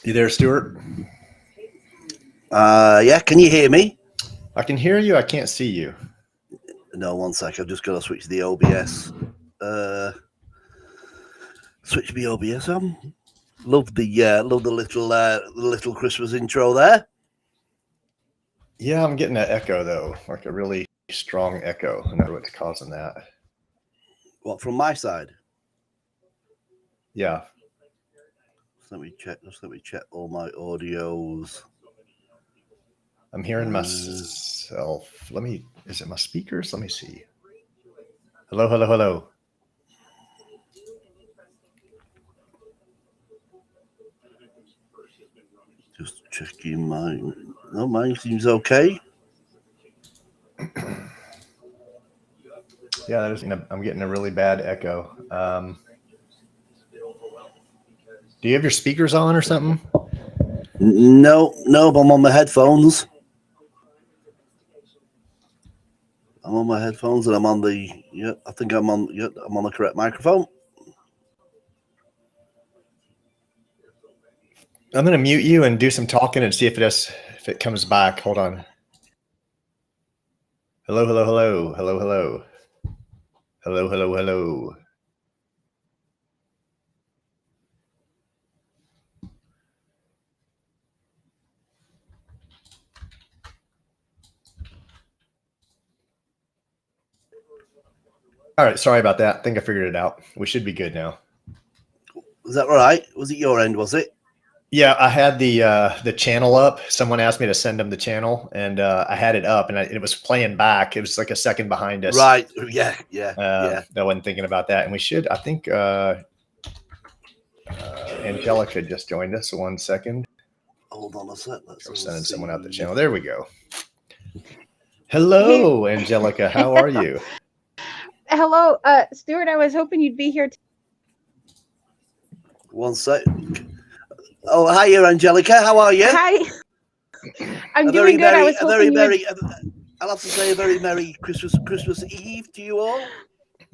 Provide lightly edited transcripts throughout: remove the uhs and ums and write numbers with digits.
You there, Stewart? Yeah, can you hear me? I can hear you. I can't see you. No, one sec. I've just got to switch the OBS. Switch the OBS on. Love the little Christmas intro there. Yeah, I'm getting an echo though, like a really strong echo. I know what's causing that. What, from my side? Yeah. Let me check all my audios. I'm hearing myself. Is it my speakers? Let me see. Hello, hello, hello. Just checking mine. No, mine seems okay. Yeah, I'm getting a really bad echo. Do you have your speakers on or something? No, but I'm on my headphones. I'm on my headphones and I'm on the. Yeah, I think I'm on. Yeah, I'm on the correct microphone. I'm going to mute you and do some talking and see if it comes back. Hold on. Hello, hello, hello, hello, hello, hello, hello, hello. All right, sorry about that. I think I figured it out. We should be good now. Was that all right? Was it your end, was it? Yeah, I had the channel up. Someone asked me to send them the channel, and I had it up, and it was playing back. It was like a second behind us. Right. Yeah. I wasn't thinking about that, and we should. I think Angelica just joined us. 1 second. Hold on a sec. I'm sending someone out the channel. There we go. Hello, Angelica. How are you? Hello, Stewart. I was hoping you'd be here. 1 sec. Oh, hi, Angelica. How are you? Hi. I'm doing good. I was hoping I'll have to say a very merry Christmas Eve to you all.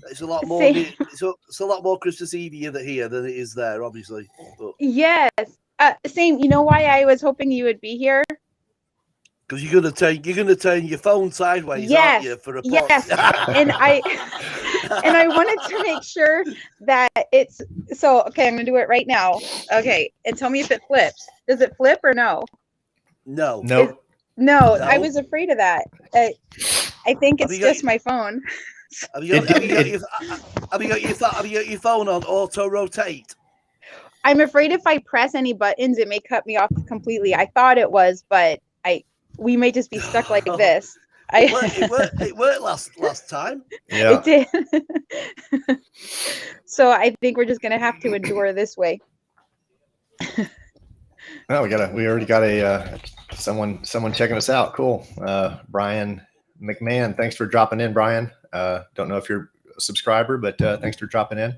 It's a lot more. It's a lot more Christmas Eve here than it is there, obviously. But. Yes. Same. You know why I was hoping you would be here? Because you're gonna turn your phone sideways, aren't you? For a yes. and I wanted to make sure that it's so. Okay, I'm gonna do it right now. Okay, and tell me if it flips. Does it flip or no? No. No. I was afraid of that. I think it's just my phone. Have you got your phone on auto rotate? I'm afraid if I press any buttons, it may cut me off completely. I thought it was, but we may just be stuck like this. It worked last time. Yeah, it did. So I think we're just gonna have to endure this way. Oh, we already got someone checking us out. Cool. Brian McMahon, thanks for dropping in, Brian. Don't know if you're a subscriber, but thanks for dropping in.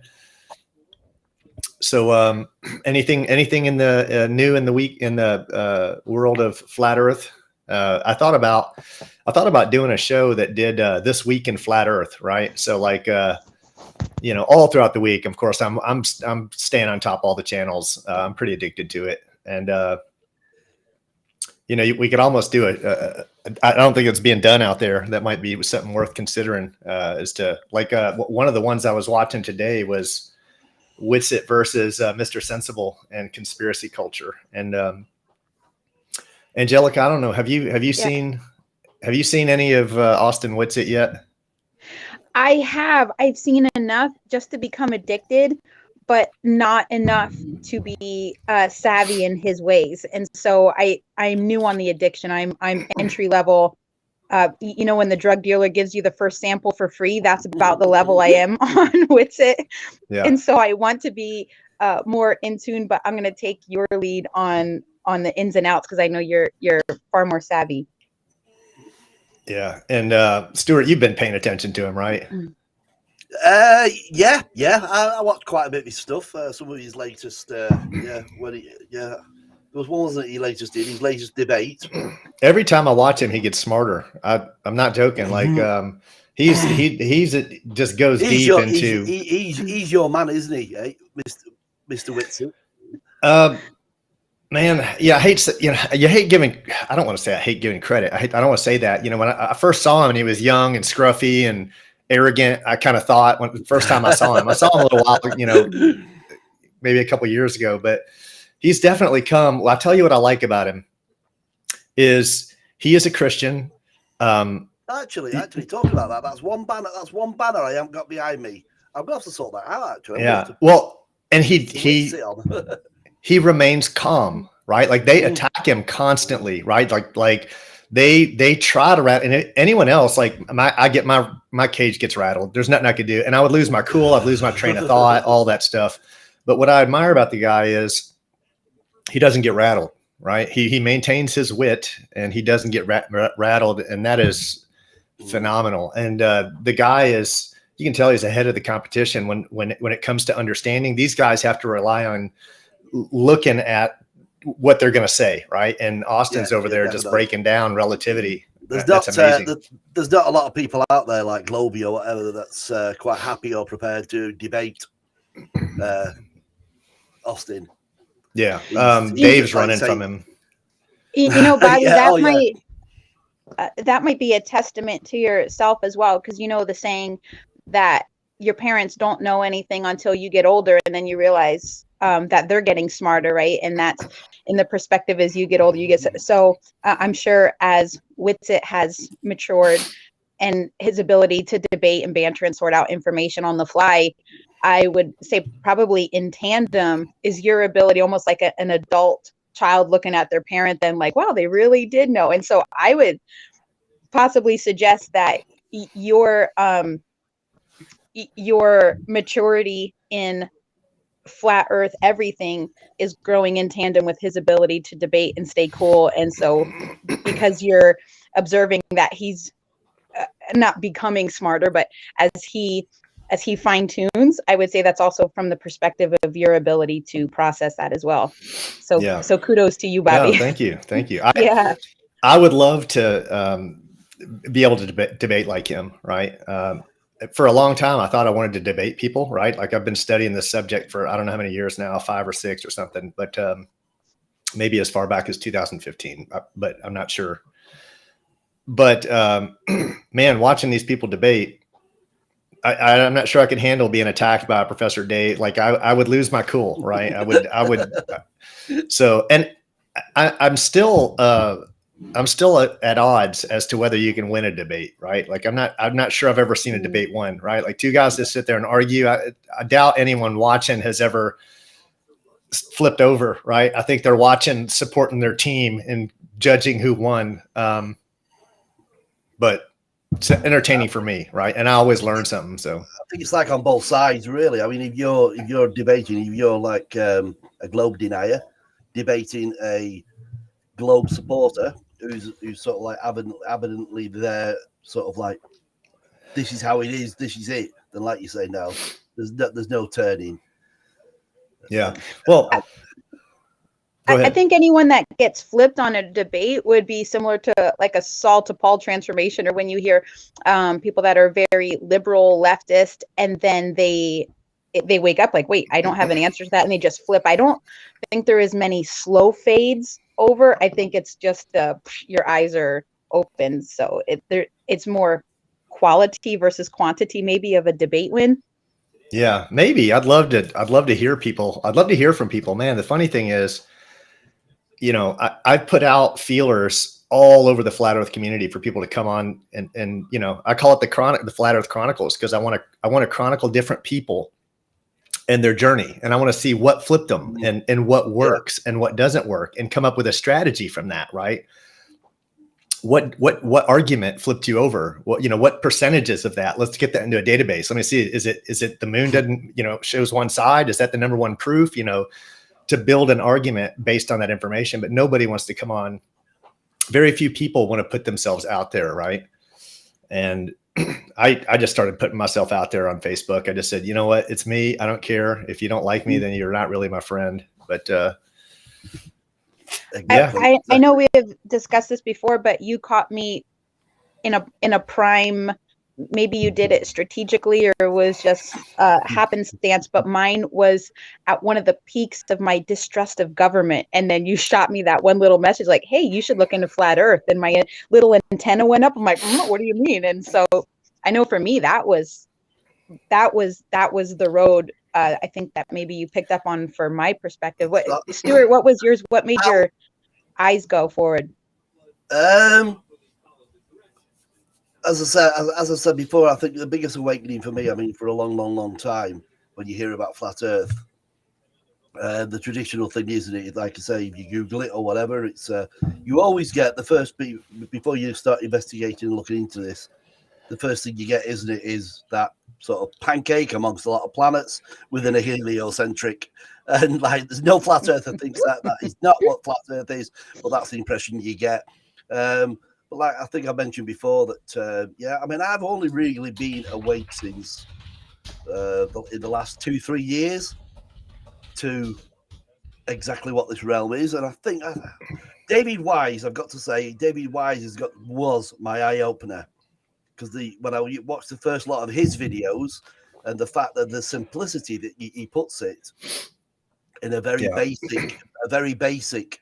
So anything in the new in the week in the world of flat Earth? I thought about doing a show that did this week in flat Earth, right? So like all throughout the week, of course, I'm staying on top of all the channels. I'm pretty addicted to it, and we could almost do it. I don't think it's being done out there. That might be something worth considering. As to like one of the ones I was watching today was Witsit versus Mr. Sensible and conspiracy culture. And Angelica, I don't know. Have you seen any of Austin Witsit yet? I have. I've seen enough just to become addicted, but not enough to be savvy in his ways. And so I'm new on the addiction. I'm entry level. When the drug dealer gives you the first sample for free, that's about the level I am on Witsit. Yeah. And so I want to be more in tune, but I'm going to take your lead on the ins and outs because I know you're far more savvy. Yeah. And Stewart, you've been paying attention to him, right? Yeah. I watched quite a bit of his stuff. Some of his latest, There was one, wasn't it, his latest debate. Every time I watch him, he gets smarter. I'm not joking. Like he's just goes deep into. He's your man, isn't he, Mr. Witsit? Man, yeah, you hate giving. I don't want to say I hate giving credit. I don't want to say that. When I first saw him and he was young and scruffy and arrogant, I kind of thought when the first time I saw him a little while, maybe a couple years ago, but he's definitely come. Well, I'll tell you what I like about him is he is a Christian. Actually, talking about that, that's one banner I haven't got behind me. I'm gonna have to sort that out. Actually, well, and he remains calm, right? Like they attack him constantly, right? Like they try to rattle, and anyone else, like I get my cage gets rattled. There's nothing I could do, and I would lose my cool. I'd lose my train of thought, all that stuff. But what I admire about the guy is he doesn't get rattled, right? He maintains his wit, and he doesn't get rattled, and that is phenomenal. And the guy is, you can tell he's ahead of the competition when it comes to understanding. These guys have to rely on looking at what they're going to say, right? And Austin's over there just breaking down relativity. That's amazing. There's not a lot of people out there like Globey or whatever that's quite happy or prepared to debate Austin. Yeah, Dave's running from him. Bobby, that might be a testament to yourself as well, because the saying that your parents don't know anything until you get older, and then you realize that they're getting smarter, right? And that's in the perspective as you get older, you get so. I'm sure as Whitsitt has matured and his ability to debate and banter and sort out information on the fly, I would say probably in tandem is your ability, almost like an adult child looking at their parent, then like, wow, they really did know. And so I would possibly suggest that your maturity in flat earth everything is growing in tandem with his ability to debate and stay cool. And so because you're observing that he's not becoming smarter, but as he fine tunes, I would say that's also from the perspective of your ability to process that as well. So kudos to you, Bobby. Yeah, thank you. I would love to be able to debate like him, right? For a long time, I thought I wanted to debate people, right? Like I've been studying this subject for I don't know how many years now, 5 or 6 or something, but maybe as far back as 2015, but I'm not sure. But man, watching these people debate, I'm not sure I could handle being attacked by Professor Dave. Like I would lose my cool, right? I would. So, and I'm still at odds as to whether you can win a debate, right? Like I'm not sure I've ever seen a debate win, right? Like two guys just sit there and argue. I doubt anyone watching has ever flipped over, right? I think they're watching, supporting their team and judging who won. But it's entertaining for me, right? And I always learn something. So I think it's like on both sides, really. I mean, if you're debating, if you're like a globe denier debating a globe supporter who's sort of like evidently there, sort of like, this is how it is, this is it, then like you say, no, there's no turning. Yeah. Well, I think anyone that gets flipped on a debate would be similar to like a Saul to Paul transformation, or when you hear people that are very liberal leftist and then they wake up like, wait, I don't have an answer to that, and they just flip. I don't think there is many slow fades over. I think it's just your eyes are open. So it's more quality versus quantity, maybe, of a debate win. Yeah, maybe. I'd love to hear people. I'd love to hear from people. Man, the funny thing is, I've put out feelers all over the Flat Earth community for people to come on and I call it the Flat Earth Chronicles, because I want to chronicle different people and their journey, and I want to see what flipped them and what works and what doesn't work, and come up with a strategy from that, right? What argument flipped you over? What percentages of that? Let's get that into a database. Let me see. Is it the moon doesn't, shows one side? Is that the number one proof? To build an argument based on that information, but nobody wants to come on. Very few people want to put themselves out there, right? And I just started putting myself out there on Facebook. I just said, you know what? It's me. I don't care. If you don't like me, then you're not really my friend. But I know we have discussed this before, but you caught me in a prime maybe you did it strategically or it was just happenstance, but mine was at one of the peaks of my distrust of government. And then you shot me that one little message like, hey, you should look into flat earth. And my little antenna went up. I'm like, what do you mean? And so I know for me, that was the road. I think that maybe you picked up on for my perspective. What, Stewart, what was yours? What made your eyes go forward? As I said before, I think the biggest awakening for me, I mean, for a long time, when you hear about flat Earth, the traditional thing, isn't it? Like I say, if you Google it or whatever, it's you always get the first before you start investigating and looking into this. The first thing you get, isn't it, is that sort of pancake amongst a lot of planets within a heliocentric, and like there's no flat earther thinks that is not what flat Earth is, but that's the impression you get. But like I think I mentioned before that, I mean, I've only really been awake since in the last 2-3 years to exactly what this realm is, and I think David Wise, I've got to say, David Wise was my eye opener. Because when I watched the first lot of his videos, and the fact that the simplicity that he puts it in a very basic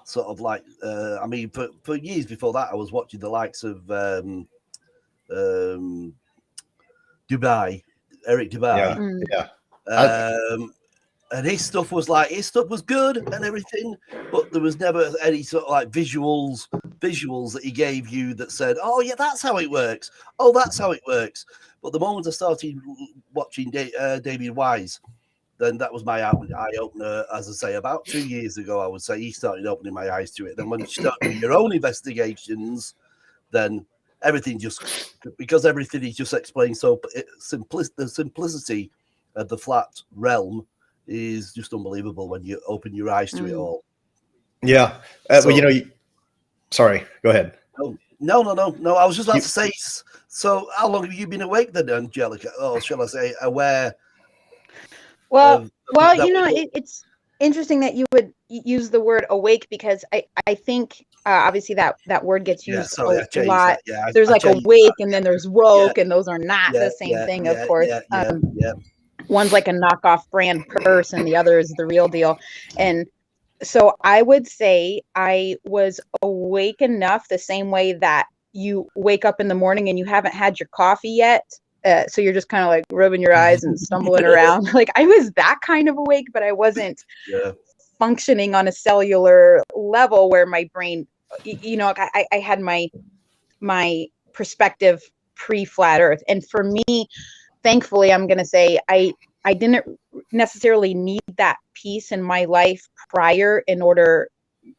sort of like, I mean, for years before that, I was watching the likes of Dubay, Eric Dubay, and his stuff was good and everything, but there was never any sort of like visuals that he gave you that said, oh yeah, that's how it works. Oh, that's how it works. But the moment I started watching David Wise, then that was my eye opener. As I say, about 2 years ago, I would say he started opening my eyes to it. Then when you start doing your own investigations, then everything is just explained so the simplicity of the flat realm is just unbelievable when you open your eyes to it all. Yeah. Well, sorry, go ahead. Oh, no. I was just about to say, so how long have you been awake then, Angelica? Or shall I say aware? Well, it's interesting that you would use the word awake, because I think obviously that word gets used a lot. There's like awake and then there's woke, and those are not the same thing, of course. One's like a knockoff brand purse and the other is the real deal. And so I would say I was awake enough the same way that you wake up in the morning and you haven't had your coffee yet. So you're just kind of like rubbing your eyes and stumbling around. Like I was that kind of awake, but I wasn't functioning on a cellular level where my brain, I had my perspective pre-flat Earth. And for me, thankfully, I'm going to say I didn't necessarily need that piece in my life prior in order,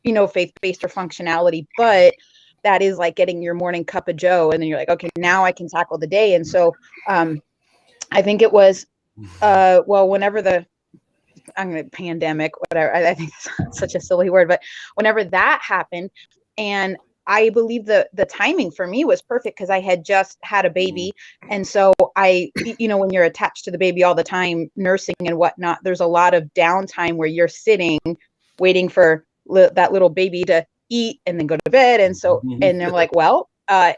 faith-based or functionality, but that is like getting your morning cup of joe. And then you're like, okay, now I can tackle the day. And so I think it was, whenever pandemic, whatever, I think it's such a silly word, but whenever that happened, and I believe the timing for me was perfect because I had just had a baby. And so when you're attached to the baby all the time, nursing and whatnot, there's a lot of downtime where you're sitting, waiting for that little baby to eat and then go to bed. And so, and they're like, well, the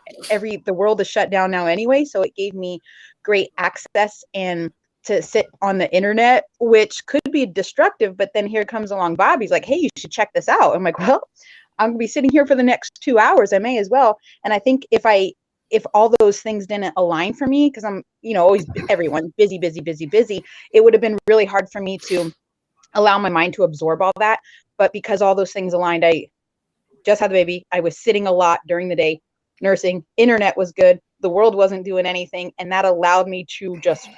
world is shut down now anyway. So it gave me great access and to sit on the internet, which could be destructive. But then here comes along Bob. He's like, hey, you should check this out. I'm like, well, I'm gonna be sitting here for the next 2 hours. I may as well. And I think if all those things didn't align for me, because I'm, always everyone busy, it would have been really hard for me to allow my mind to absorb all that. But because all those things aligned, I just had the baby. I was sitting a lot during the day, nursing. Internet was good. The world wasn't doing anything, and that allowed me to just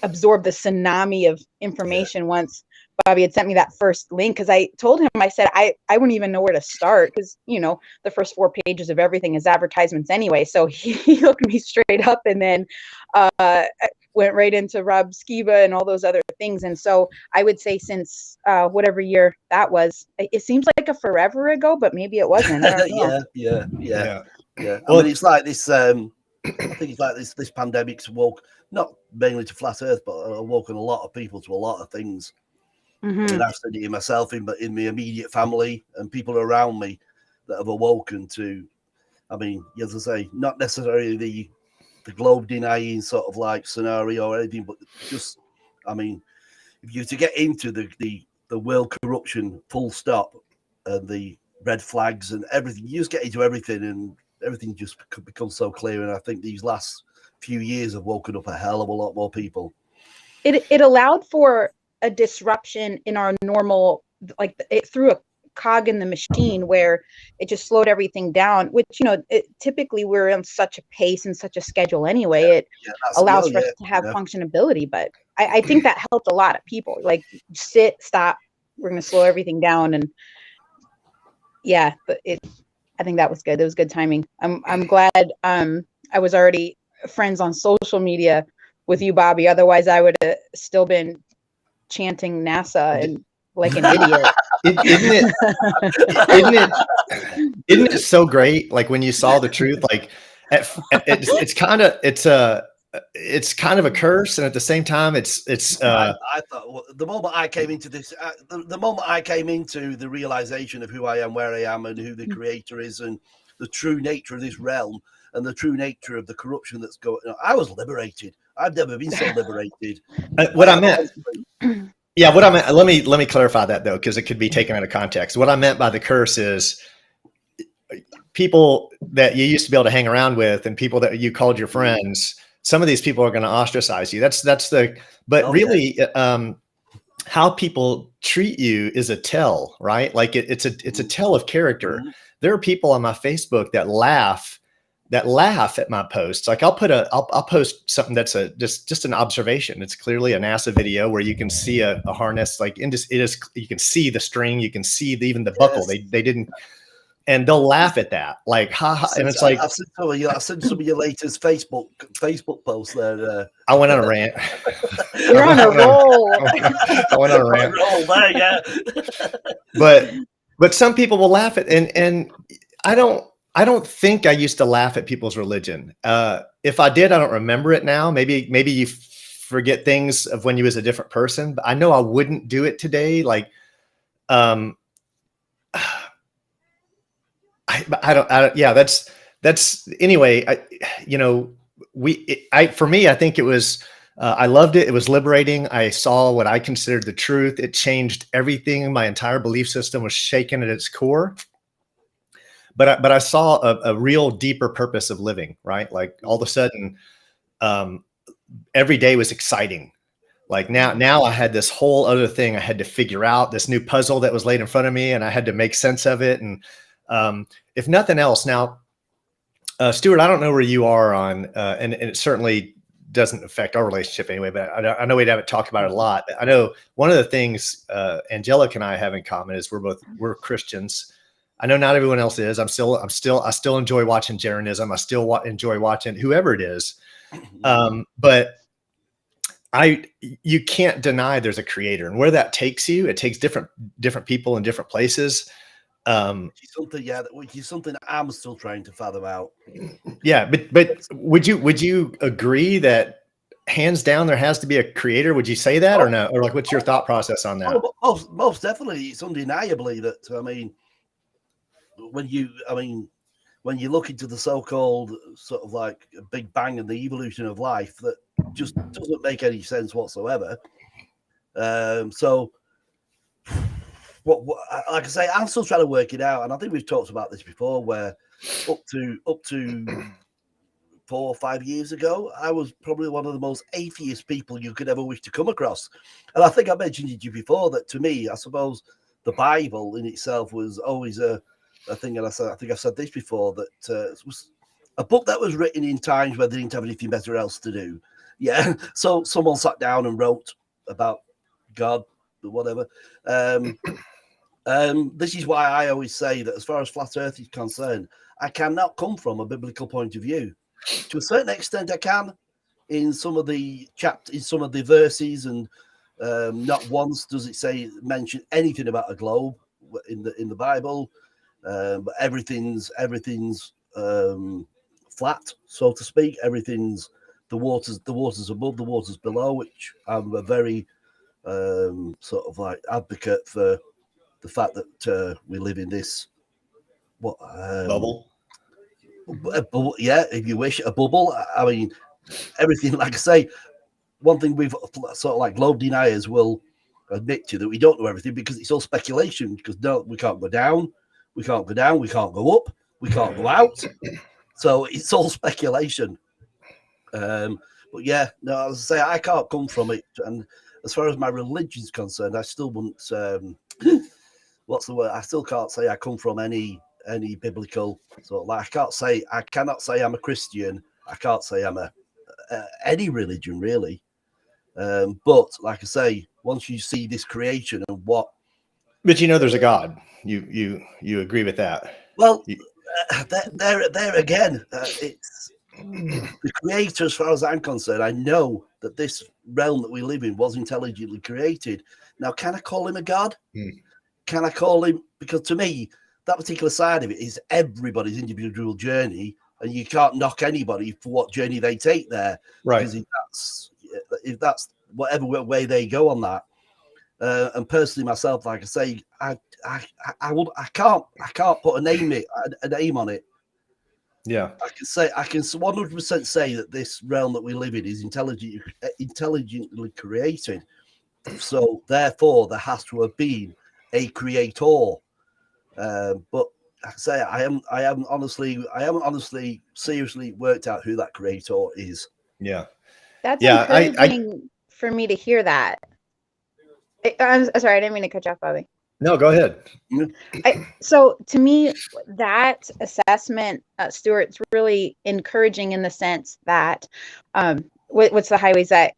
absorb the tsunami of information. Once Bobby had sent me that first link, because I told him, I said, I wouldn't even know where to start, because, the first 4 pages of everything is advertisements anyway. So he looked me straight up and then went right into Rob Skiba and all those other things. And so I would say since whatever year that was, it seems like a forever ago, but maybe it wasn't. I don't know. Yeah. I mean, it's like this, I think it's like this pandemic's woke, not mainly to flat Earth, but awoken a lot of people to a lot of things. Mm-hmm. I mean, I've studied it myself in my immediate family and people around me that have awoken to, I mean, as I say, not necessarily the globe denying sort of like scenario or anything, but just, I mean, if you to get into the world corruption full stop and the red flags and everything, you just get into everything and everything just becomes so clear. And I think these last few years have woken up a hell of a lot more people. It allowed for a disruption in our normal, like it threw a cog in the machine where it just slowed everything down, which, you know, typically we're on such a pace and such a schedule anyway. It allows for us to have functionability, but I think that helped a lot of people. Like, sit, stop, we're going to slow everything down. And yeah, but I think that was good. It was good timing. I'm glad I was already friends on social media with you, Bobby. Otherwise, I would have still been chanting NASA and like an idiot. Isn't it so great? Like when you saw the truth, like it's kind of a curse, and at the same time, it's. I thought, well, the moment I came into this, the moment I came into the realization of who I am, where I am, and who the creator is, and the true nature of this realm, and the true nature of the corruption that's going on, I was liberated. I've never been so liberated. What I meant. Yeah, what I meant. Let me clarify that though, because it could be taken out of context. What I meant by the curse is people that you used to be able to hang around with, and people that you called your friends. Some of these people are going to ostracize you. How people treat you is a tell, right? Like it's a tell of character. Mm-hmm. There are people on my Facebook that laugh at my posts. Like I'll post something that's just an observation. It's clearly a NASA video where you can see a harness, like you can see the string, you can see even the buckle. They didn't, and they'll laugh at that, like ha ha. And it's like I've seen some of your latest Facebook posts there. I went on a rant. You're on a roll. I went on a rant. Roll there, yeah. But some people will laugh at, and I don't think I used to laugh at people's religion. If I did, I don't remember it now. Maybe you forget things of when you was a different person, but I know I wouldn't do it today. Like, yeah, that's anyway. For me, I think it was, I loved it. It was liberating. I saw what I considered the truth. It changed everything. My entire belief system was shaken at its core. But I saw a real deeper purpose of living, right? Like all of a sudden, every day was exciting. Like now I had this whole other thing I had to figure out, this new puzzle that was laid in front of me, and I had to make sense of it. And if nothing else, now, Stewart, I don't know where you are on, and it certainly doesn't affect our relationship anyway, but I know we haven't talked about it a lot. I know one of the things Angelica and I have in common is we're Christians. I know not everyone else is. I still enjoy watching Jeranism. I still enjoy watching whoever it is. But you can't deny there's a creator, and where that takes you, it takes different people in different places. Which is something I'm still trying to fathom out. Yeah, but would you agree that hands down there has to be a creator? Would you say that or no? Or like, what's your thought process on that? Most definitely, it's undeniably that. I mean, when you look into the so-called sort of like Big Bang and the evolution of life, that just doesn't make any sense whatsoever. So. Like I say, I'm still trying to work it out, and I think we've talked about this before. Where up to 4 or 5 years ago, I was probably one of the most atheist people you could ever wish to come across. And I think I mentioned it to you before that to me, I suppose the Bible in itself was always a thing. And I think I've said this before, that it was a book that was written in times where they didn't have anything better else to do. Yeah, so someone sat down and wrote about God or whatever. This is why I always say that as far as flat Earth is concerned, I cannot come from a biblical point of view. To a certain extent, I can in some of the in some of the verses, and not once does it mention anything about a globe in the Bible. But everything's flat, so to speak. Everything's the waters above, the waters below, which I'm a very sort of like advocate for. The fact that we live in this bubble. Yeah, if you wish, a bubble. I mean, everything, like I say, one thing we've sort of like globe deniers will admit to, that we don't know everything because it's all speculation. Because no, we can't go down, we can't go down, we can't go up, we can't go out. So it's all speculation. But yeah, no, as I say, I can't come from it. And as far as my religion's concerned, I still wouldn't. What's the word? I still can't say I come from any biblical sort of, like, I cannot say I'm a Christian. I can't say I'm a any religion really. But like I say, once you see this creation and what, but you know, there's a God. You agree with that? Well, there again, it's the creator. As far as I'm concerned, I know that this realm that we live in was intelligently created. Now, can I call him a god? Can I call him? Because to me, that particular side of it is everybody's individual journey, and you can't knock anybody for what journey they take there. Right. Because if that's whatever way they go on that. And personally, myself, like I say, I can't put a name on it. Yeah, I can 100% say that this realm that we live in is intelligently created. So therefore, there has to have been a creator. But like I say, I haven't honestly seriously worked out who that creator is. Yeah, that's encouraging for me to hear that. I'm sorry, I didn't mean to cut you off, Bobby. No, go ahead. So to me, that assessment, Stewart, it's really encouraging in the sense that what's the highways that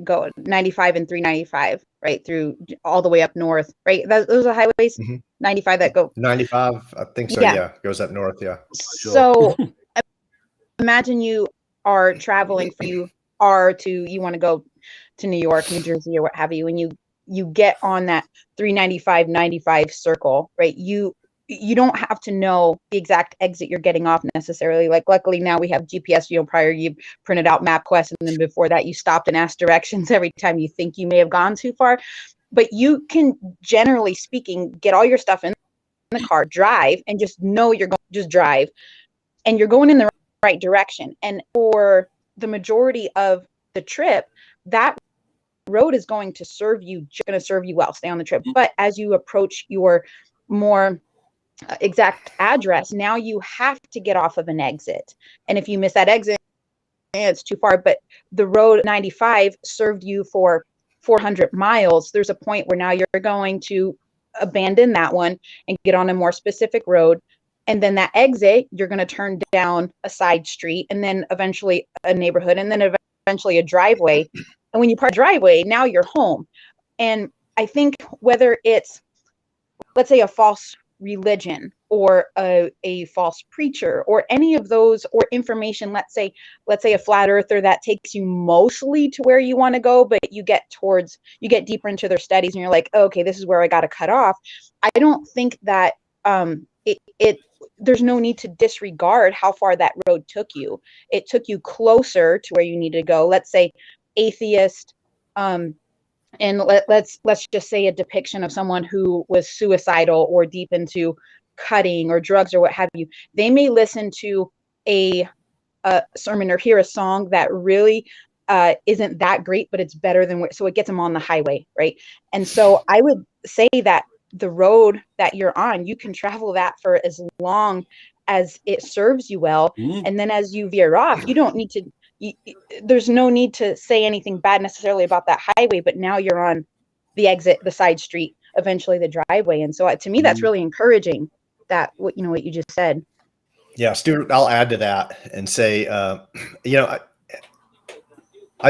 go 95 and 395, right, through all the way up north, right? Those are highways, 95 that go 95, I think so. Yeah, goes up north. Yeah. So imagine you are traveling. You want to go to New York, New Jersey, or what have you, and you get on that 395-95 circle, right? You don't have to know the exact exit you're getting off necessarily. Like, luckily now we have GPS. Prior you printed out MapQuest, and then before that you stopped and asked directions every time you think you may have gone too far. But you can, generally speaking, get all your stuff in the car, drive, and just know you're going. Just drive, and you're going in the right direction. And for the majority of the trip, that road is going to serve you well. Stay on the trip. But as you approach your more exact address, now you have to get off of an exit. And if you miss that exit, it's too far. But the road 95 served you for 400 miles. There's a point where now you're going to abandon that one and get on a more specific road. And then that exit, you're going to turn down a side street, and then eventually a neighborhood, and then eventually a driveway. And when you park driveway, now you're home. And I think whether it's, let's say, a false religion or a false preacher or any of those, or information, let's say a flat earther that takes you mostly to where you want to go, but you get deeper into their studies and you're like, oh, okay, this is where I got to cut off. I don't think that there's no need to disregard how far that road took you. It took you closer to where you need to go. Let's say atheist, and let's just say a depiction of someone who was suicidal or deep into cutting or drugs or what have you. They may listen to a sermon or hear a song that really isn't that great, but it's better than so it gets them on the highway, right? And so I would say that the road that you're on, you can travel that for as long as it serves you well. And then as you veer off, you don't need to, there's no need to say anything bad necessarily about that highway, but now you're on the exit, the side street, eventually the driveway. And so to me, that's really encouraging, that what you just said. Yeah, Stewart, I'll add to that and say, I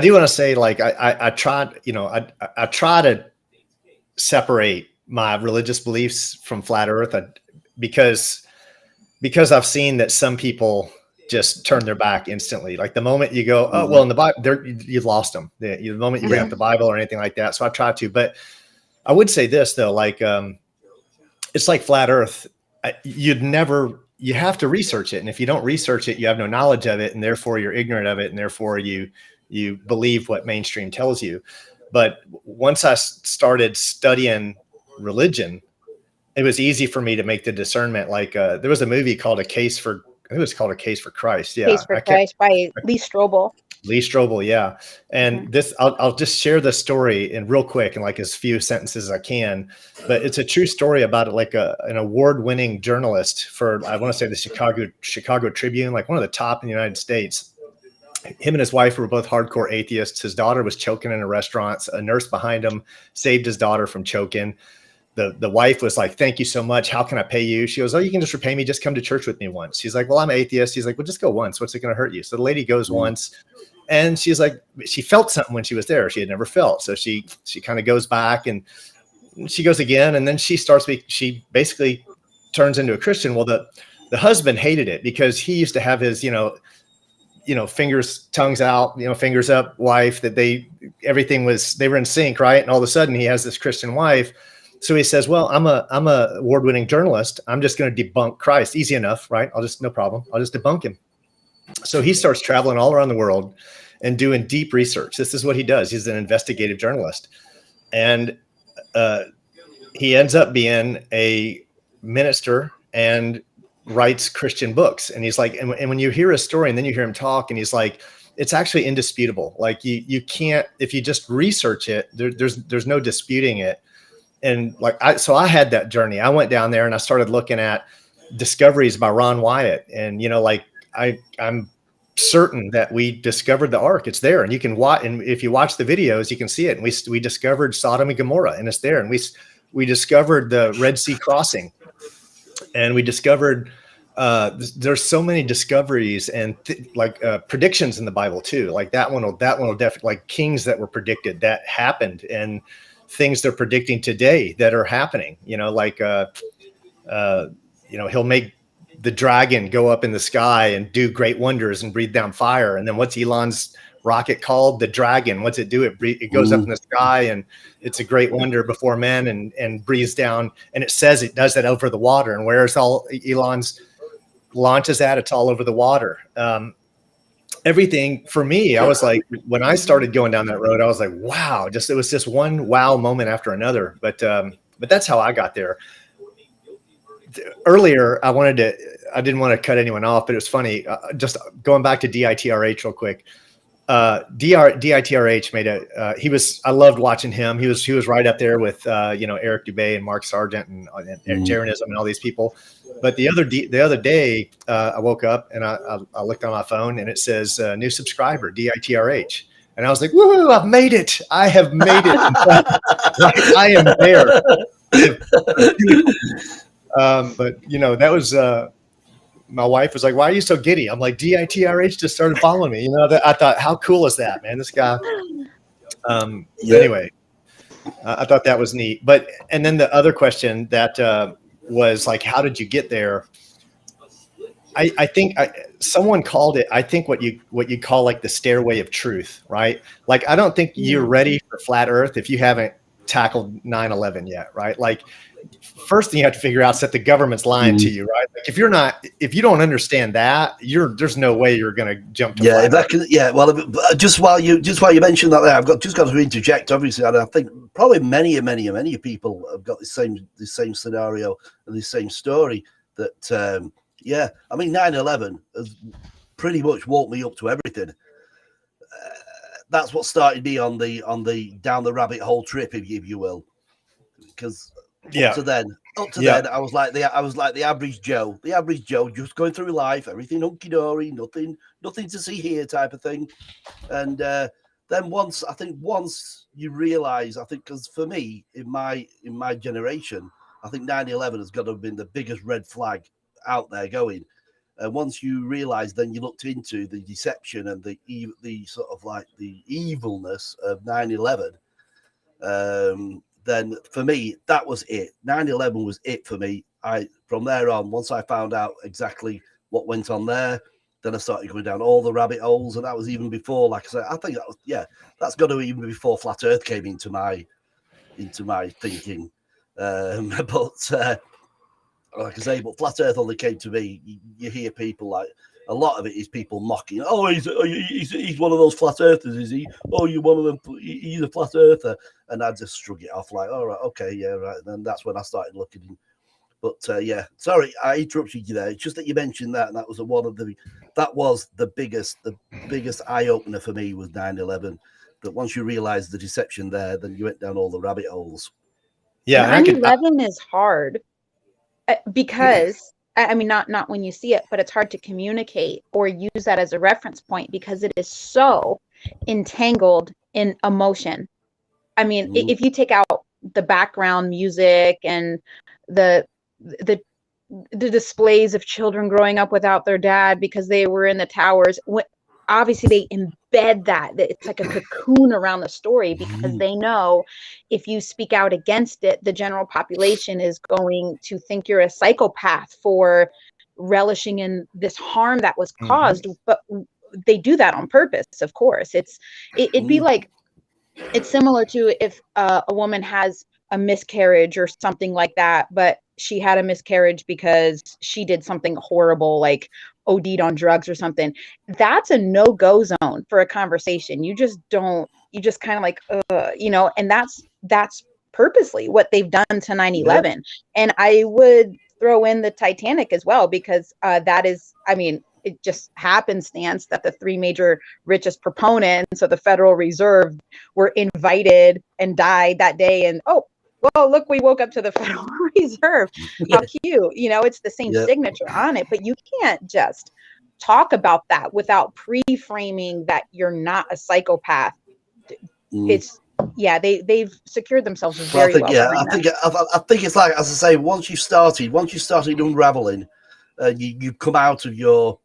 do want to say, like, I tried, I try to separate my religious beliefs from flat earth, because I've seen that some people just turn their back instantly. Like the moment you go, oh, well, in the Bible, you've lost them. The moment you bring up the Bible or anything like that. So I try to, but I would say this though, like, it's like flat earth. You have to research it. And if you don't research it, you have no knowledge of it. And therefore you're ignorant of it. And therefore you believe what mainstream tells you. But once I started studying religion, it was easy for me to make the discernment. Like there was a movie called A Case for think it was called A Case for Christ. Yeah. Case for Christ by Lee Strobel. Lee Strobel, yeah. And this, I'll just share this story in real quick in like as few sentences as I can. But it's a true story about it, like an award-winning journalist for, I want to say, the Chicago Tribune, like one of the top in the United States. Him and his wife were both hardcore atheists. His daughter was choking in a restaurant. A nurse behind him saved his daughter from choking. The wife was like, "Thank you so much. How can I pay you?" She goes, "Oh, you can just repay me. Just come to church with me once." She's like, "Well, I'm atheist." He's like, "Well, just go once. What's it going to hurt you?" So the lady goes once. And she's like, she felt something when she was there. She had never felt. So she kind of goes back and she goes again. And then she basically turns into a Christian. Well, the husband hated it because he used to have his, fingers, tongues out, fingers up wife that they were in sync. Right. And all of a sudden he has this Christian wife. So he says, well, I'm a award-winning journalist. I'm just going to debunk Christ. Easy enough. Right. No problem. I'll just debunk him. So he starts traveling all around the world and doing deep research. This is what he does. He's an investigative journalist. And he ends up being a minister and writes Christian books. And he's like, and when you hear his story and then you hear him talk, and he's like, it's actually indisputable. Like you can't, if you just research it, there's no disputing it. And like, so I had that journey. I went down there and I started looking at discoveries by Ron Wyatt. And, I'm certain that we discovered the ark. It's there, and you can watch. And if you watch the videos, you can see it. And we discovered Sodom and Gomorrah, and it's there. And we discovered the Red Sea crossing, and we discovered there's so many discoveries and predictions in the Bible too. Like that one will definitely, like kings that were predicted that happened, and things they're predicting today that are happening. He'll make the dragon go up in the sky and do great wonders and breathe down fire. And then what's Elon's rocket called? The Dragon. What's it do? It goes up in the sky and it's a great wonder before men and breathes down. And it says it does that over the water. And where's all Elon's launches at? It's all over the water. Everything for me, I was like, when I started going down that road, I was like, wow, it was just one wow moment after another. But that's how I got there. Earlier, I didn't want to cut anyone off, but it was funny. Just going back to DITRH real quick. DITRH made I loved watching him. He was right up there with, Eric Dubay and Mark Sargent and Jeranism and all these people. But the other day, I woke up and I looked on my phone and it says new subscriber, DITRH. And I was like, woohoo, I've made it. I have made it. I am there. But that was my wife was like, "Why are you so giddy?" I'm like, DITRH just started following me. I thought, how cool is that, man? This guy. Anyway, I thought that was neat. And then the other question that was like, how did you get there? I think someone called it, I think what you call like the stairway of truth, right? Like, I don't think you're ready for flat Earth if you haven't tackled 9/11 yet, right? Like, first thing you have to figure out is that the government's lying to you, right? Like if you don't understand that, there's no way you're going to jump to Well, just while you mentioned that there, I've got to interject, obviously, and I think probably many people have got the same scenario and the same story that 9/11 has pretty much woke me up to everything. That's what started me on the down the rabbit hole trip, if you will, because up to then, I was like the average Joe, just going through life, everything hunky dory, nothing to see here, type of thing. And then once you realize, I think, because for me in my generation, I think 9/11 has got to have been the biggest red flag out there going. And once you realize, then you looked into the deception and the sort of like the evilness of 9/11. Then for me, that was it. 9/11 was it for me. From there on, once I found out exactly what went on there, then I started going down all the rabbit holes, and that was even before, like I said, I think that's got to be even before Flat Earth came into my thinking. Like I say, but Flat Earth only came to me. You hear people like, a lot of it is people mocking. Oh, he's one of those flat earthers, is he? Oh, you're one of them. He's a flat earther. And I just shrug it off like, all right, okay, yeah, right. And then that's when I started looking But yeah, sorry, I interrupted you there. It's just that you mentioned that, and that was the biggest eye opener for me was 9/11. That once you realize the deception there, then you went down all the rabbit holes. Yeah, 9/11 is hard because I mean, not when you see it, but it's hard to communicate or use that as a reference point because it is so entangled in emotion. I mean, if you take out the background music and the displays of children growing up without their dad because they were in the towers, obviously they embed that it's like a cocoon around the story because they know if you speak out against it, the general population is going to think you're a psychopath for relishing in this harm that was caused. But they do that on purpose, of course. It'd be like, it's similar to if a woman has a miscarriage or something like that, but she had a miscarriage because she did something horrible, like OD'd on drugs or something. That's a no-go zone for a conversation. You just kind of like, and that's purposely what they've done to 9/11. Yep. And I would throw in the Titanic as well, because that is, I mean, it just happenstance that the three major richest proponents of the Federal Reserve were invited and died that day. And, oh, well, look, we woke up to the Federal Reserve. How cute. It's the same signature on it, but you can't just talk about that without pre-framing that you're not a psychopath. It's, they've secured themselves very well. I think it's like, as I say, once you started unraveling, you come out of your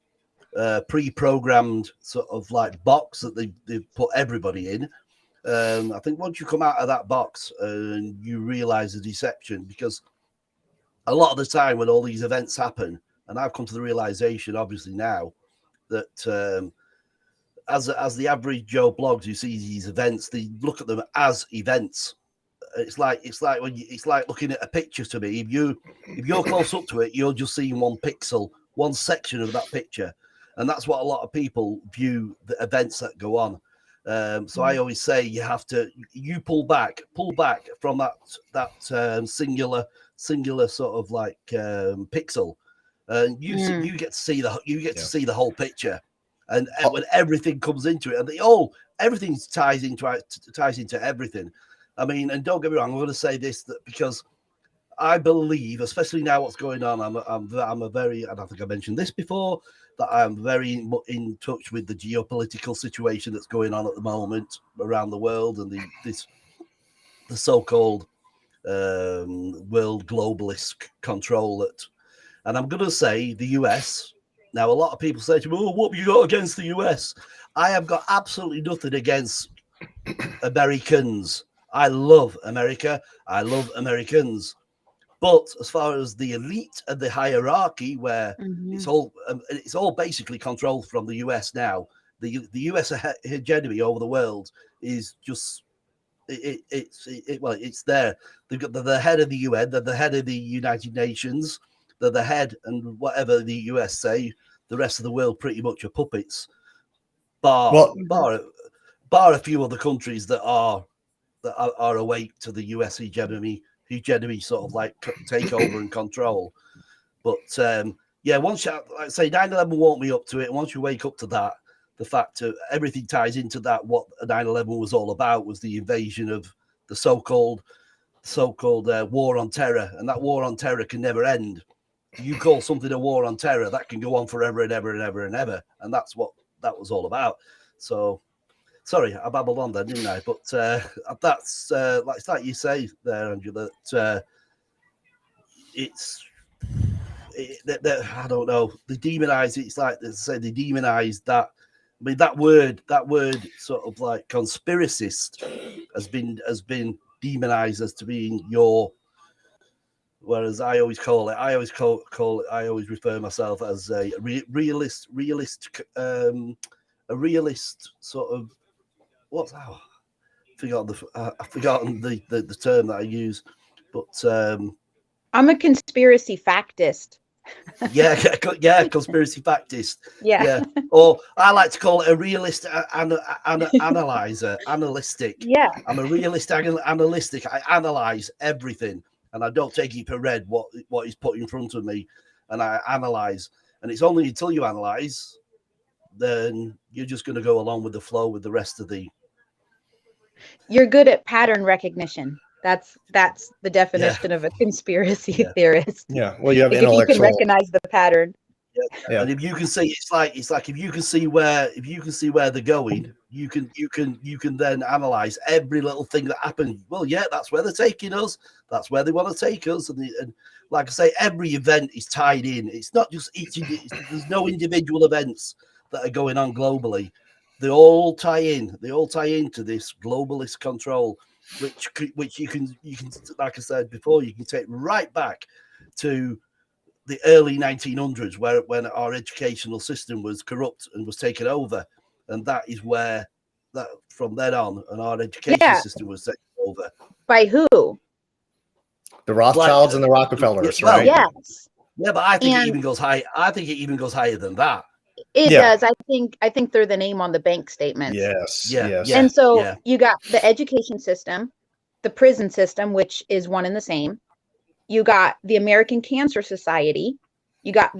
pre-programmed sort of like box that they put everybody in. I think once you come out of that box and you realize the deception, because a lot of the time when all these events happen, and I've come to the realization, obviously now, that as the average Joe blogs who sees these events, they look at them as events. It's like looking at a picture to me. If you're close up to it, you're just seeing one pixel, one section of that picture, and that's what a lot of people view the events that go on. So I always say you pull back from that singular sort of like pixel, and you get to see to see the whole picture, and when everything comes into it, and everything ties into everything. I mean, and don't get me wrong, I'm going to say this, that because I believe, especially now what's going on, I'm a very, and I think I mentioned this before, that I'm very in touch with the geopolitical situation that's going on at the moment around the world, and the so-called world globalist control that, and I'm going to say the US. Now, a lot of people say to me, "Oh, what have you got against the US?" I have got absolutely nothing against Americans. I love America. I love Americans. But as far as the elite and the hierarchy, where it's all basically controlled from the US now, the US hegemony over the world is just it's there. They've got the head of the UN, they're the head of the United Nations, they're the head, and whatever the US say, the rest of the world pretty much are puppets, bar a few other countries that are awake to the US hegemony sort of like take over and control. But once you, like I say, 9/11 woke me up to it. And once you wake up to that, the fact that everything ties into that, what 9/11 was all about was the invasion of the so-called war on terror, and that war on terror can never end. You call something a war on terror, that can go on forever and ever and ever and ever, and that's what that was all about. So, sorry, I babbled on there, didn't I? But that's like you say there, Angela, that I don't know. They demonize it. It's like they say they demonize that. I mean, that word sort of like conspiracist has been demonized as to being your. Whereas I always refer myself as a realist, a realist sort of. What's I've forgotten the term that I use, but I'm a conspiracy factist. yeah, conspiracy factist. Yeah. Or I like to call it a realist analyzer, analytic. Yeah, I'm a realist analytic. I analyze everything. and I don't take it for read what is put in front of me, and I analyze. And it's only until you analyze, then you're just going to go along with the flow with the rest of the. You're good at pattern recognition. That's the definition of a conspiracy theorist. Yeah. Well, you have like if you can intellectual. recognize the pattern. Yeah. And if you can see, it's like if you can see where they're going, you can then analyze every little thing that happened. Well, yeah, that's where they're taking us. That's where they want to take us. And like I say, every event is tied in. It's not just there's no individual events that are going on globally. They all tie in. They all tie into this globalist control, which you can, like I said before, you can take right back to the early 1900s, when our educational system was corrupt and was taken over, and that is where that from then on, and our education system was taken over by who? The The Rothschilds and the Rockefellers, right? Yes. Yeah, but I think it even goes high. I think it even goes higher than that. It does. I think they're the name on the bank statements. Yes. Yeah. Yes. And so you got the education system, the prison system, which is one and the same. You got the American Cancer Society. You got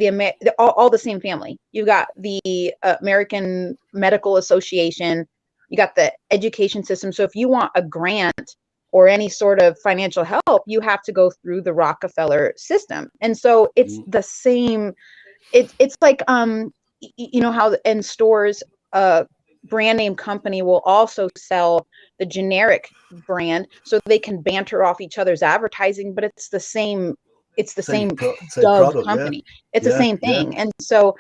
all the same family. You got the American Medical Association. You got the education system. So if you want a grant or any sort of financial help, you have to go through the Rockefeller system. And so it's the same. It's like you know how in stores brand name company will also sell the generic brand so they can banter off each other's advertising, but it's the same same product, company. It's the same thing. And so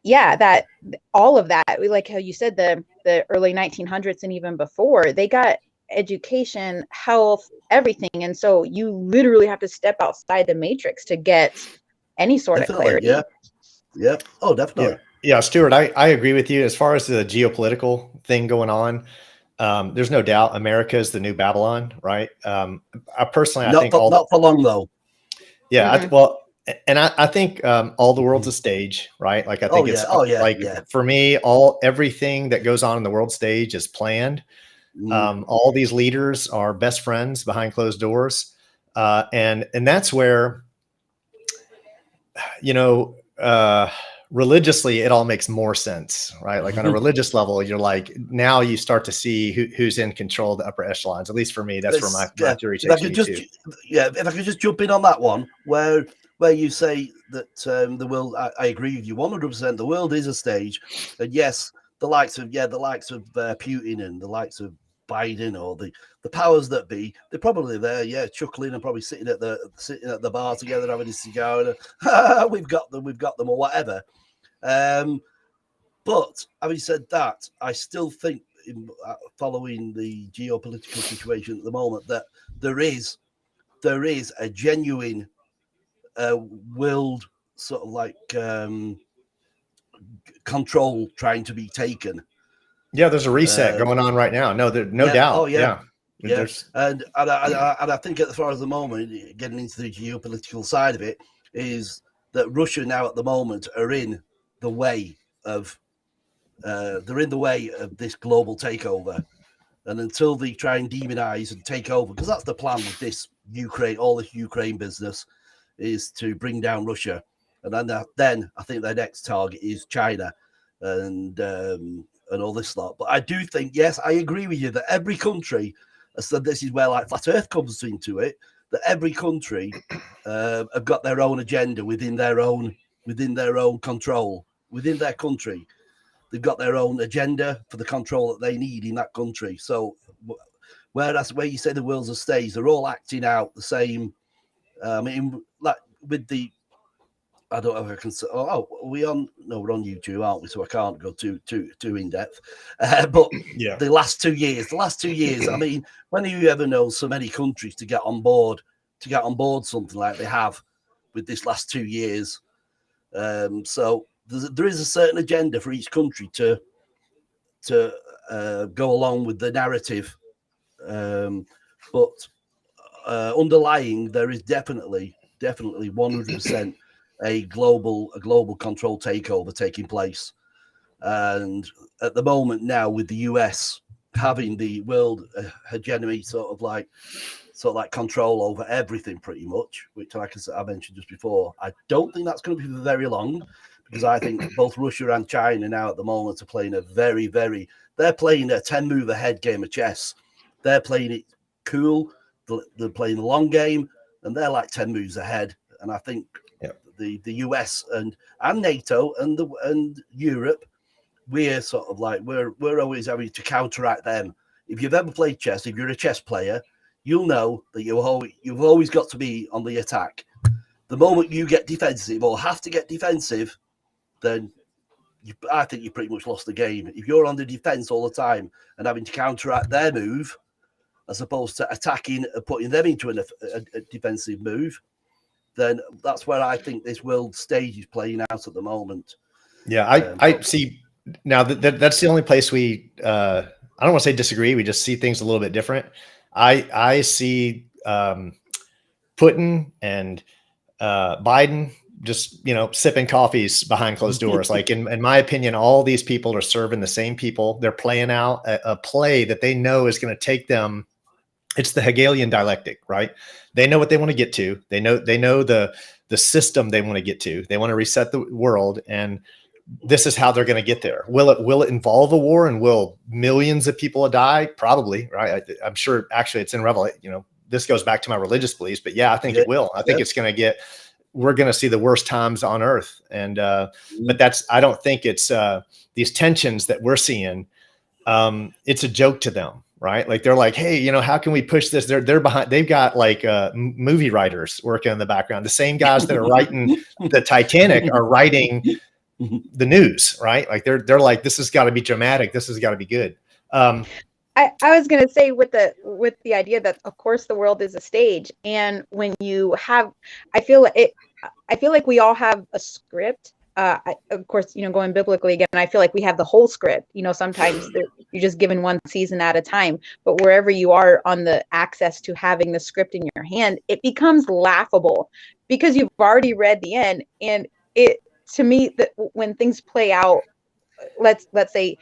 that all of that, like how you said, the early 1900s and even before, they got education, health, everything. And so you literally have to step outside the matrix to get any sort of clarity. Yeah. Oh, definitely. Yeah, Stewart, I agree with you. As far as the geopolitical thing going on, there's no doubt America is the new Babylon, right? I personally, I think not for long though. Yeah, I think all the world's a stage, right? Like I think for me, everything that goes on in the world stage is planned. All these leaders are best friends behind closed doors, and that's where, religiously, it all makes more sense, right? Like on a religious level, you're like, now you start to see who's in control of the upper echelons. At least for me, that's where my theory takes me to. Yeah, if I could just jump in on that one, where you say that the world, I agree with you 100%. The world is a stage, and yes, the likes of Putin and the likes of Biden or the powers that be, they're probably there, chuckling and probably sitting at the bar together having a cigar and we've got them or whatever. But having said that, I still think, following the geopolitical situation at the moment, that there is a genuine world sort of like control trying to be taken. Yeah, there's a reset going on right now. No doubt. Oh yeah. And I think as far as the moment, getting into the geopolitical side of it, is that Russia now at the moment are in the way of this global takeover, and until they try and demonize and take over, because that's the plan with this Ukraine business, is to bring down Russia, and then I think their next target is China, and all this lot. But I do think, yes, I agree with you that every country, so this is where like Flat Earth comes into it, that every country have got their own agenda within their own control within their country. They've got their own agenda for the control that they need in that country. So where you say the world's a stage, they're all acting out the same. I mean, like with the, I don't know if I can say, we're on YouTube, aren't we? So I can't go too in depth. But the last 2 years, I mean, when have you ever known so many countries to get on board something like they have with this last 2 years? So there is a certain agenda for each country to go along with the narrative, but underlying there is definitely 100% a global control takeover taking place. And at the moment now, with the US having the world hegemony sort of like sort of like control over everything pretty much, which like I mentioned just before. I don't think that's going to be for very long, because I think both Russia and China now at the moment are playing they're playing a 10-move ahead game of chess. They're playing it cool. They're playing the long game, and they're like 10 moves ahead. And I think the US and NATO and Europe, we're sort of like we're always having to counteract them. If you've ever played chess, if you're a chess player, you'll know that you've always got to be on the attack. The moment you get defensive or have to get defensive, then I think you pretty much lost the game. If you're on the defense all the time and having to counteract their move, as opposed to attacking and putting them into a defensive move, then that's where I think this world stage is playing out at the moment. Yeah, I see now that's the only place we I don't want to say disagree. We just see things a little bit different. I see Putin and Biden just, sipping coffees behind closed doors. Like in my opinion, all these people are serving the same people. They're playing out a play that they know is going to take them. It's the Hegelian dialectic, right? They know what they want to get to. They know the system they want to get to. They want to reset the world, and this is how they're going to get there. Will it involve a war, and will millions of people die? Probably, right? I'm sure. Actually, it's in Revelation. This goes back to my religious beliefs, but yeah, I think it will. I think it's going to get. We're going to see the worst times on Earth, and but I don't think it's these tensions that we're seeing. It's a joke to them. Right. Like they're like, hey, how can we push this? They're behind. They've got like movie writers working in the background. The same guys that are writing the Titanic are writing the news. Right. Like they're like, this has got to be dramatic. This has got to be good. I was going to say with the idea that, of course, the world is a stage. And when you have, I feel like we all have a script. Of course, going biblically again, I feel like we have the whole script. Sometimes you're just given one season at a time, but wherever you are on the access to having the script in your hand, it becomes laughable because you've already read the end. And to me, that when things play out, let's say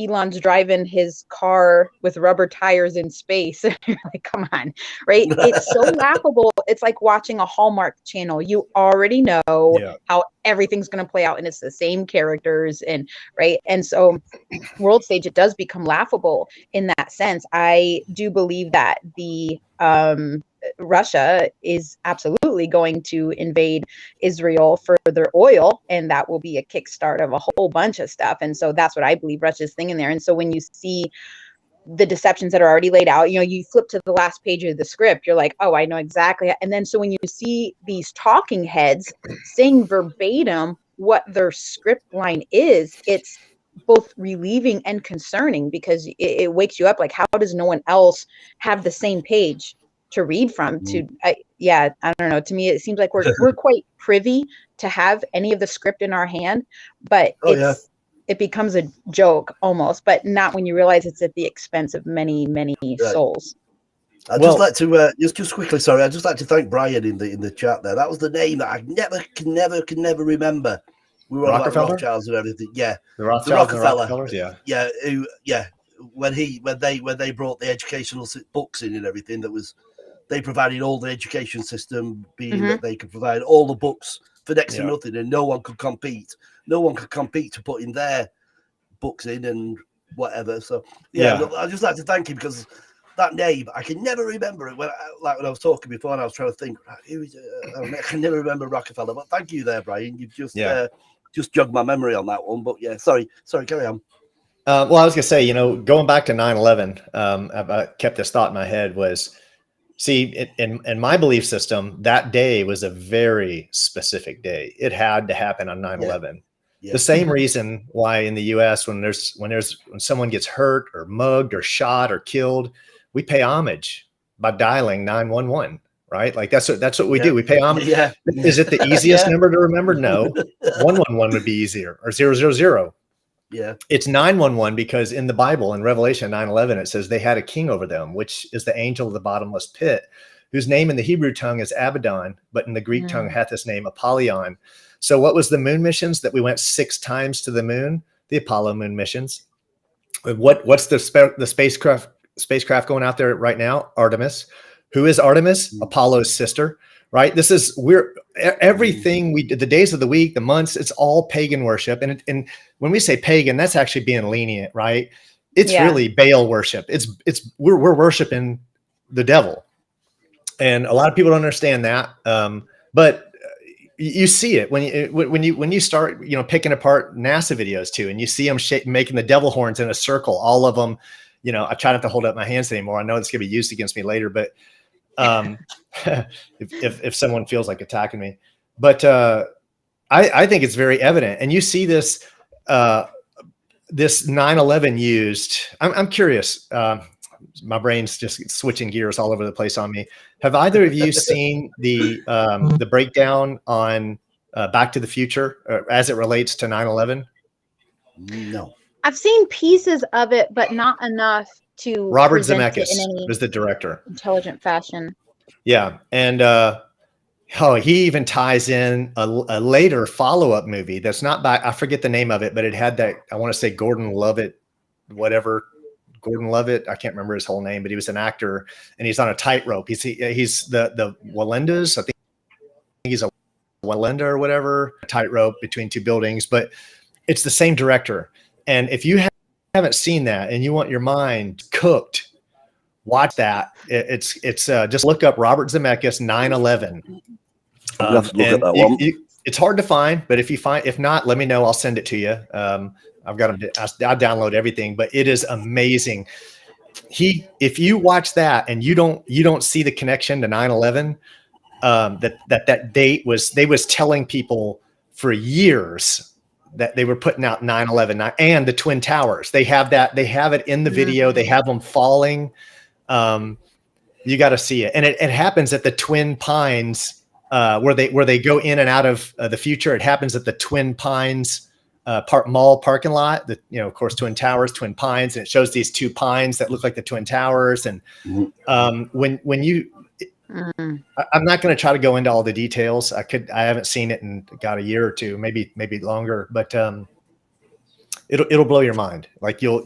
Elon's driving his car with rubber tires in space. You're like, come on, right? It's so laughable. It's like watching a Hallmark channel. You already know how everything's going to play out, and it's the same characters, and right. And so world stage, it does become laughable in that sense. I do believe that the Russia is absolutely going to invade Israel for their oil, and that will be a kickstart of a whole bunch of stuff. And so that's what I believe Russia's thing in there. And so when you see the deceptions that are already laid out, you flip to the last page of the script, you're like, oh, I know exactly. And then so when you see these talking heads saying verbatim what their script line is, it's both relieving and concerning, because it wakes you up. Like, how does no one else have the same page to read from? I don't know. To me, it seems like we're quite privy to have any of the script in our hand, but it becomes a joke almost, but not when you realize it's at the expense of many, many souls. I'd just like to just quickly, sorry, I'd just like to thank Brian in the chat there. That was the name that I can never remember. We were on about Rothschilds and everything. Yeah, the Rockefellers. Yeah. When they brought the educational books in and everything, they provided all the education system, being that they could provide all the books for next to nothing, and no one could compete. No one could compete to put in their books in and whatever. So I'd just like to thank him, because that name I can never remember it. When I was talking before, and I was trying to think, I can never remember Rockefeller. But thank you there, Brian. You've just jogged my memory on that one. But sorry, carry on. Well, I was gonna say, going back to 9/11, I kept this thought in my head was, see, in my belief system, that day was a very specific day. It had to happen on 9/11. Yeah. The same reason why in the U.S. when someone gets hurt or mugged or shot or killed, we pay homage by dialing 911. Right? Like that's what we do. We pay homage. Yeah. Is it the easiest number to remember? No. 111 would be easier, or 000. Yeah. It's 911 because in the Bible, in Revelation 9:11, it says they had a king over them, which is the angel of the bottomless pit, whose name in the Hebrew tongue is Abaddon, but in the Greek tongue hath this name Apollyon. So what was the moon missions that we went 6 times to the moon? The Apollo moon missions. What's the spacecraft going out there right now? Artemis. Who is Artemis? Apollo's sister, right? This is everything we did, the days of the week, the months, it's all pagan worship. And when we say pagan, that's actually being lenient, right? It's really Baal worship. We're worshiping the devil. And a lot of people don't understand that. But you see it when you start, picking apart NASA videos too, and you see them making the devil horns in a circle, all of them. I try not to hold up my hands anymore. I know it's going to be used against me later, but if someone feels like attacking me, but I think it's very evident, and you see this this 9/11 used. I'm curious. My brain's just switching gears all over the place on me. Have either of you seen the breakdown on Back to the Future as it relates to 9/11? No. I've seen pieces of it, but not enough to Robert present it Zemeckis in any was the director. intelligent fashion. Yeah, and he even ties in a later follow-up movie that's not by, I forget the name of it, but it had that, I want to say Gordon Levitt, I can't remember his whole name, but he was an actor, and he's on a tightrope. He's the Walendas. I think he's a Walenda or whatever, tightrope between two buildings, but it's the same director. And if you haven't seen that and you want your mind cooked, watch that. It's just look up Robert Zemeckis 9/11. Look at that one. It's hard to find, but if not, let me know. I'll send it to you. I've got them. I download everything, but it is amazing. If you watch that and you don't see the connection to 9/11, that date they was telling people for years that they were putting out 9/11 and the Twin Towers. They have it in the video. They have them falling. You got to see it. And it happens at the Twin Pines, where they go in and out of the future. It happens at the Twin Pines mall parking lot, of course, Twin Towers, Twin Pines, and it shows these two pines that look like the Twin Towers. And when you, I'm not going to try to go into all the details. I haven't seen it in a year or two, maybe longer, but it'll blow your mind. Like you'll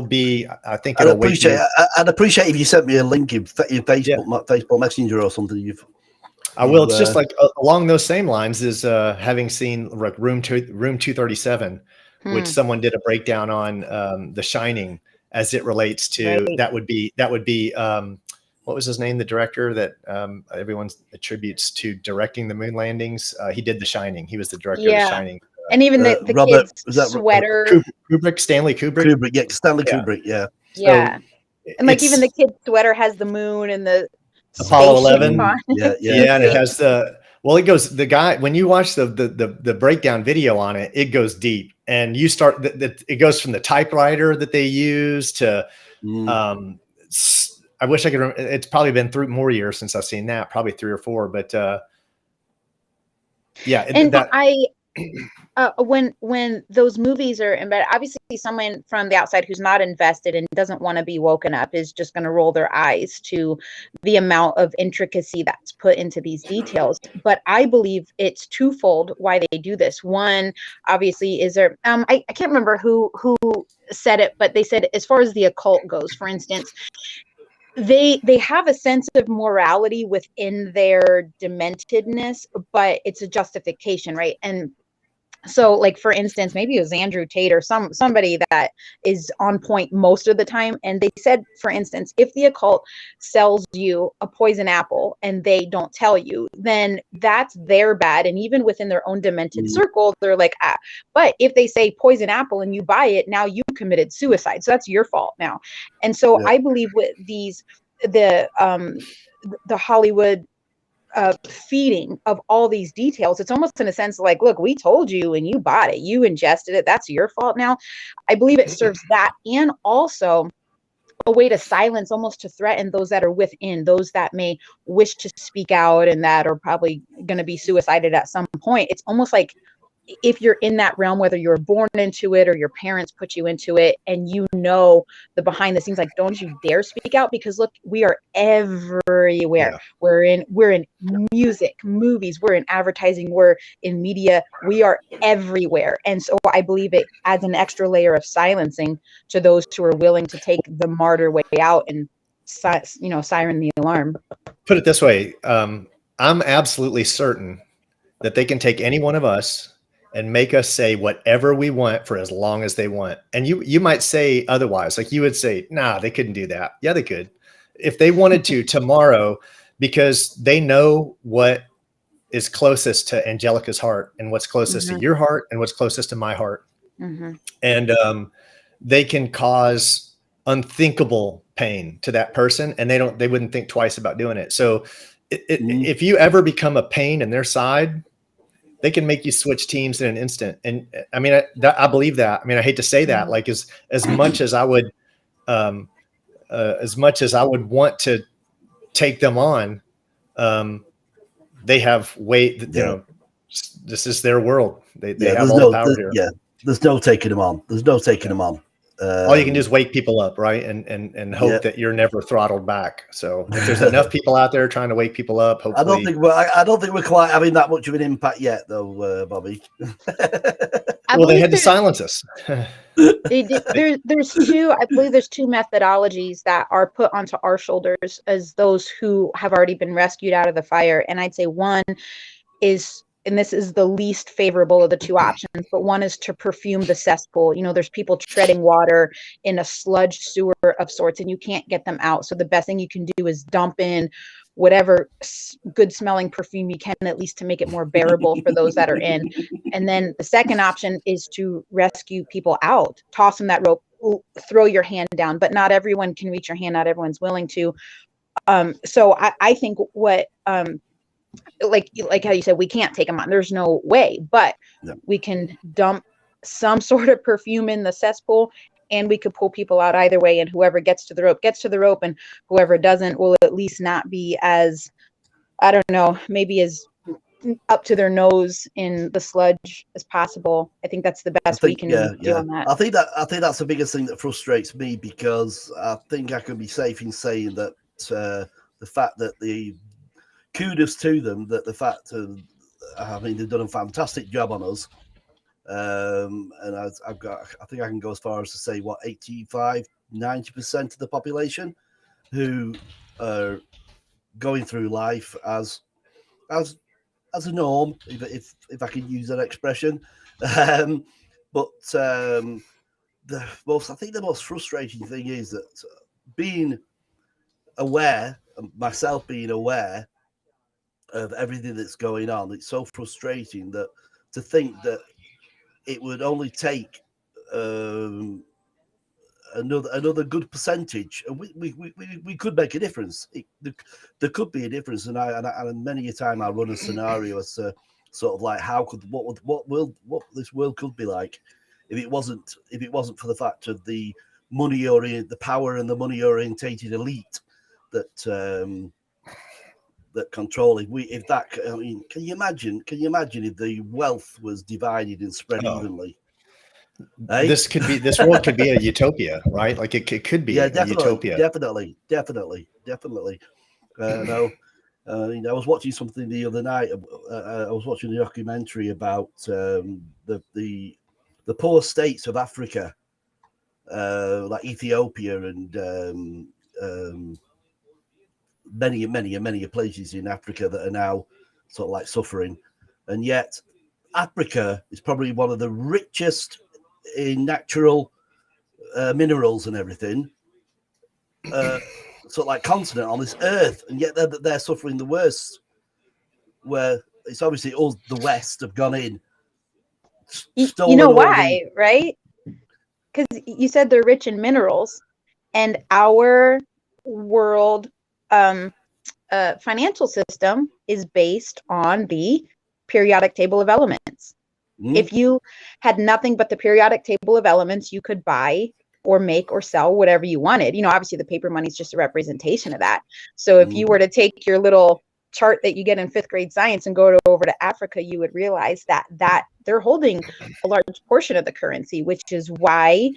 be, I think I'd appreciate if you sent me a link in Facebook, Facebook Messenger or something. I will. It's just like along those same lines is having seen like Room 237, which someone did a breakdown on The Shining as it relates to that would be what was his name? The director that everyone attributes to directing the moon landings. He did The Shining. He was the director of The Shining. And even the kid's sweater. Stanley Kubrick. Stanley Kubrick. Yeah. Yeah. So and like even the kid's sweater has the moon and the Apollo 11. Yeah. And it has when you watch the breakdown video on it, it goes deep, and you start it goes from the typewriter that they use to I wish I could remember. It's probably been more years since I've seen that, probably 3 or 4, but when those movies are embedded, obviously someone from the outside who's not invested and doesn't want to be woken up is just going to roll their eyes to the amount of intricacy that's put into these details. But I believe it's twofold why they do this. One, obviously, is there I can't remember who said it, but they said as far as the occult goes, for instance, they have a sense of morality within their dementedness, but it's a justification, right? And so, like, for instance, maybe it was Andrew Tate or somebody that is on point most of the time. And they said, for instance, if the occult sells you a poison apple and they don't tell you, then that's their bad. And even within their own demented circle, they're like, but if they say poison apple and you buy it, now you committed suicide. So that's your fault now. And so I believe with the Hollywood feeding of all these details, it's almost in a sense like, look, we told you and you bought it, you ingested it, that's your fault now. I believe it serves that, and also a way to silence, almost to threaten those that are within, those that may wish to speak out and that are probably going to be suicided at some point. It's almost like if you're in that realm, whether you're born into it or your parents put you into it, and the behind the scenes, like, don't you dare speak out, because look, we are everywhere. Yeah. We're in music, movies, we're in advertising, we're in media, we are everywhere. And so I believe it adds an extra layer of silencing to those who are willing to take the martyr way out and siren the alarm. Put it this way. I'm absolutely certain that they can take any one of us and make us say whatever we want for as long as they want. And you might say otherwise. Like you would say, nah, they couldn't do that. Yeah, they could. If they wanted to tomorrow, because they know what is closest to Angelica's heart and what's closest to your heart and what's closest to my heart. And they can cause unthinkable pain to that person, and they wouldn't think twice about doing it. So if you ever become a pain in their side, they can make you switch teams in an instant. And I mean, I believe that. I mean, I hate to say that, like as much as I would want to take them on, they have weight, you know, this is their world. They have all the power here. Yeah. There's no taking them on. There's no taking them on. All you can do is wake people up, right? And hope that you're never throttled back. So if there's enough people out there trying to wake people up, hopefully. I don't think we're quite having that much of an impact yet, though, Bobby. Well, they had to silence us. There's two methodologies that are put onto our shoulders as those who have already been rescued out of the fire. And I'd say one is, and this is the least favorable of the two options, but one is to perfume the cesspool. You know, there's people treading water in a sludge sewer of sorts, and you can't get them out. So the best thing you can do is dump in whatever good smelling perfume you can, at least to make it more bearable for those that are in. And then the second option is to rescue people out, toss them that rope, throw your hand down, but not everyone can reach your hand. Not everyone's willing to. So I think what, like how you said, we can't take them on. There's no way, but we can dump some sort of perfume in the cesspool, and we could pull people out either way. And whoever gets to the rope, and whoever doesn't will at least not be as, I don't know, maybe as up to their nose in the sludge as possible. I think that's the best we can do on that. I think that's the biggest thing that frustrates me, because I think I can be safe in saying that the fact that kudos to them, that the fact of, I mean, they've done a fantastic job on us. And I think I can go as far as to say, 85-90% of the population who are going through life as a norm, if I can use that expression. I think the most frustrating thing is that being aware, myself being aware of everything that's going on, it's so frustrating that to think that it would only take another good percentage, and we could make a difference. There could be a difference, and many a time I run a scenario as to sort of like what this world could be like if it wasn't for the fact of the power and the money orientated elite that control it. I mean, can you imagine if the wealth was divided and spread evenly? This world could be a utopia, right? Like it could be a utopia. Definitely. I was watching something the other night. I was watching a documentary about the poor states of Africa, like Ethiopia and many places in Africa that are now sort of like suffering, and yet Africa is probably one of the richest in natural minerals and everything, sort of like continent on this earth, and yet they're suffering the worst. Where it's obviously all the West have gone in. You know why, right? Because you said they're rich in minerals, and our world financial system is based on the periodic table of elements. If you had nothing but the periodic table of elements, you could buy or make or sell whatever you wanted. You know, obviously the paper money is just a representation of that. So if you were to take your little chart that you get in 5th grade science and go over to Africa, you would realize that they're holding a large portion of the currency, which is why,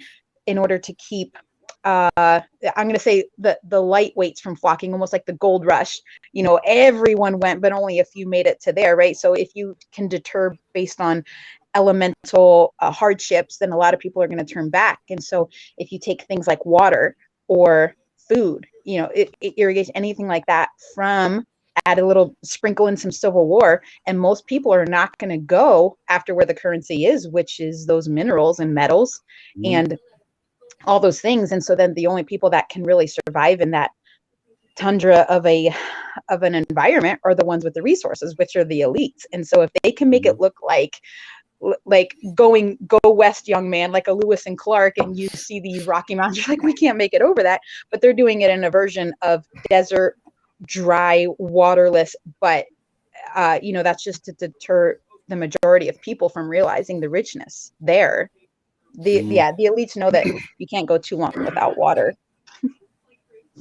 in order to keep I'm going to say the lightweights from flocking, almost like the gold rush, you know, everyone went, but only a few made it to there, right? So if you can deter based on elemental hardships, then a lot of people are going to turn back. And so if you take things like water or food, irrigation, anything like that, from add a little sprinkle in some Civil War, and most people are not going to go after where the currency is, which is those minerals and metals and all those things. And so then the only people that can really survive in that tundra of an environment are the ones with the resources, which are the elites. And so if they can make it look like go west, young man, like a Lewis and Clark, and you see these Rocky Mountains, like, we can't make it over that. But they're doing it in a version of desert, dry, waterless, but that's just to deter the majority of people from realizing the richness there. The elites know that you can't go too long without water.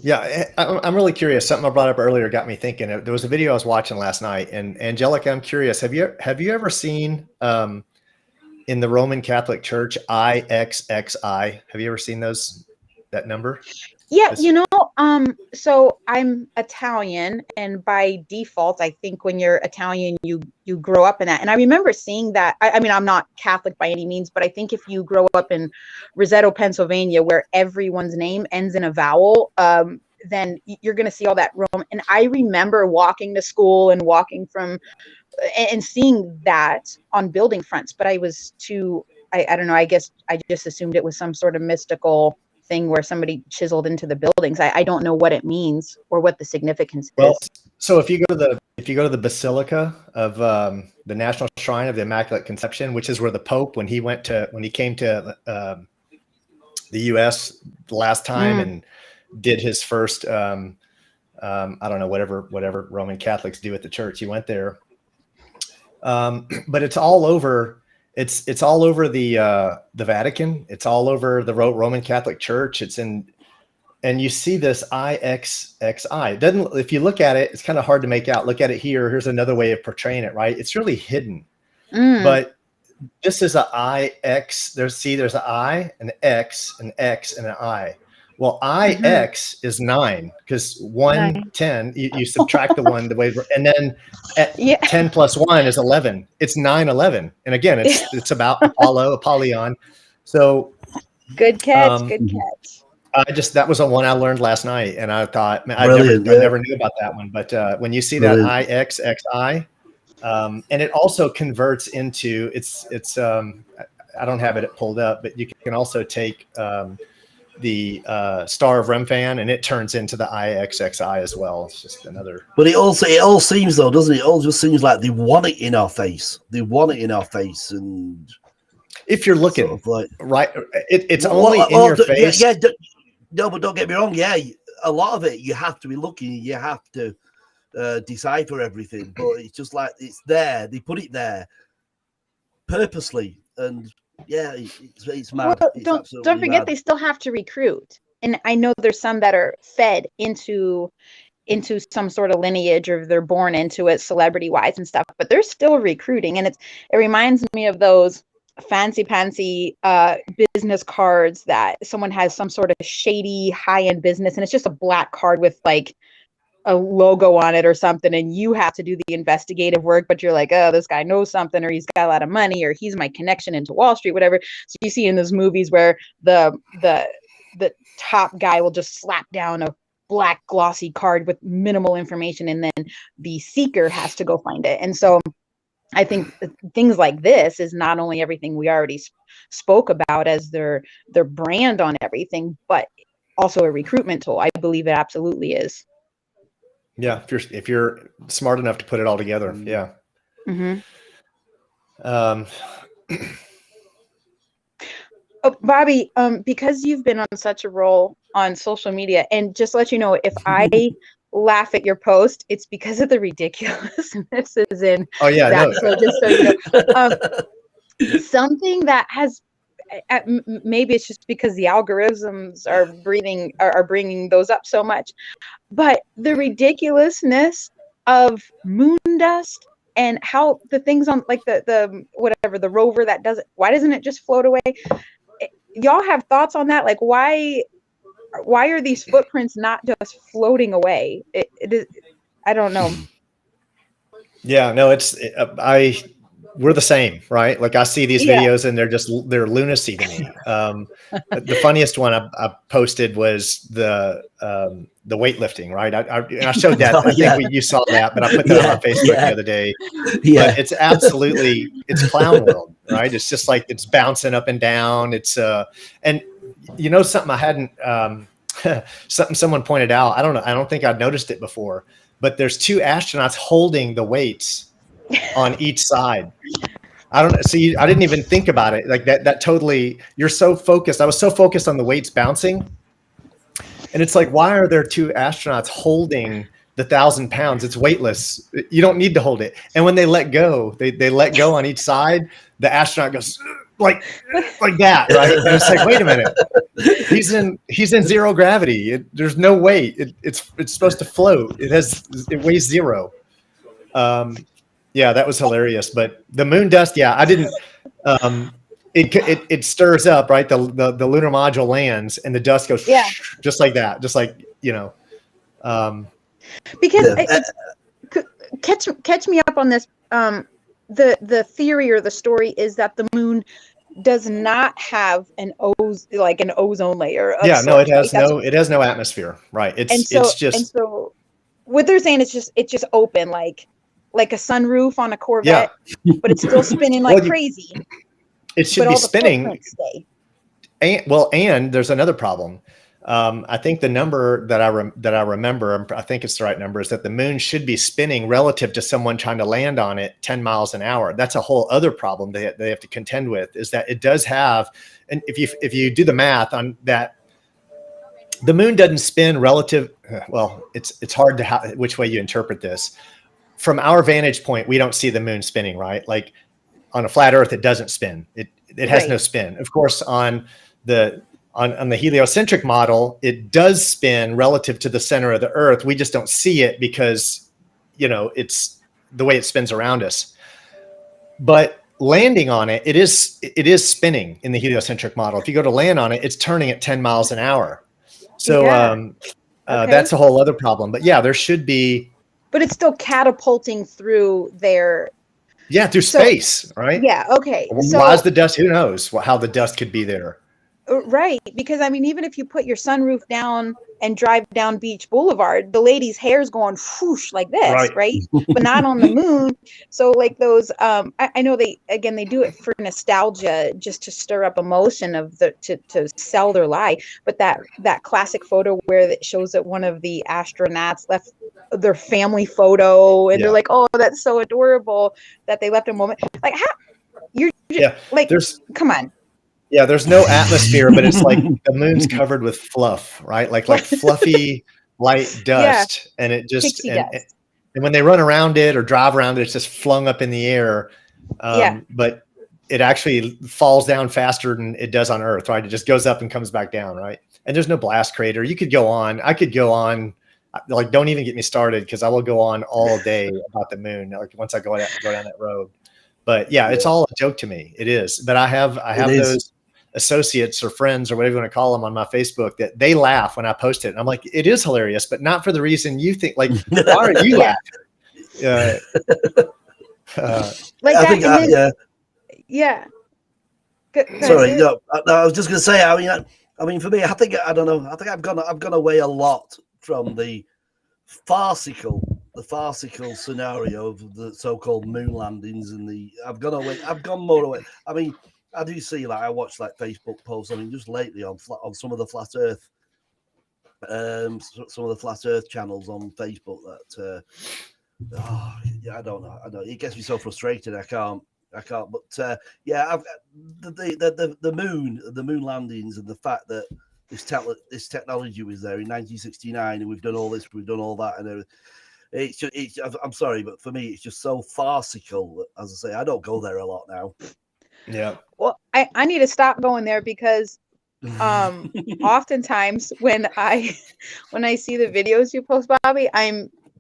Yeah, I'm really curious. Something I brought up earlier got me thinking. There was a video I was watching last night, and Angelica, I'm curious. Have you ever seen in the Roman Catholic Church IXXI? Have you ever seen that number? Yeah, so I'm Italian, and by default, I think when you're Italian, you grow up in that. And I remember seeing that. I mean, I'm not Catholic by any means, but I think if you grow up in Roseto, Pennsylvania, where everyone's name ends in a vowel, then you're going to see all that Rome. And I remember walking to school and walking from and seeing that on building fronts, but I was I don't know, I guess I just assumed it was some sort of mystical thing where somebody chiseled into the buildings. I don't know what it means or what the significance is. So if you go to the Basilica of the National Shrine of the Immaculate Conception, which is where the Pope, when he came to the U.S. the last time and did his first, I don't know, whatever Roman Catholics do at the church, he went there. But it's all over. It's all over the Vatican. It's all over the Roman Catholic Church. And you see this IXXI. If you look at it, it's kind of hard to make out. Look at it here. Here's another way of portraying it, right? It's really hidden. But this is an IX. There's an I, an X, and an I. Well, IX is 9 because 1, 10, you subtract the 1 the way, and then 10 plus 1 is 11. It's 9/11. And again, it's about Apollyon. So good catch. Good catch. That was a one I learned last night, and I thought, man, I never knew about that one. But when you see that IXXI, and it also converts into it's I don't have it pulled up, but you can also take the Star of Remphan, and it turns into the IXXI as well. It's just another. But it all seems, though, doesn't it? It all just seems like they want it in our face. They want it in our face, and if you're looking sort of like, right, it's only in your face. Yeah, no, but don't get me wrong. Yeah, a lot of it you have to be looking. You have to decipher everything. But it's just like it's there. They put it there purposely, and. Yeah, it's mad. Well, don't forget mad. They still have to recruit, and I know there's some that are fed into some sort of lineage, or they're born into it celebrity wise and stuff. But they're still recruiting, and it reminds me of those fancy business cards that someone has some sort of shady high end business, and it's just a black card with like a logo on it or something, and you have to do the investigative work, but you're like, oh, this guy knows something, or he's got a lot of money, or he's my connection into Wall Street, whatever. So you see in those movies where the top guy will just slap down a black glossy card with minimal information, and then the seeker has to go find it. And so I think things like this is not only everything we already spoke about as their brand on everything, but also a recruitment tool. I believe it absolutely is. Yeah, if you're smart enough to put it all together, yeah. Bobby, because you've been on such a roll on social media, and just to let you know, if I laugh at your post, it's because of the ridiculousness is in. Oh yeah, that. No. So just so you know, something that has. Maybe it's just because the algorithms are bringing those up so much, but the ridiculousness of moon dust and how the things on like the whatever the rover that does it, why doesn't it just float away? Y'all have thoughts on that? Like why are these footprints not just floating away? It is, I don't know. Yeah, no, we're the same, right? Like I see these Yeah. videos and they're lunacy to me. The funniest one I posted was the weightlifting, right? I showed that. I think you saw that, but I put that on my Facebook the other day. Yeah. But it's clown world, right? It's just like it's bouncing up and down. It's and you know something I hadn't something someone pointed out. I don't know. I don't think I'd noticed it before, but there's two astronauts holding the weights on each side. I don't see. I didn't even think about it like that. That totally. You're so focused. I was so focused on the weights bouncing, and it's like, why are there two astronauts holding the 1,000 pounds? It's weightless. You don't need to hold it. And when they let go, they let go on each side. The astronaut goes like that, right? And it's like, wait a minute. He's in zero gravity. There's no weight. It's supposed to float. It weighs zero. Yeah, that was hilarious. But the moon dust, yeah, I didn't. It stirs up, right? The lunar module lands, and the dust goes just like that, just like Because catch me up on this. The theory or the story is that the moon does not have an ozone layer. Yeah, no, it has it has no atmosphere, right? It's just what they're saying is it's just open like a sunroof on a Corvette, but it's still spinning like crazy. It should be spinning. And there's another problem. I think the number that I remember, I think it's the right number, is that the moon should be spinning relative to someone trying to land on it 10 miles an hour. That's a whole other problem they have to contend with, is that it does have, and if you do the math on that, the moon doesn't spin relative. Well, it's hard to which way you interpret this. From our vantage point, we don't see the moon spinning, right? Like on a flat Earth, it doesn't spin. It has no spin. Of course, on the heliocentric model, it does spin relative to the center of the Earth. We just don't see it because, it's the way it spins around us. But landing on it, it is spinning in the heliocentric model. If you go to land on it, it's turning at 10 miles an hour. So that's a whole other problem. But yeah, there should be. But it's still catapulting through their. Yeah, through space, right? Yeah. Okay. Why is the dust? Who knows how the dust could be there? Right, because I mean, even if you put your sunroof down and drive down Beach Boulevard, the lady's hair's going whoosh like this, right? But not on the moon. So like those, I know they do it for nostalgia, just to stir up emotion to sell their lie. But that classic photo where it shows that one of the astronauts left their family photo, and they're like, "Oh, that's so adorable that they left a moment." Like, how you're like, come on. Yeah, there's no atmosphere, but it's like the moon's covered with fluff, right? Like fluffy light dust, and it just and when they run around it or drive around it, it's just flung up in the air. But it actually falls down faster than it does on Earth, right? It just goes up and comes back down, right? And there's no blast crater. You could go on. I could go on. Like, don't even get me started, because I will go on all day about the moon. Like once I go down that road. But yeah, it's all a joke to me. It is. But I have those associates or friends or whatever you want to call them on my Facebook that they laugh when I post it. And I'm like, it is hilarious, but not for the reason you think. Like, why are you laughing? Sorry, no, I was just going to say. I mean, for me, I think I've gone away a lot from the farcical scenario of the so-called moon landings, and I've gone more away. I mean, I do see, I watch Facebook posts. I mean, just lately on some of the flat Earth, channels on Facebook that, I don't know. It gets me so frustrated. I can't. But the moon landings, and the fact that this technology was there in 1969, and we've done all this, we've done all that, and everything. I'm sorry, but for me, it's just so farcical. As I say, I don't go there a lot now. Yeah. Well, I need to stop going there, because oftentimes when I see the videos you post, Bobby,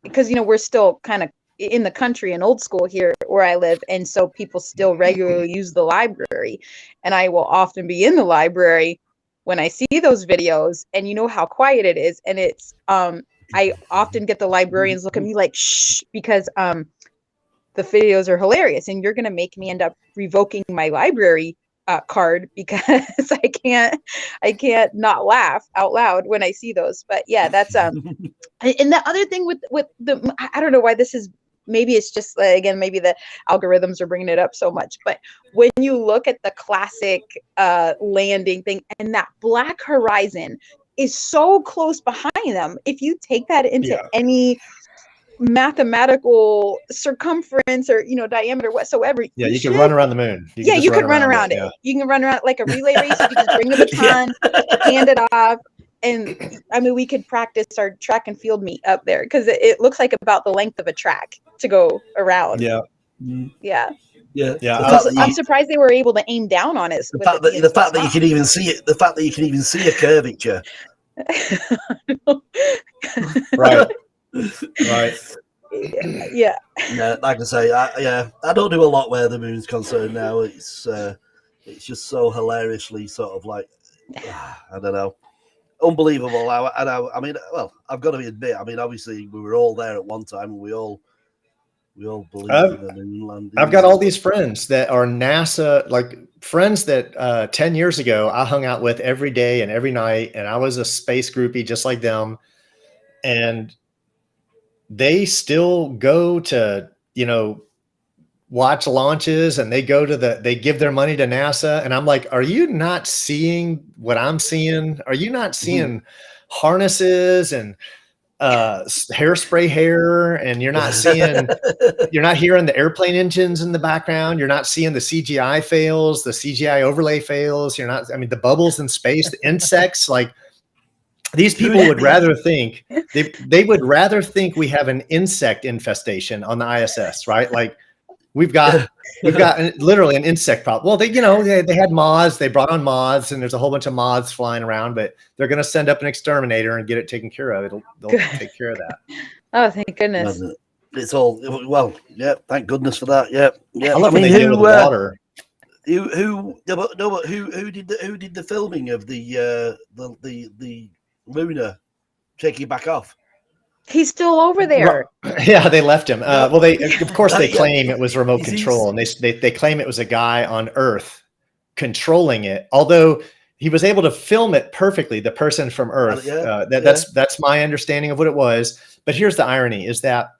because we're still kind of in the country and old school here where I live, and so people still regularly use the library, and I will often be in the library when I see those videos, and you know how quiet it is, and it's I often get the librarians look at me like, shh, because the videos are hilarious, and you're going to make me end up revoking my library card because I can't not laugh out loud when I see those. But yeah, that's and the other thing with the, I don't know why this is, maybe it's just again, maybe the algorithms are bringing it up so much, but when you look at the classic landing thing, and that black horizon is so close behind them, if you take that into any mathematical circumference or diameter whatsoever, you can run around the moon. You could run around it. You can run around like a relay race. You can just bring the baton, hand it off, and I mean, we could practice our track and field meet up there, because it looks like about the length of a track to go around. I'm surprised they were able to aim down on it. The fact that you can even see it, the fact that you can even see a curvature. Right. Yeah, like I say, I don't do a lot where the moon's concerned now. It's just so hilariously sort of like, I don't know, unbelievable. I mean, well, I've got to admit, I mean, obviously we were all there at one time, and we all believe in the moon landing. I've got all these friends that are NASA, like friends that 10 years ago I hung out with every day and every night, and I was a space groupie just like them, and they still go to, watch launches, and they give their money to NASA. And I'm like, are you not seeing what I'm seeing? Are you not seeing harnesses and hairspray hair? And you're not hearing the airplane engines in the background. You're not seeing the CGI fails, the CGI overlay fails. The bubbles in space, the insects, like, these people would rather think they would rather think we have an insect infestation on the ISS, right? Like we've got literally an insect problem. Well, they had moths, they brought on moths, and there's a whole bunch of moths flying around, but they're going to send up an exterminator and get it taken care of. They'll take care of that. Oh, thank goodness. It's all, well, yeah, thank goodness for that. Yeah. I love when they deal with the water. Who did the filming of the lunar taking back off? He's still over there. Yeah, they left him. Well, they claim it was remote control, and they claim it was a guy on Earth controlling it. Although he was able to film it perfectly, the person from Earth. That's my understanding of what it was. But here's the irony: is that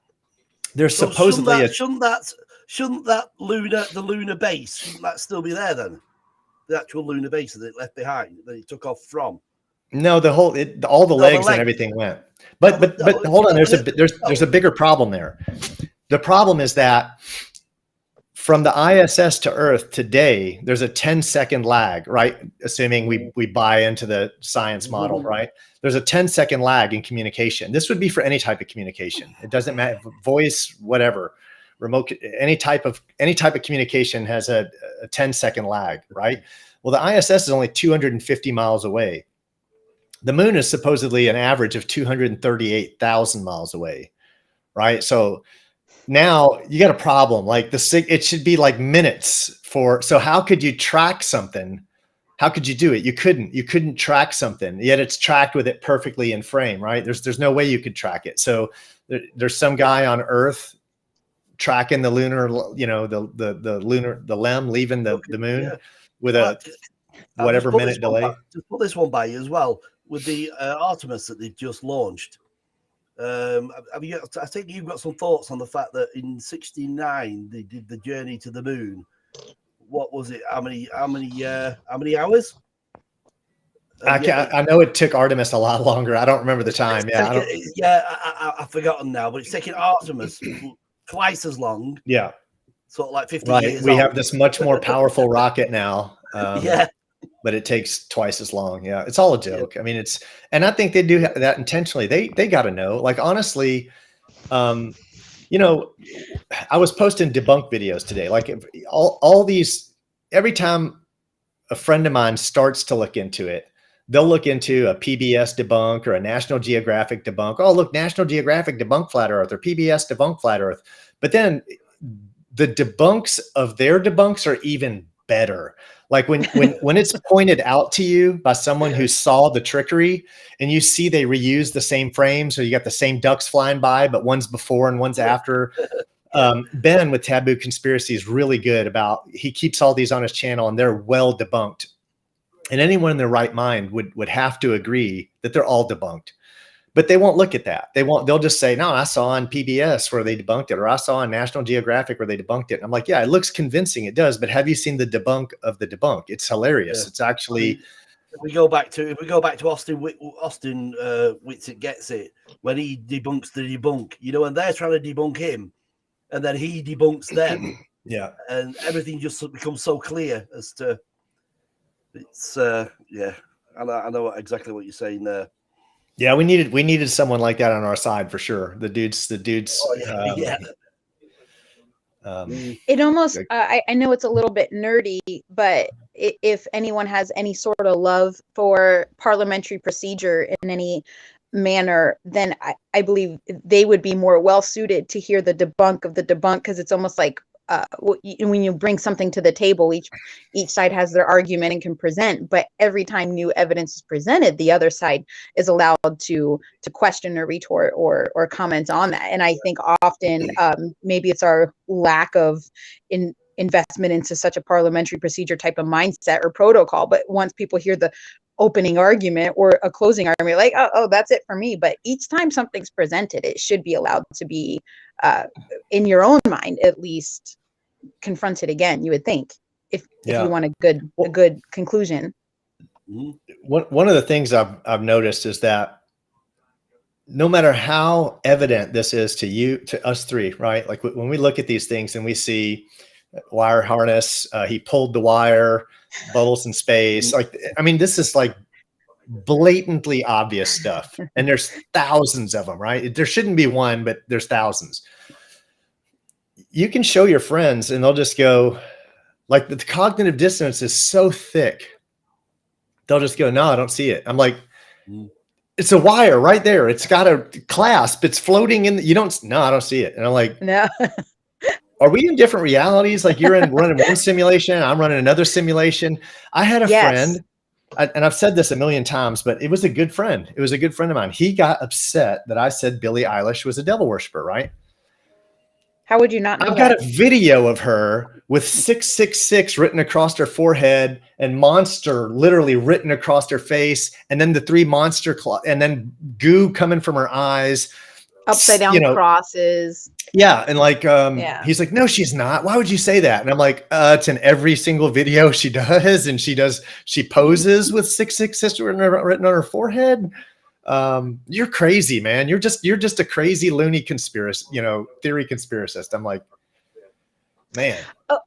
there's supposedly shouldn't that the lunar base, shouldn't that still be there then? The actual lunar base that it left behind, that it took off from. No, all the legs and everything went. But hold on, there's a bigger problem there. The problem is that from the ISS to Earth today, there's a 10-second lag, right? Assuming we buy into the science model, right? There's a 10-second lag in communication. This would be for any type of communication. It doesn't matter, voice, whatever, remote, any type of communication has a 10-second lag, right? Well, the ISS is only 250 miles away. The moon is supposedly an average of 238,000 miles away, right? So now you got a problem. Like it should be like minutes so how could you track something? How could you do it? You couldn't track something, yet it's tracked with it perfectly in frame, right? There's no way you could track it. So there's some guy on Earth tracking the lunar, the LEM leaving the moon with a whatever minute delay. Just put this one by you as well. With the Artemis that they just launched, I think you've got some thoughts on the fact that in '69 they did the journey to the moon. What was it? How many hours? I know it took Artemis a lot longer. I don't remember the time. I've forgotten now, but it's taking Artemis twice as long. Yeah, sort of like 50 years. We have this much more powerful rocket now. But it takes twice as long. Yeah, it's all a joke. I mean, and I think they do that intentionally. They got to know. Like honestly, I was posting debunk videos today. Like all these, every time a friend of mine starts to look into it, they'll look into a PBS debunk or a National Geographic debunk. Oh, look, National Geographic debunk flat Earth or PBS debunk flat Earth. But then the debunks of their debunks are even better. Like when it's pointed out to you by someone who saw the trickery, and you see they reuse the same frames, or you got the same ducks flying by, but one's before and one's after. Ben with Taboo Conspiracy is really good about, he keeps all these on his channel and they're well debunked. And anyone in their right mind would have to agree that they're all debunked. But they won't look at that. They'll just say, no, I saw on PBS where they debunked it, or I saw on National Geographic where they debunked it. And I'm like, yeah, it looks convincing. It does. But have you seen the debunk of the debunk? It's hilarious. Yeah. It's actually. If we go back to Austin Whitsitt Gets It, when he debunks the debunk, and they're trying to debunk him, and then he debunks them. Yeah. And everything just becomes so clear as to it's yeah. I know exactly what you're saying there. Yeah, we needed someone like that on our side for sure. The dudes. Oh, yeah. It almost, I know it's a little bit nerdy, but if anyone has any sort of love for parliamentary procedure in any manner, then I believe they would be more well suited to hear the debunk of the debunk, because it's almost like when you bring something to the table, each side has their argument and can present, but every time new evidence is presented, the other side is allowed to question or retort or comment on that. And I think often maybe it's our lack of investment into such a parliamentary procedure type of mindset or protocol, but once people hear the opening argument or a closing argument, like, oh, that's it for me. But each time something's presented, it should be allowed to be in your own mind at least confronted again, you would think, if you want a good conclusion. One of the things I've noticed is that no matter how evident this is to us three, right? Like when we look at these things and we see wire harness, he pulled the wire, bubbles in space. Like, I mean, this is like blatantly obvious stuff. And there's thousands of them, right? There shouldn't be one, but there's thousands. You can show your friends and they'll just go, like, the cognitive dissonance is so thick. They'll just go, no, I don't see it. I'm like, it's a wire right there. It's got a clasp. It's floating in. No, I don't see it. And I'm like, no. Are we in different realities? Like you're running one simulation, I'm running another simulation. I had a friend, and I've said this a million times, but it was a good friend. It was a good friend of mine. He got upset that I said Billie Eilish was a devil worshiper, right? How would you not know I've got a video of her with 666 written across her forehead and monster literally written across her face. And then the three monster and then goo coming from her eyes. Upside down crosses. Yeah. And like, he's like, no, she's not. Why would you say that? And I'm like, it's in every single video she does. And she poses with 666 written on her forehead. You're crazy, man. You're just a crazy loony conspiracy, theory conspiracist. I'm like, man.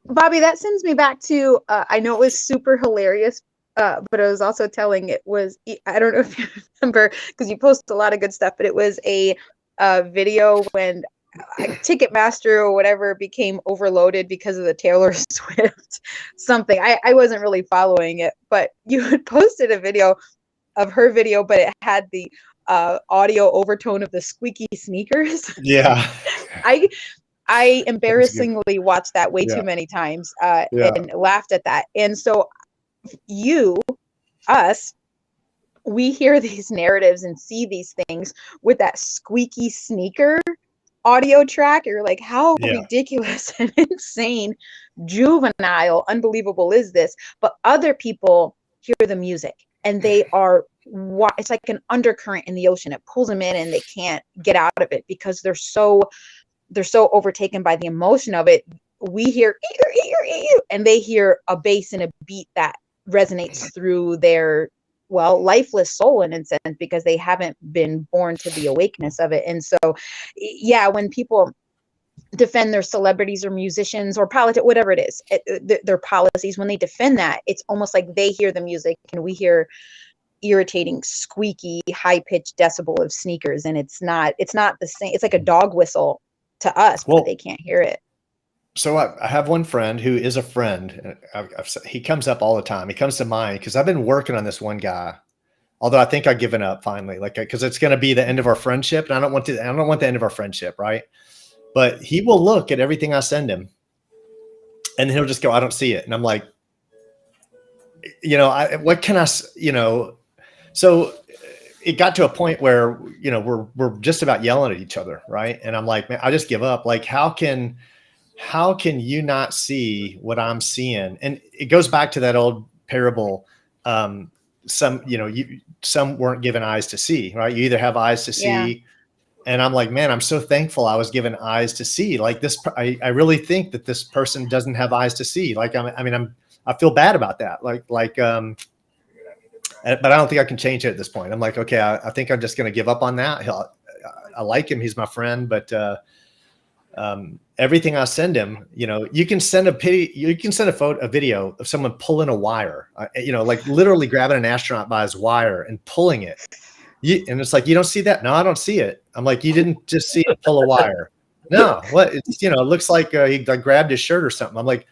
Bobby, that sends me back to, I know it was super hilarious, but I was also telling it was, I don't know if you remember, because you post a lot of good stuff, but it was a video when Ticketmaster or whatever became overloaded because of the Taylor Swift something. I wasn't really following it, but you had posted a video of her video, but it had the audio overtone of the squeaky sneakers. Yeah. I embarrassingly watched that way too many times and laughed at that. And so we hear these narratives and see these things with that squeaky sneaker audio track. You're like, how ridiculous and insane, juvenile, unbelievable is this? But other people hear the music and they are, it's like an undercurrent in the ocean. It pulls them in and they can't get out of it because they're so overtaken by the emotion of it. We hear and they hear a bass and a beat that resonates through their lifeless soul in a sense, because they haven't been born to the awakeness of it. And so when people defend their celebrities or musicians or politics, whatever it is, their policies, when they defend that, it's almost like they hear the music and we hear irritating, squeaky, high-pitched decibel of sneakers, and it's not the same. It's like a dog whistle to us, but they can't hear it. So I have one friend who is a friend. He comes up all the time. He comes to mind because I've been working on this one guy. Although I think I've given up finally, because it's going to be the end of our friendship, and I don't want the end of our friendship, right? But he will look at everything I send him, and he'll just go, "I don't see it," and I'm like, what can I, So it got to a point where, you know, we're just about yelling at each other. Right. And I'm like, man, I just give up. Like, how can you not see what I'm seeing? And it goes back to that old parable. Some weren't given eyes to see, right? You either have eyes to see. And I'm like, man, I'm so thankful I was given eyes to see. Like this, I really think that this person doesn't have eyes to see. Like, I feel bad about that. But I don't think I can change it at this point. I'm like, okay, I think I'm just going to give up on that. I like him. He's my friend, but everything I send him, you know, you can send a video of someone pulling a wire, you know, like literally grabbing an astronaut by his wire and pulling it. And it's like, you don't see that? No, I don't see it. I'm like, you didn't just see it pull a wire. No, what? It's, you know, it looks like he like grabbed his shirt or something. I'm like,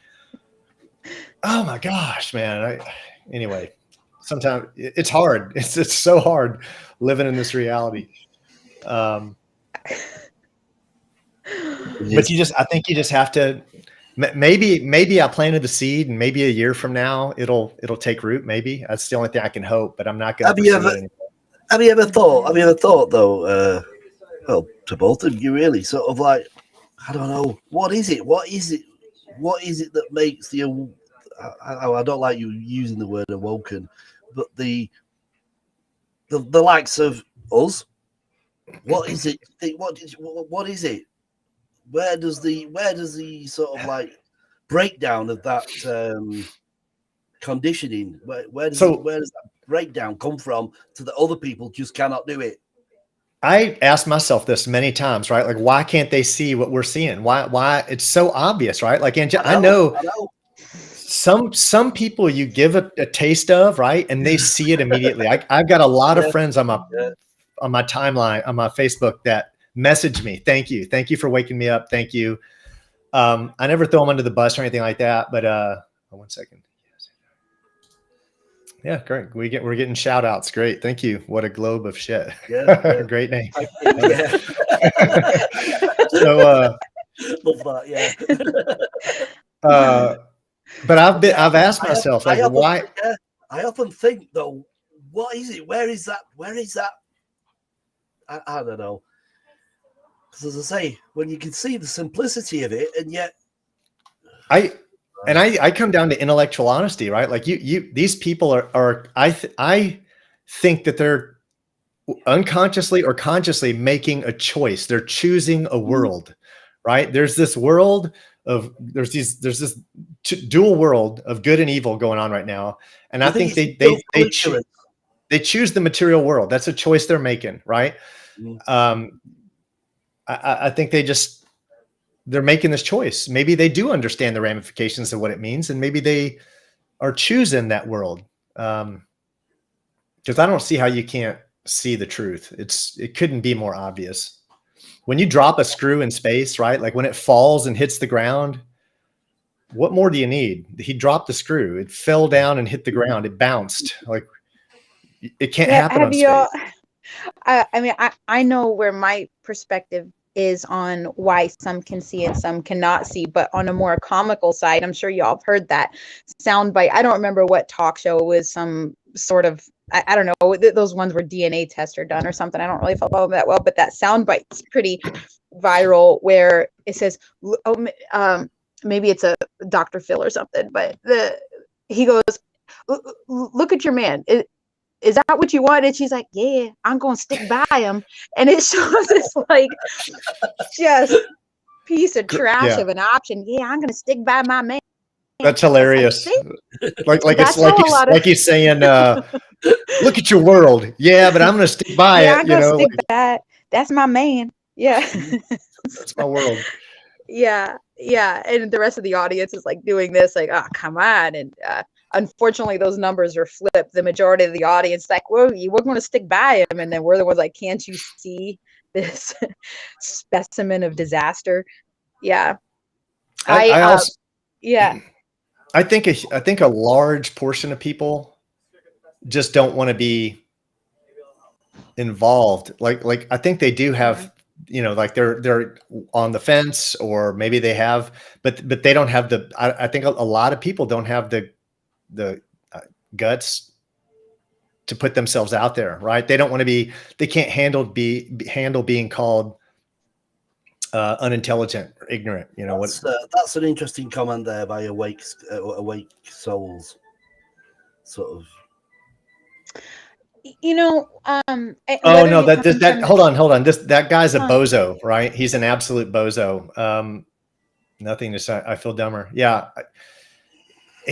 oh my gosh, man. Anyway, sometimes it's hard. It's so hard living in this reality. But I think you just have to, maybe I planted the seed and maybe a year from now, it'll take root. Maybe that's the only thing I can hope, but I'm not going to. Have you ever thought though, well, to both of you really, sort of like, I don't know, what is it that makes the, I don't like you using the word awoken, but the likes of us, what is it? What is it? Where does the sort of like breakdown of that conditioning, where does that breakdown come from to the other people just cannot do it? I asked myself this many times, right? Like, why can't they see what we're seeing? Why it's so obvious, right? Like, I know. Some people you give a taste of, right, and they see it immediately. I've got a lot of friends on my timeline, on my Facebook, that message me. Thank you for waking me up. Thank you. I never throw them under the bus or anything like that. But 1 second. Yeah, great. We're getting shout outs. Great. Thank you. What a globe of shit. Yeah. Great name. Yeah. So love that, yeah. But I've asked myself, like, why? I often think though, what is it? Where is that? I don't know. Because as I say, when you can see the simplicity of it, and yet I come down to intellectual honesty, right? Like these people are I think that they're unconsciously or consciously making a choice. They're choosing a world, right? There's this world of, there's this dual world of good and evil going on right now. And I think they choose the material world. That's a choice they're making, right? I think they're making this choice. Maybe they do understand the ramifications of what it means, and maybe they are choosing that world. Because I don't see how you can't see the truth. It couldn't be more obvious. When you drop a screw in space, right? Like when it falls and hits the ground, what more do you need? He dropped the screw. It fell down and hit the ground. It bounced. Like it can't happen on space. I know where my perspective is on why some can see and some cannot see, but on a more comical side, I'm sure y'all have heard that soundbite. I don't remember what talk show it was, some sort of, I don't know, those ones where DNA tests are done or something. I don't really follow them that well, but that soundbite's pretty viral, where it says, maybe it's a Dr. Phil or something, but he goes, look at your man. Is that what you want? And she's like, yeah, I'm going to stick by him. And it shows this like just piece of trash of an option. Yeah, I'm going to stick by my man. That's hilarious. Like he's saying, look at your world. Yeah, but I'm going to stick by it. I'm going to stick by it. That's my man. Yeah. That's my world. Yeah. And the rest of the audience is like doing this, like, oh, come on. And unfortunately, those numbers are flipped. The majority of the audience like, well, we're going to stick by him. And then we're the ones like, can't you see this specimen of disaster? Yeah. I think a large portion of people just don't want to be involved. Like I think they do have, like they're on the fence, or maybe they have, but they don't have I think a lot of people don't have the guts to put themselves out there, right? They don't want to be, they can't handle being called unintelligent or ignorant. You know, that's an interesting comment there by Awake Souls, sort of. You know, oh no, that hold on. That guy's a bozo, right? He's an absolute bozo. Nothing to say. I feel dumber. Yeah.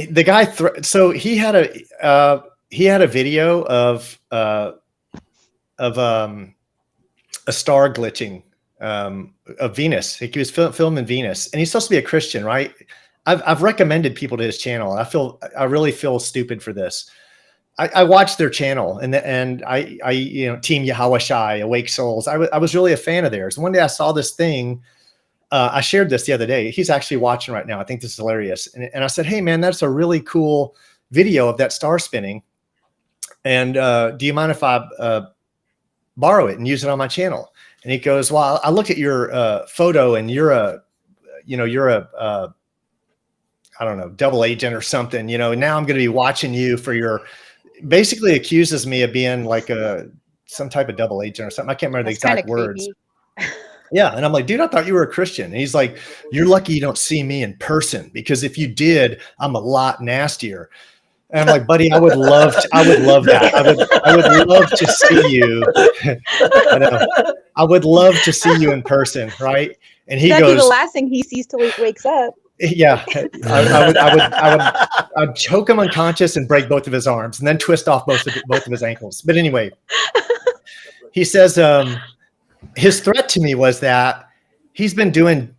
The guy, so he had a video of a star glitching of Venus. He was filming Venus, and he's supposed to be a Christian, right? I've recommended people to his channel, and I really feel stupid for this. I watched their channel, and I you know, Team Yahawashai, Awake Souls. I was really a fan of theirs. One day I saw this thing. I shared this the other day. He's actually watching right now. I think this is hilarious. And I said, hey man, that's a really cool video of that star spinning. And do you mind if I borrow it and use it on my channel? And he goes, well, I look at your photo, and you're a I don't know, double agent or something, you know, now I'm going to be watching you for your, basically accuses me of being like some type of double agent or something. I can't remember the exact words. Yeah. And I'm like, dude, I thought you were a Christian. And he's like, you're lucky you don't see me in person, because if you did, I'm a lot nastier. And I'm like, buddy, I would love that. I would love to see you. I know. I would love to see you in person. Right. And he goes, the last thing he sees till he wakes up. Yeah. I'd choke him unconscious and break both of his arms, and then twist off both of his ankles. But anyway, he says, his threat to me was that he's been doing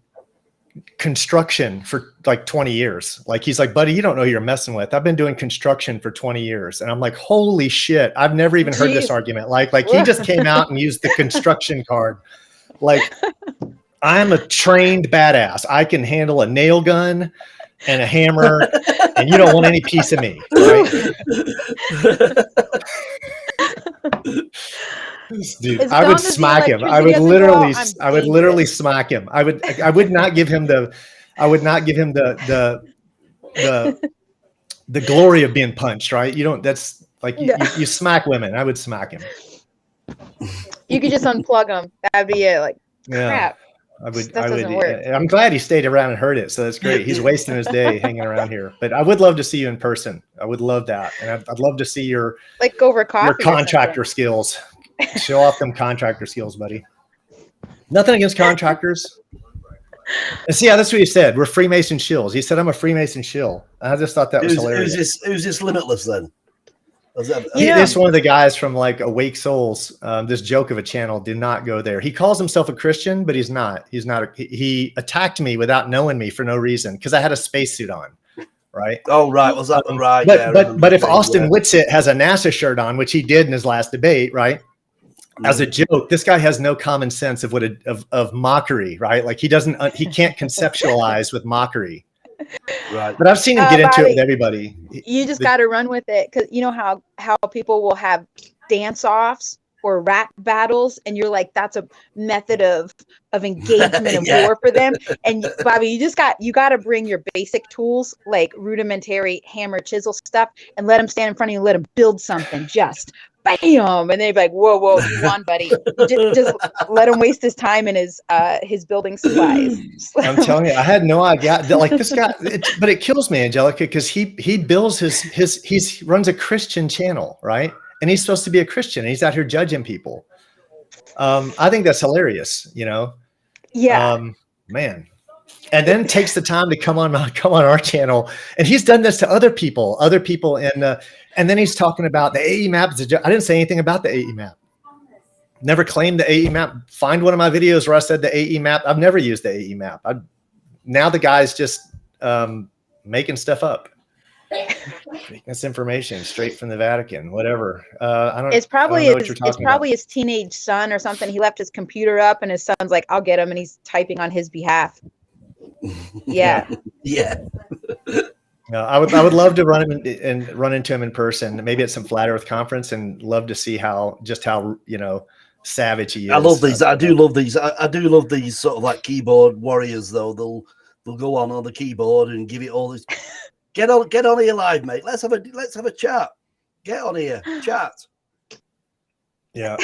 construction for like 20 years. Like, he's like, buddy, you don't know who you're messing with. I've been doing construction for 20 years. And I'm like, holy shit. I've never even heard this argument. Like he just came out and used the construction card. Like, I'm a trained badass. I can handle a nail gun and a hammer, and you don't want any piece of me, right? Dude, I would smack him. I would literally smack him. I would not give him the glory of being punched, right? You don't, that's like, you smack women. I would smack him. You could just unplug him. That'd be it. Like, crap. I'm glad he stayed around and heard it. So that's great. He's wasting his day hanging around here, but I would love to see you in person. I would love that. And I'd love to see your, like, go over coffee, your contractor skills. Show off them contractor skills, buddy. Nothing against contractors. And see, that's what he said. We're Freemason shills. He said, I'm a Freemason shill. I just thought that was hilarious. Who's this Limitless then? This one of the guys from like Awake Souls, this joke of a channel, did not go there. He calls himself a Christian, but he's not. He attacked me without knowing me for no reason, because I had a spacesuit on, right? Oh, right. Was that right? But if Austin Whitsitt has a NASA shirt on, which he did in his last debate, right? As a joke, this guy has no common sense of mockery, right? Like, he can't conceptualize with mockery. Right. But I've seen him get into it with everybody. You just got to run with it, because you know how people will have dance-offs or rap battles, and you're like, that's a method of engagement and war for them. And Bobby, you got to bring your basic tools, like rudimentary hammer chisel stuff, and let them stand in front of you and let them build something. Just bam, and they'd be like, whoa, you won, buddy. Just let him waste his time in his building supplies. I'm telling you, I had no idea. Like, this guy, but it kills me, Angelica, because he builds he runs a Christian channel, right? And he's supposed to be a Christian, and he's out here judging people. I think that's hilarious, you know? Yeah. Man. And then takes the time to come on our channel, and he's done this to other people, and then he's talking about the AE map. I didn't say anything about the AE map. Never claimed the AE map. Find one of my videos where I said the AE map. I've never used the AE map. Now the guy's just making stuff up. That's information straight from the Vatican, whatever. It's probably his teenage son or something. He left his computer up, and his son's like, I'll get him, and he's typing on his behalf. Yeah. No, I would love to run into him in person, maybe at some Flat Earth conference, and love to see how savage he is. I love these. I do love these. I do love these sort of like keyboard warriors, though. They'll go on the keyboard and give it all this. Get on here live, mate. Let's have a chat. Get on here, chat. Yeah.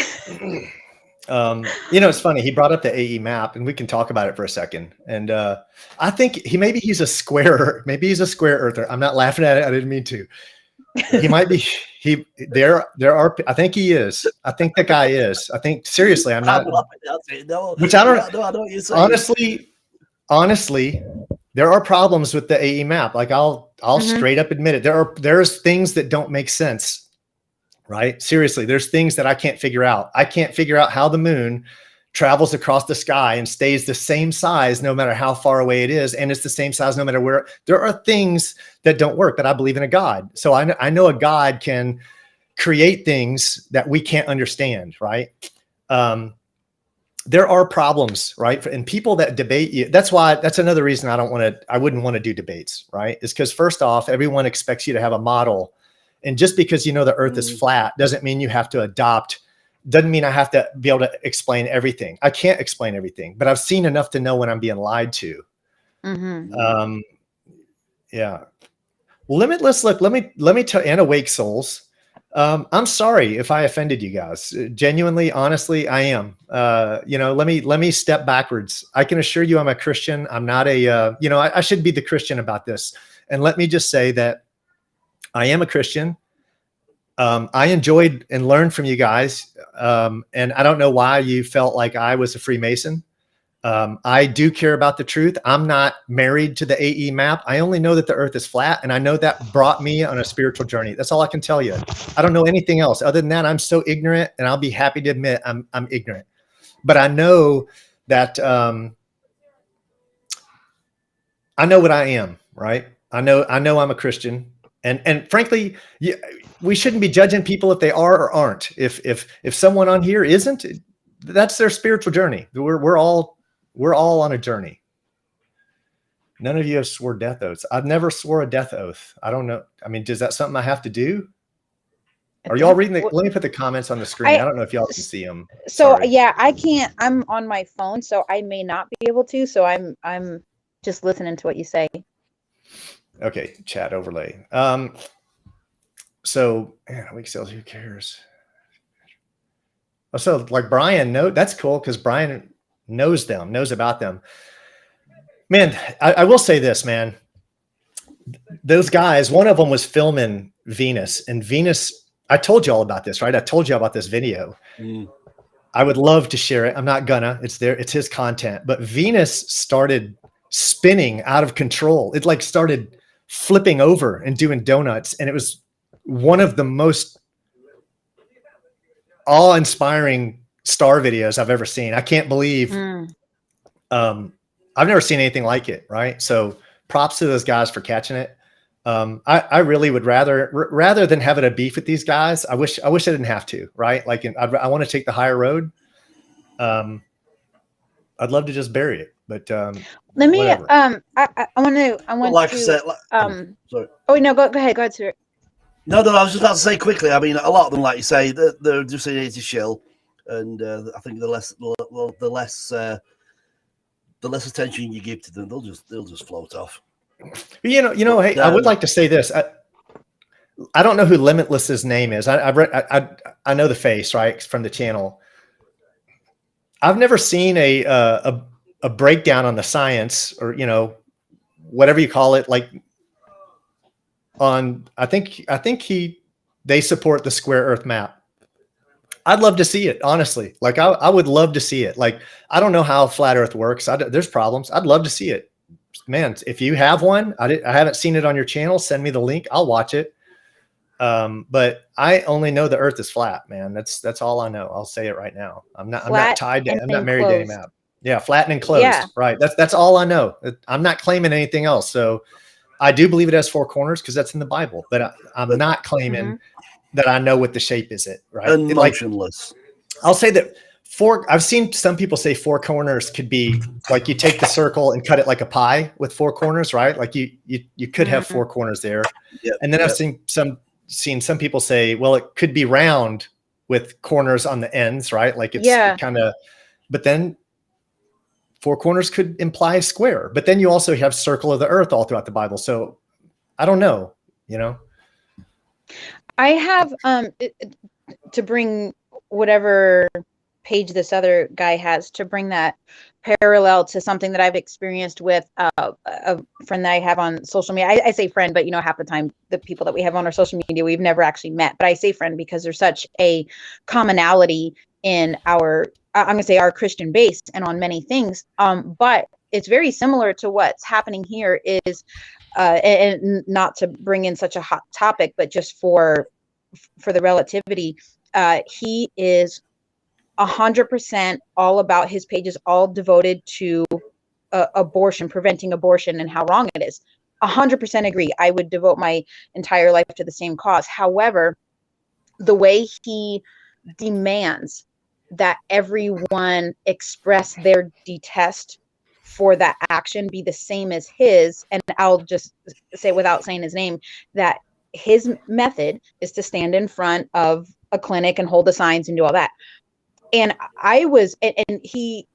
It's funny. He brought up the AE map, and we can talk about it for a second. And I think he's a square. Maybe he's a square earther. I'm not laughing at it. I didn't mean to. He might be. There are. I think he is. I think the guy is. I think seriously. I'm not. No, which I don't. No, I know what you're saying. Honestly, there are problems with the AE map. Like I'll straight up admit it. There's things that don't make sense. Right? Seriously, there's things that I can't figure out. I can't figure out how the moon travels across the sky and stays the same size no matter how far away it is. And it's the same size no matter where. There are things that don't work, but I believe in a God. So I know a God can create things that we can't understand, right? There are problems, right? And people that debate you, that's another reason I wouldn't want to do debates, right? Is because first off, everyone expects you to have a model. And just because you know the earth is flat doesn't mean you have to adopt, doesn't mean I have to be able to explain everything. I can't explain everything, but I've seen enough to know when I'm being lied to. Yeah. Limitless, look, let me tell Anna Wake Souls. I'm sorry if I offended you guys. Genuinely, honestly, I am. Let me step backwards. I can assure you I'm a Christian. I'm not I should be the Christian about this. And let me just say that I am a Christian. I enjoyed and learned from you guys. And I don't know why you felt like I was a Freemason. I do care about the truth. I'm not married to the AE map. I only know that the earth is flat. And I know that brought me on a spiritual journey. That's all I can tell you. I don't know anything else. Other than that, I'm so ignorant, and I'll be happy to admit I'm ignorant. But I know that I know what I am, right? I know I'm a Christian. And frankly, we shouldn't be judging people if they are or aren't. If someone on here isn't, that's their spiritual journey. We're all on a journey. None of you have swore death oaths. I've never swore a death oath. I don't know. I mean, is that something I have to do? Are y'all reading let me put the comments on the screen. I don't know if y'all can see them. So yeah, I can't. I'm on my phone, so I may not be able to. So I'm just listening to what you say. Okay, chat overlay. So weak sales, who cares? So like Brian, that's cool because Brian knows about them. Man, I will say this, man. Those guys, one of them was filming Venus, and Venus, I told you all about this, right? I told you about this video. I would love to share it. I'm not gonna. It's there. It's his content. But Venus started spinning out of control. It like started flipping over and doing donuts. And it was one of the most awe-inspiring star videos I've ever seen. I can't believe I've never seen anything like it. Right. So props to those guys for catching it. I really would rather than having a beef with these guys. I wish I didn't have to. Right. Like I want to take the higher road. I'd love to just bury it, but let me whatever. I want to sorry. Oh no, go ahead, Stewart. No, I was just about to say quickly. I mean, a lot of them, like you say, they're just in it to shill, and I think the less attention you give to them, they'll just float off. Hey, I would like to say this. I don't know who Limitless's name is. I know the face, right, from the channel. I've never seen a breakdown on the science, or whatever you call it, like on. I think they support the square Earth map. I'd love to see it, honestly. Like I would love to see it. Like I don't know how flat Earth works. There's problems. I'd love to see it, man. If you have one, I haven't seen it on your channel. Send me the link. I'll watch it. But I only know the Earth is flat, man. That's all I know. I'll say it right now. I'm not tied to. I'm not married to any map. Yeah, flat and enclosed. Yeah. Right. That's all I know. I'm not claiming anything else. So I do believe it has four corners because that's in the Bible. But I'm not claiming that I know what the shape is. It right. And motionless. I'll say that I've seen some people say four corners could be like you take the circle and cut it like a pie with four corners, right? Like you could have four corners there. Yep. And then I've seen some people say, well, it could be round with corners on the ends, right? Like it's kind of, but then four corners could imply square. But then you also have circle of the earth all throughout the Bible. So I don't know, I have to bring whatever page this other guy has, to bring that parallel to something that I've experienced with a friend that I have on social media. I say friend, but you know, half the time the people that we have on our social media, we've never actually met, but I say friend because there's such a commonality in our, I'm gonna say, our Christian base and on many things. But it's very similar to what's happening here is, and not to bring in such a hot topic, but just for the relativity, he is 100% all about, his page is all devoted to abortion, preventing abortion and how wrong it is. 100% agree. I would devote my entire life to the same cause. However, the way he demands that everyone express their detest for that action be the same as his, and I'll just say without saying his name, that his method is to stand in front of a clinic and hold the signs and do all that. And I was, and he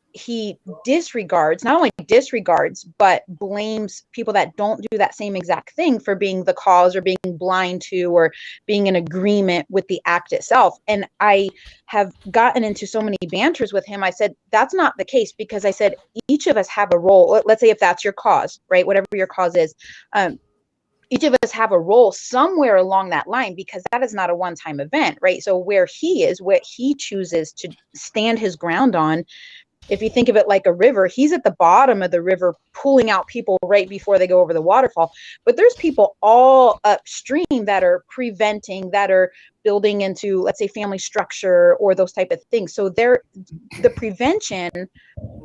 disregards, not only disregards, but blames people that don't do that same exact thing for being the cause or being blind to or being in agreement with the act itself. And I have gotten into so many banters with him. I said, that's not the case, because I said, each of us have a role. Let's say if that's your cause, right? Whatever your cause is, each of us have a role somewhere along that line, because that is not a one-time event, right? So where he is, what he chooses to stand his ground on, if you think of it like a river, he's at the bottom of the river pulling out people right before they go over the waterfall. But there's people all upstream that are preventing, that are building into, let's say, family structure or those type of things. So the prevention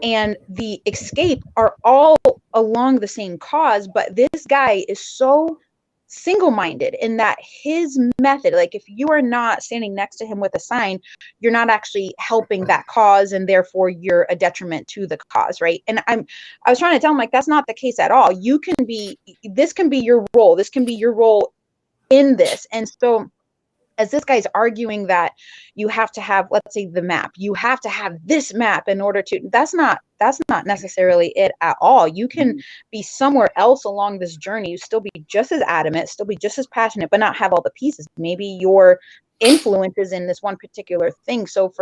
and the escape are all along the same cause, but this guy is so single-minded in that his method, like if you are not standing next to him with a sign, you're not actually helping that cause, and therefore you're a detriment to the cause, right? And I was trying to tell him, like, that's not the case at all. This can be your role. This can be your role in this. And so as this guy's arguing that you have to have, let's say, the map, you have to have this map in order to, that's not necessarily it at all. You can be somewhere else along this journey, you still be just as adamant, still be just as passionate, but not have all the pieces. Maybe your influence is in this one particular thing. So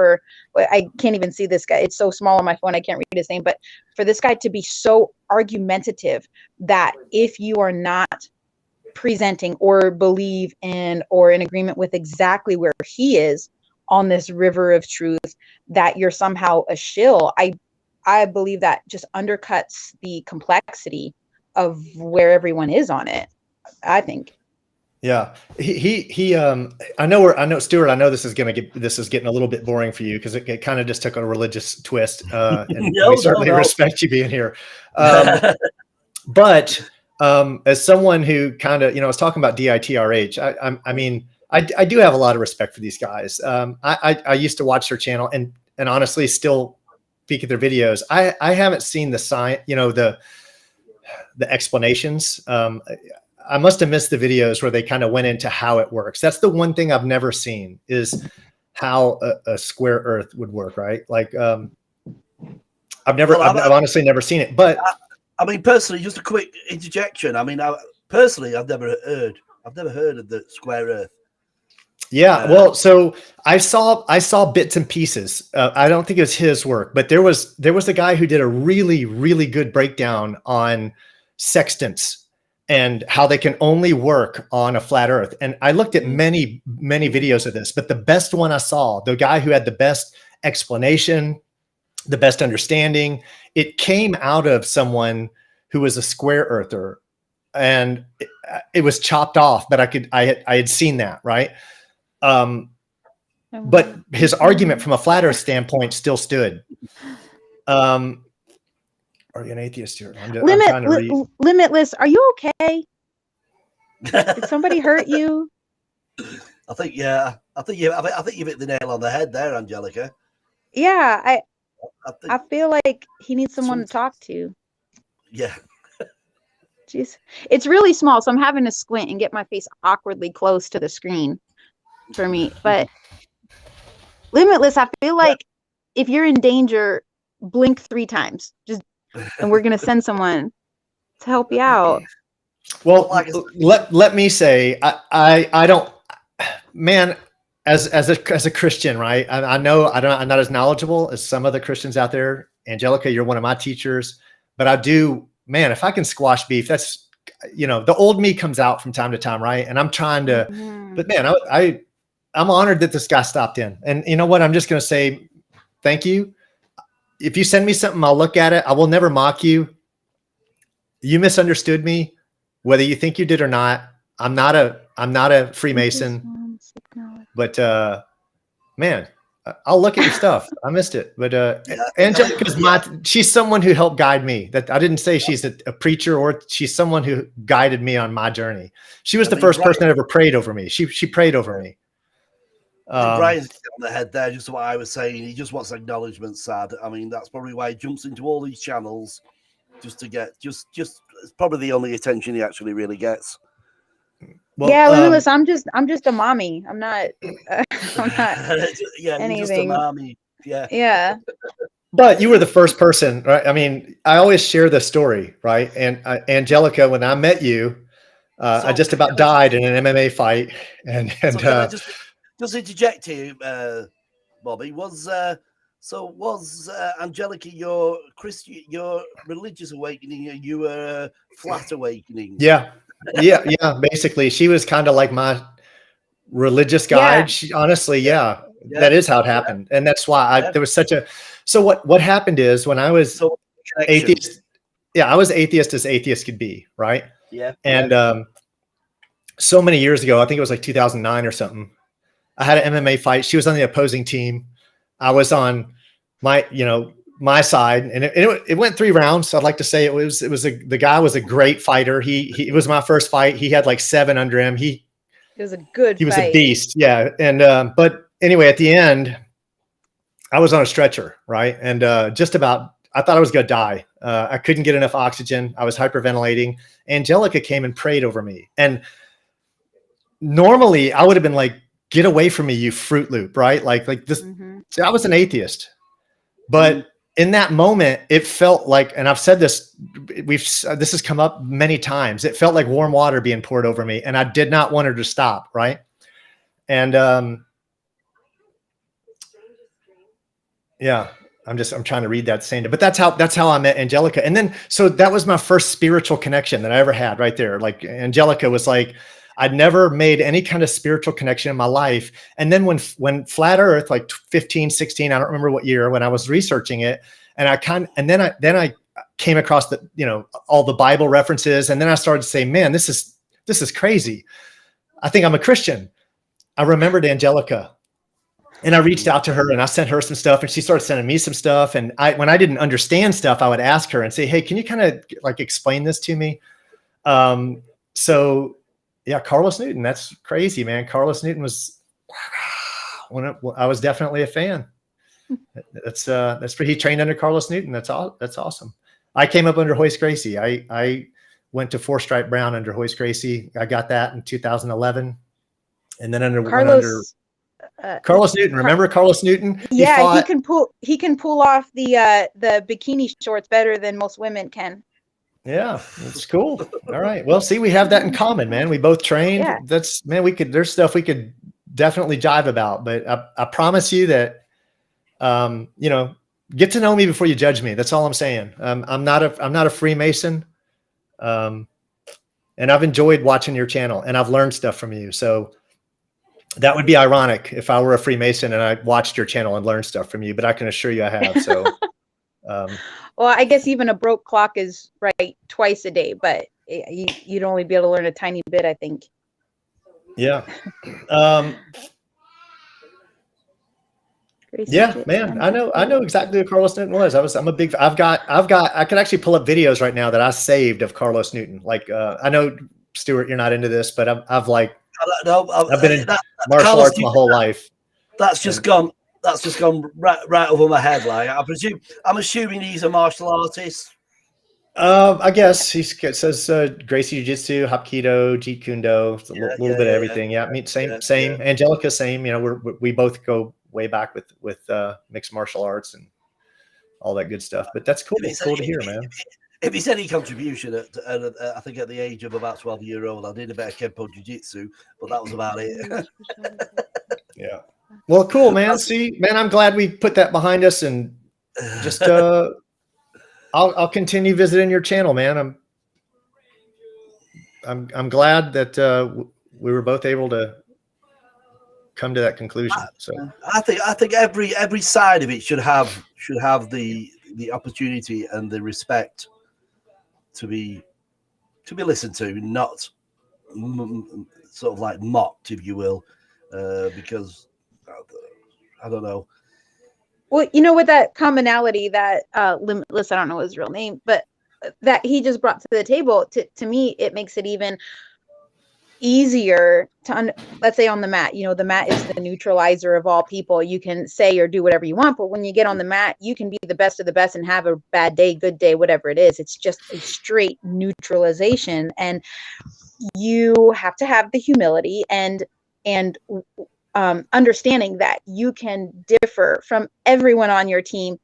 I can't even see this guy, it's so small on my phone, I can't read his name, but for this guy to be so argumentative that if you are not presenting or believe in or in agreement with exactly where he is on this river of truth, that you're somehow a shill, I believe that just undercuts the complexity of where everyone is on it, I think. Yeah, I know Stewart, I know this is getting a little bit boring for you, because it kind of just took a religious twist, and we certainly respect you being here. But as someone who kind of, I was talking about DITRH, I mean, I do have a lot of respect for these guys. I used to watch their channel and honestly still peek at their videos. I haven't seen the sign, the explanations. I must have missed the videos where they kind of went into how it works. That's the one thing I've never seen, is how a square earth would work, right? Like, I've honestly never seen it, but I mean, personally, just a quick interjection. I mean, I've never heard of the square earth. Yeah, well, so I saw bits and pieces. I don't think it was his work, but there was a guy who did a really, really good breakdown on sextants and how they can only work on a flat earth. And I looked at many, many videos of this, but the best one I saw, the guy who had the best explanation, the best understanding, it came out of someone who was a square earther, and it was chopped off, but I had seen that, right? But his argument from a flat earth standpoint still stood. Are you an atheist here? I'm trying to read. Limitless, are you okay? Did somebody hurt you? I think you hit the nail on the head there, Angelica. Yeah, I feel like he needs someone to talk to. Yeah. Jeez. It's really small, so I'm having to squint and get my face awkwardly close to the screen for me. But Limitless, I feel like if you're in danger, blink 3 times. And we're gonna send someone to help you out. Well, let me say, I don't. man, as a Christian, right? I know I'm not as knowledgeable as some of the Christians out there. Angelica, you're one of my teachers, but I do, man, if I can squash beef, that's, the old me comes out from time to time, right? And I'm trying to, but man, I'm honored that this guy stopped in. And you know what? I'm just going to say thank you. If you send me something, I'll look at it. I will never mock you. You misunderstood me, whether you think you did or not. I'm not a Freemason, but man, I'll look at your stuff. I missed it, but Angelica's she's someone who helped guide me. That I didn't say she's a preacher, or she's someone who guided me on my journey. She was the first person that ever prayed over me. She prayed over me. Brian's on the head there, just what I was saying. He just wants acknowledgement, sad. I mean, that's probably why he jumps into all these channels just to get just it's probably the only attention he actually really gets. Well, yeah, Limitless, I'm just a mommy. I'm not yeah, anything. You're just a mommy. Yeah. Yeah. But you were the first person, right? I mean, I always share the story, right? And Angelica, when I met you, I just about died in an MMA fight. And can I just interject here, Bobby? Was Angelica your religious awakening, and you were flat awakening? Yeah. Basically, she was kind of like my religious guide. She, honestly, that is how it happened, and that's why there was such a. So what happened is when I was atheist, I was atheist as atheist could be, right? Yeah. And so many years ago, I think it was like 2009 or something, I had an MMA fight. She was on the opposing team. I was on my side, and it went 3 rounds. So I'd like to say the guy was a great fighter. It was my first fight. He had like 7 under him. He was a beast. Yeah. And, but anyway, at the end, I was on a stretcher. Right. And, I thought I was going to die. I couldn't get enough oxygen. I was hyperventilating. Angelica came and prayed over me. And normally I would have been like, get away from me, you Fruit Loop. Right. Like this, I was an atheist, but in that moment, it felt like, and I've said this, this has come up many times. It felt like warm water being poured over me, and I did not want her to stop. Right. And, I'm trying to read that saying, but that's how I met Angelica. And then, so that was my first spiritual connection that I ever had right there. Like Angelica was like, I'd never made any kind of spiritual connection in my life. And then when Flat Earth, like 15, 16, I don't remember what year, when I was researching it, and then I came across all the Bible references. And then I started to say, man, this is crazy. I think I'm a Christian. I remembered Angelica, and I reached out to her and I sent her some stuff, and she started sending me some stuff. And when I didn't understand stuff, I would ask her and say, hey, can you kind of like explain this to me? So yeah, Carlos Newton. That's crazy, man. Carlos Newton was, I was definitely a fan. That's he trained under Carlos Newton. That's awesome. I came up under Hoist Gracie. I went to 4-stripe brown under Hoist Gracie. I got that in 2011, and then under Carlos Newton. Remember Carlos Newton? Yeah, he can pull off the bikini shorts better than most women can. Yeah, that's cool. All right. Well, see, we have that in common, man. We both trained. Yeah. There's stuff we could definitely jive about, but I promise you that, get to know me before you judge me. That's all I'm saying. I'm not a Freemason. And I've enjoyed watching your channel, and I've learned stuff from you. So that would be ironic if I were a Freemason and I watched your channel and learned stuff from you, but I can assure you I have. So, well, I guess even a broke clock is right twice a day, but you'd only be able to learn a tiny bit, I think. Yeah. Yeah, man, I know exactly who Carlos Newton was. I could actually pull up videos right now that I saved of Carlos Newton. Like, I know, Stewart, you're not into this, but I've been in martial arts my whole life. That's just gone right over my head. Like, I'm assuming he's a martial artist. I guess he says Gracie Jiu-Jitsu, Hapkido, Jeet Kune-do, a little bit of everything. Yeah, I mean, same. Angelica, same. We both go way back with mixed martial arts and all that good stuff. But that's cool. It's cool to hear, man. if it's any contribution, I think at the age of about 12-year-old, I did a bit of Kempo Jiu-Jitsu, but that was about it. Yeah. Well, cool, man. See, man, I'm glad we put that behind us, and just I'll continue visiting your channel, man. I'm glad that we were both able to come to that conclusion. So I think every side of it should have the opportunity and the respect to be listened to, not sort of like mocked, if you will, because I don't know. Well, you know, with that commonality that Limitless, I don't know his real name, but that he just brought to the table, to me, it makes it even easier to, let's say on the mat, you know, the mat is the neutralizer of all people. You can say or do whatever you want, but when you get on the mat, you can be the best of the best and have a bad day, good day, whatever it is. It's just a straight neutralization. And you have to have the humility and understanding that you can differ from everyone on your team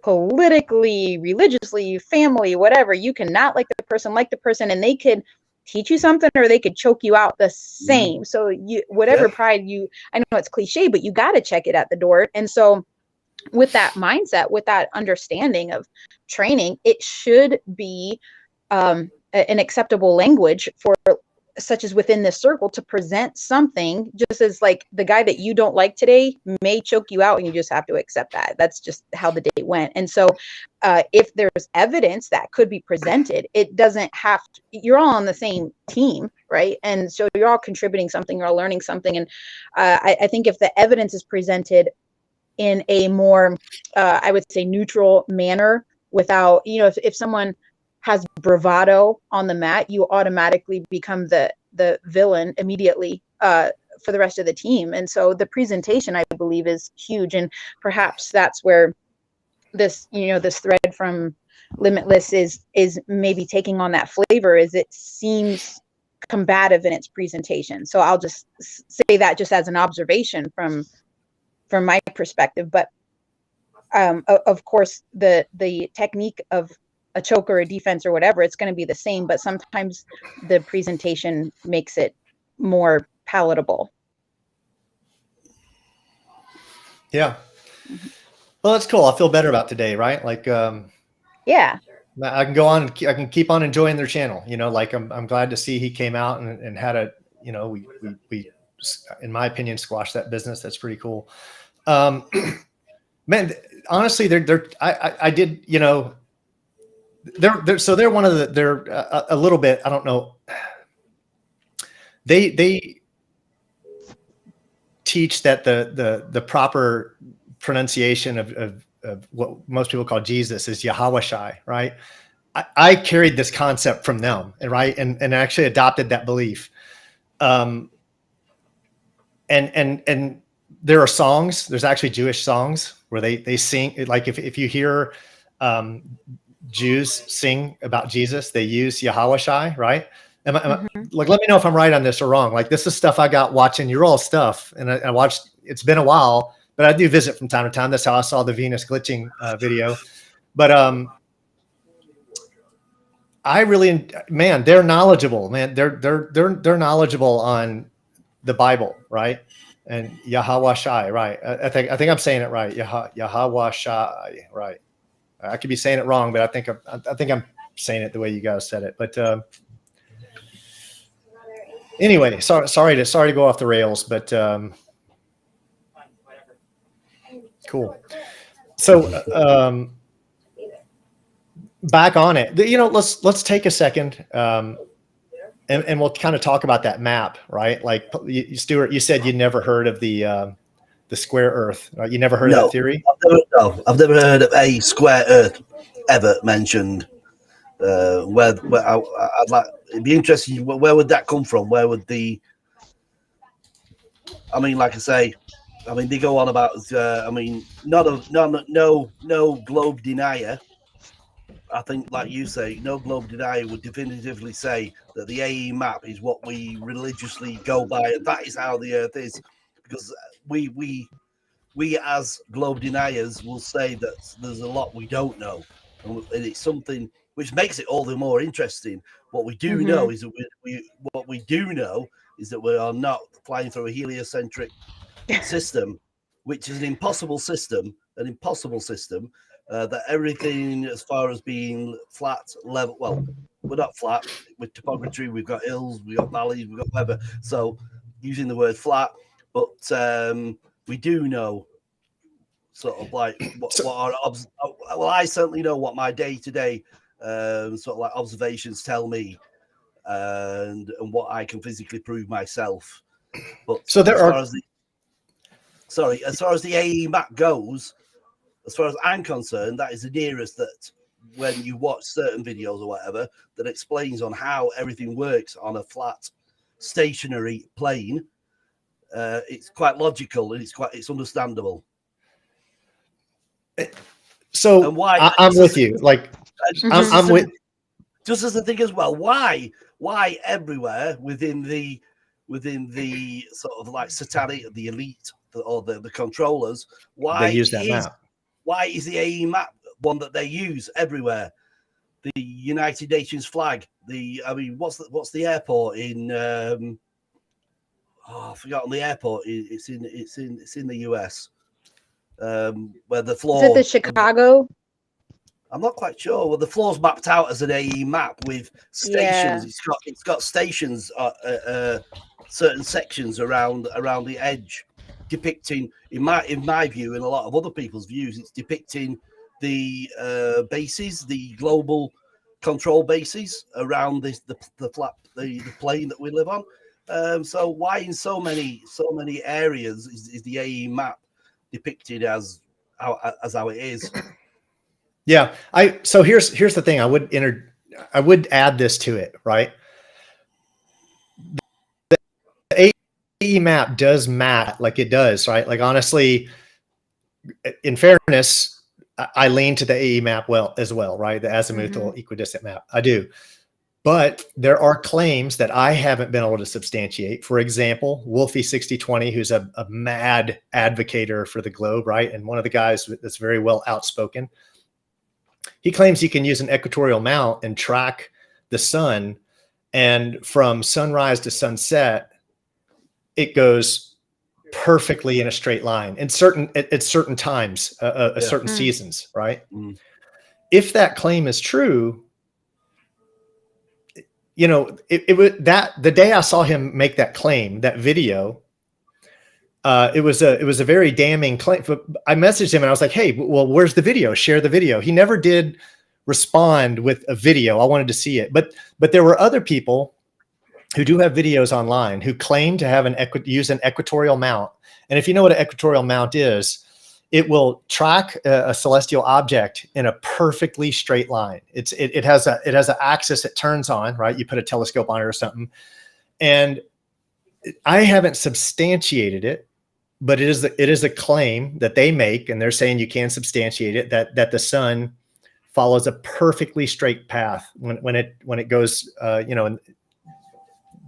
politically, religiously, family, whatever. You cannot like the person, and they could teach you something or they could choke you out the same. So you, whatever pride you, I know it's cliche, but you got to check it at the door. And so with that mindset, with that understanding of training, it should be an acceptable language for such as within this circle to present something, just as like the guy that you don't like today may choke you out and you just have to accept that. That's just how the day went. And so if there's evidence that could be presented, it doesn't have to, you're all on the same team, right? And so you're all contributing something, you're all learning something. And I think if the evidence is presented in a more, I would say, neutral manner, without, you know, if someone has bravado on the mat, you automatically become the villain immediately for the rest of the team. And so the presentation, I believe, is huge. And perhaps that's where this, you know, this thread from Limitless is maybe taking on that flavor, is it seems combative in its presentation. So I'll just say that just as an observation from my perspective. But of course, the technique of a choke or a defense or whatever, it's going to be the same, but sometimes the presentation makes it more palatable. yeah. Well, that's cool. I feel better about today, right? Like, Yeah. I can go on, I can keep on enjoying their channel, you know, like I'm glad to see he came out and had a, you know, we, in my opinion, squashed that business. That's pretty cool. Man, honestly, I did, you know, so they're one of the, they're a little bit, I don't know. They teach that the proper pronunciation of what most people call Jesus is Yahweh Shai, right? I carried this concept from them, right? And actually adopted that belief. And there are songs, there's actually Jewish songs where they sing, like if you hear Jews sing about Jesus, they use Yahweh Shai, right? Like, let me know if I'm right on this or wrong. Like, this is stuff I got watching your all stuff. And I watched, it's been a while, but I do visit from time to time. That's how I saw the Venus glitching video. But I really, man, they're knowledgeable, man. They're knowledgeable on the Bible, right? And Yahweh Shai, right? I think I'm saying it right. Yahweh Shai, right? I could be saying it wrong, but I think I'm saying it the way you guys said it. But anyway, sorry to go off the rails, but cool. So back on it, you know, let's take a second and we'll kind of talk about that map, right? Like, Stewart, you said you'd never heard of the square Earth. Right? You never heard of that theory? I've never heard of a square Earth ever mentioned. Where I'd like, it'd be interesting. Where would that come from? Where would the? I mean, like I say, I mean, they go on about. I mean, no globe denier. I think, like you say, no globe denier would definitively say that the AE map is what we religiously go by, and that is how the Earth is, because we as globe deniers will say that there's a lot we don't know, and it's something which makes it all the more interesting. What we do know is that we are not flying through a heliocentric system, which is an impossible system. That everything as far as being flat, level, well, we're not flat with topography. We've got hills, we've got valleys, we've got whatever. So using the word flat, but we do know sort of like what our well, I certainly know what my day-to-day sort of like observations tell me, and what I can physically prove myself. But so there are as far as the AE map goes, as far as I'm concerned, that is the nearest that when you watch certain videos or whatever that explains on how everything works on a flat stationary plane. It's quite logical and it's understandable. So and why I'm with you. Like I'm with. Just as a thing as well, why everywhere within the sort of like satanic, the elite or the controllers, why they use that map? Why is the AE map one that they use everywhere? The United Nations flag. What's the airport in? I've forgotten the airport. It's in the US. Where the floor. Is it the Chicago? I'm not quite sure. Well, the floor's mapped out as an AE map with stations. Yeah. It's got stations, certain sections around the edge, depicting, in my view, and a lot of other people's views, it's depicting the bases, the global control bases around the plane that we live on. So why in so many areas is the AE map depicted as how it is? Yeah, so here's the thing. I would add this to it, right? The AE map does map like it does, right? Like honestly, in fairness, I lean to the AE map as well, right? The azimuthal equidistant map. I do. But there are claims that I haven't been able to substantiate. For example, Wolfie6020, who's a mad advocator for the globe, right? And one of the guys that's very well outspoken. He claims he can use an equatorial mount and track the sun, and from sunrise to sunset, it goes perfectly in a straight line at certain times, certain seasons, right? If that claim is true, you know, it was the day I saw him make that claim, that video. It was a very damning claim. I messaged him and I was like, "Hey, well, where's the video? Share the video." He never did respond with a video. I wanted to see it, but there were other people who do have videos online who claim to have use an equatorial mount. And if you know what an equatorial mount is, it will track a celestial object in a perfectly straight line. It has an axis it turns on, right? You put a telescope on it or something, and I haven't substantiated it. But it is a claim that they make, and they're saying you can substantiate it, that the sun follows a perfectly straight path when it goes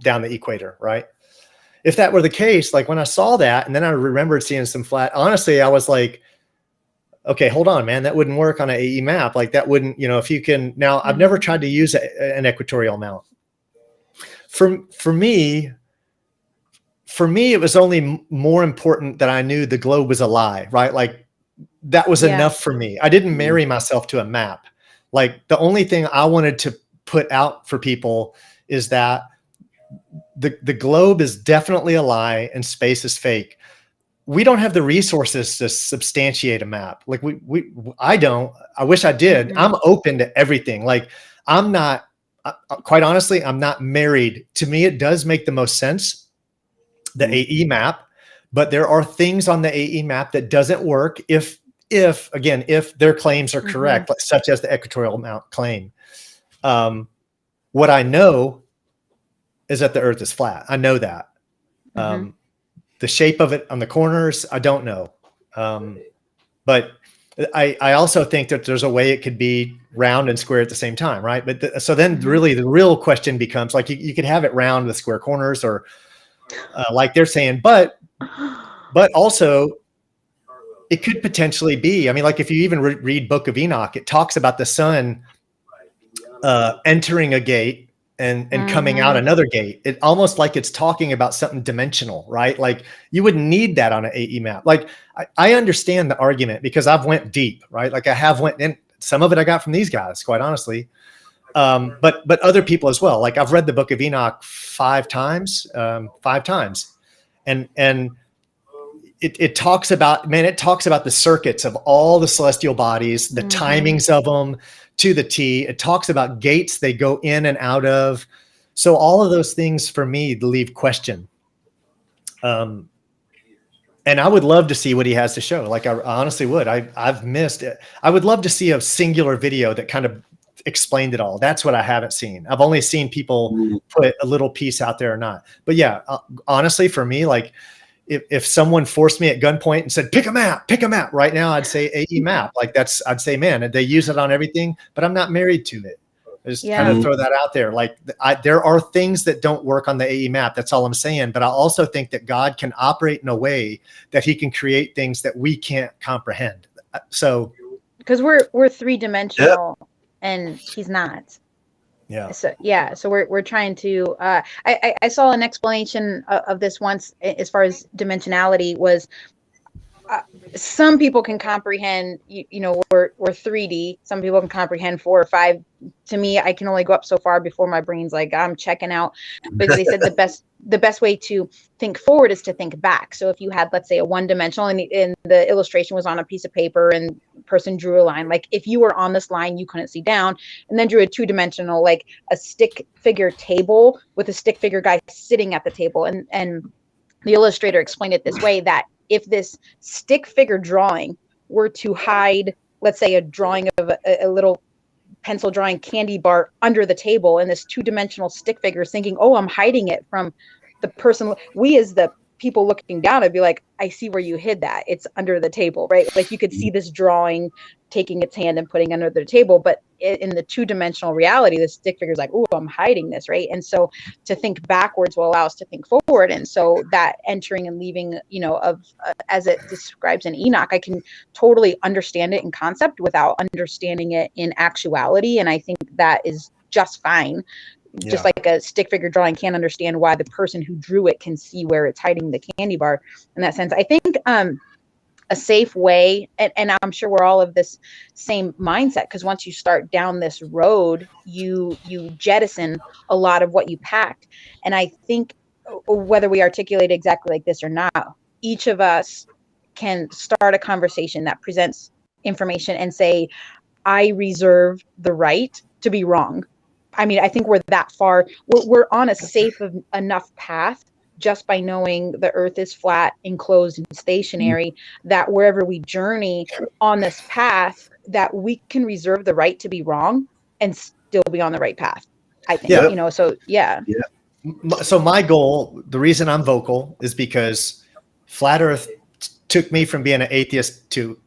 down the equator, right? If that were the case, like when I saw that, and then I remembered seeing some flat, honestly, I was like, okay, hold on, man, that wouldn't work on an AE map. Like that wouldn't, if you can. Now, I've never tried to use an equatorial mount. For me, it was only more important that I knew the globe was a lie, right? Like that was enough for me. I didn't marry myself to a map. Like the only thing I wanted to put out for people is that the globe is definitely a lie and space is fake. We don't have the resources to substantiate a map. Like I don't. I wish I did. I'm open to everything. Like I'm not, quite honestly, I'm not married. To me, it does make the most sense, the AE map, but there are things on the AE map that doesn't work if their claims are correct, such as the equatorial mount claim. What I know is that the Earth is flat. I know that. The shape of it on the corners, I don't know. But I also think that there's a way it could be round and square at the same time, right? But so then really the real question becomes, like, you could have it round with square corners, or like they're saying, but also it could potentially be, I mean, like if you even read Book of Enoch, it talks about the sun entering a gate and coming out another gate. It almost like it's talking about something dimensional, right? Like you wouldn't need that on an AE map. Like I understand the argument because I've went deep, right? Like I have went in, some of it I got from these guys, quite honestly. But other people as well. Like I've read the Book of Enoch 5 times, and it talks about, man, it talks about the circuits of all the celestial bodies, the timings of them to the T. It talks about gates they go in and out of. So all of those things for me leave question. And I would love to see what he has to show. Like I honestly would. I've missed it. I would love to see a singular video that kind of explained it all. That's what I haven't seen. I've only seen people put a little piece out there or not. But yeah, honestly, for me, like if someone forced me at gunpoint and said, pick a map right now, I'd say AE map. Like I'd say, man, they use it on everything, but I'm not married to it. I just kind of throw that out there. Like there are things that don't work on the AE map. That's all I'm saying. But I also think that God can operate in a way that he can create things that we can't comprehend. So, because we're 3-dimensional and he's not. So we're trying to I saw an explanation of this once as far as dimensionality was some people can comprehend we're 3D, some people can comprehend 4 or 5. To me, I can only go up so far before my brain's like I'm checking out, because they said the best way to think forward is to think back. So if you had, let's say, a 1-dimensional and the illustration was on a piece of paper and the person drew a line, like if you were on this line you couldn't see down, and then drew a 2-dimensional, like a stick figure table with a stick figure guy sitting at the table, and the illustrator explained it this way, that if this stick figure drawing were to hide, let's say, a drawing of a little pencil drawing candy bar under the table, and this 2-dimensional stick figure is thinking, oh, I'm hiding it from the person, we as the people looking down, I'd be like, I see where you hid that. It's under the table, right? Like you could see this drawing taking its hand and putting under the table, but in the 2-dimensional reality, the stick figure is like, oh, I'm hiding this, right? And so to think backwards will allow us to think forward. And so that entering and leaving, as it describes in Enoch, I can totally understand it in concept without understanding it in actuality. And I think that is just fine. Just like a stick figure drawing can't understand why the person who drew it can see where it's hiding the candy bar in that sense. I think a safe way, and I'm sure we're all of this same mindset, because once you start down this road, you jettison a lot of what you packed. And I think whether we articulate exactly like this or not, each of us can start a conversation that presents information and say, I reserve the right to be wrong. I mean, I think we're that far. We're on a safe enough path just by knowing the earth is flat, enclosed, and stationary, that wherever we journey on this path, that we can reserve the right to be wrong and still be on the right path, I think. So my goal, the reason I'm vocal, is because Flat Earth took me from being an atheist to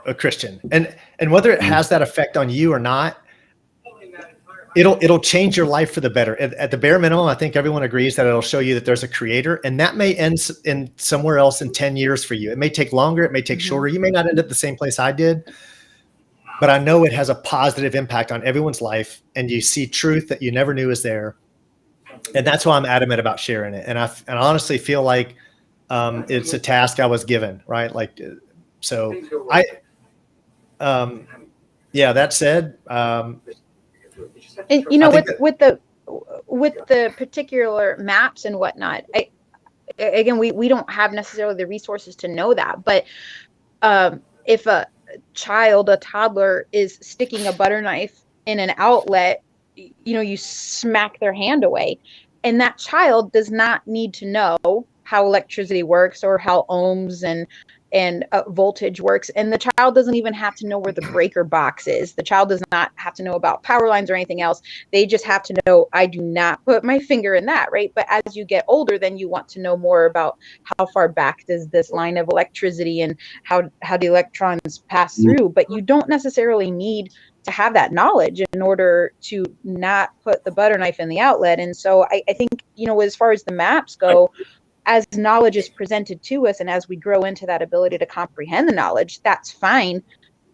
a Christian. And whether it has that effect on you or not, it'll change your life for the better. At the bare minimum, I think everyone agrees that it'll show you that there's a creator, and that may end in somewhere else in 10 years for you. It may take longer. It may take shorter. You may not end up the same place I did, but I know it has a positive impact on everyone's life, and you see truth that you never knew is there. And that's why I'm adamant about sharing it. And I honestly feel like it's a task I was given, right? Like, so that said, and with the particular maps and whatnot, we don't have necessarily the resources to know that, but if a toddler is sticking a butter knife in an outlet, you smack their hand away, and that child does not need to know how electricity works or how ohms and voltage works. And the child doesn't even have to know where the breaker box is. The child does not have to know about power lines or anything else. They just have to know, I do not put my finger in that, right? But as you get older, then you want to know more about how far back does this line of electricity and how the electrons pass through. But you don't necessarily need to have that knowledge in order to not put the butter knife in the outlet. And so I think, as far as the maps go, as knowledge is presented to us and as we grow into that ability to comprehend the knowledge, that's fine.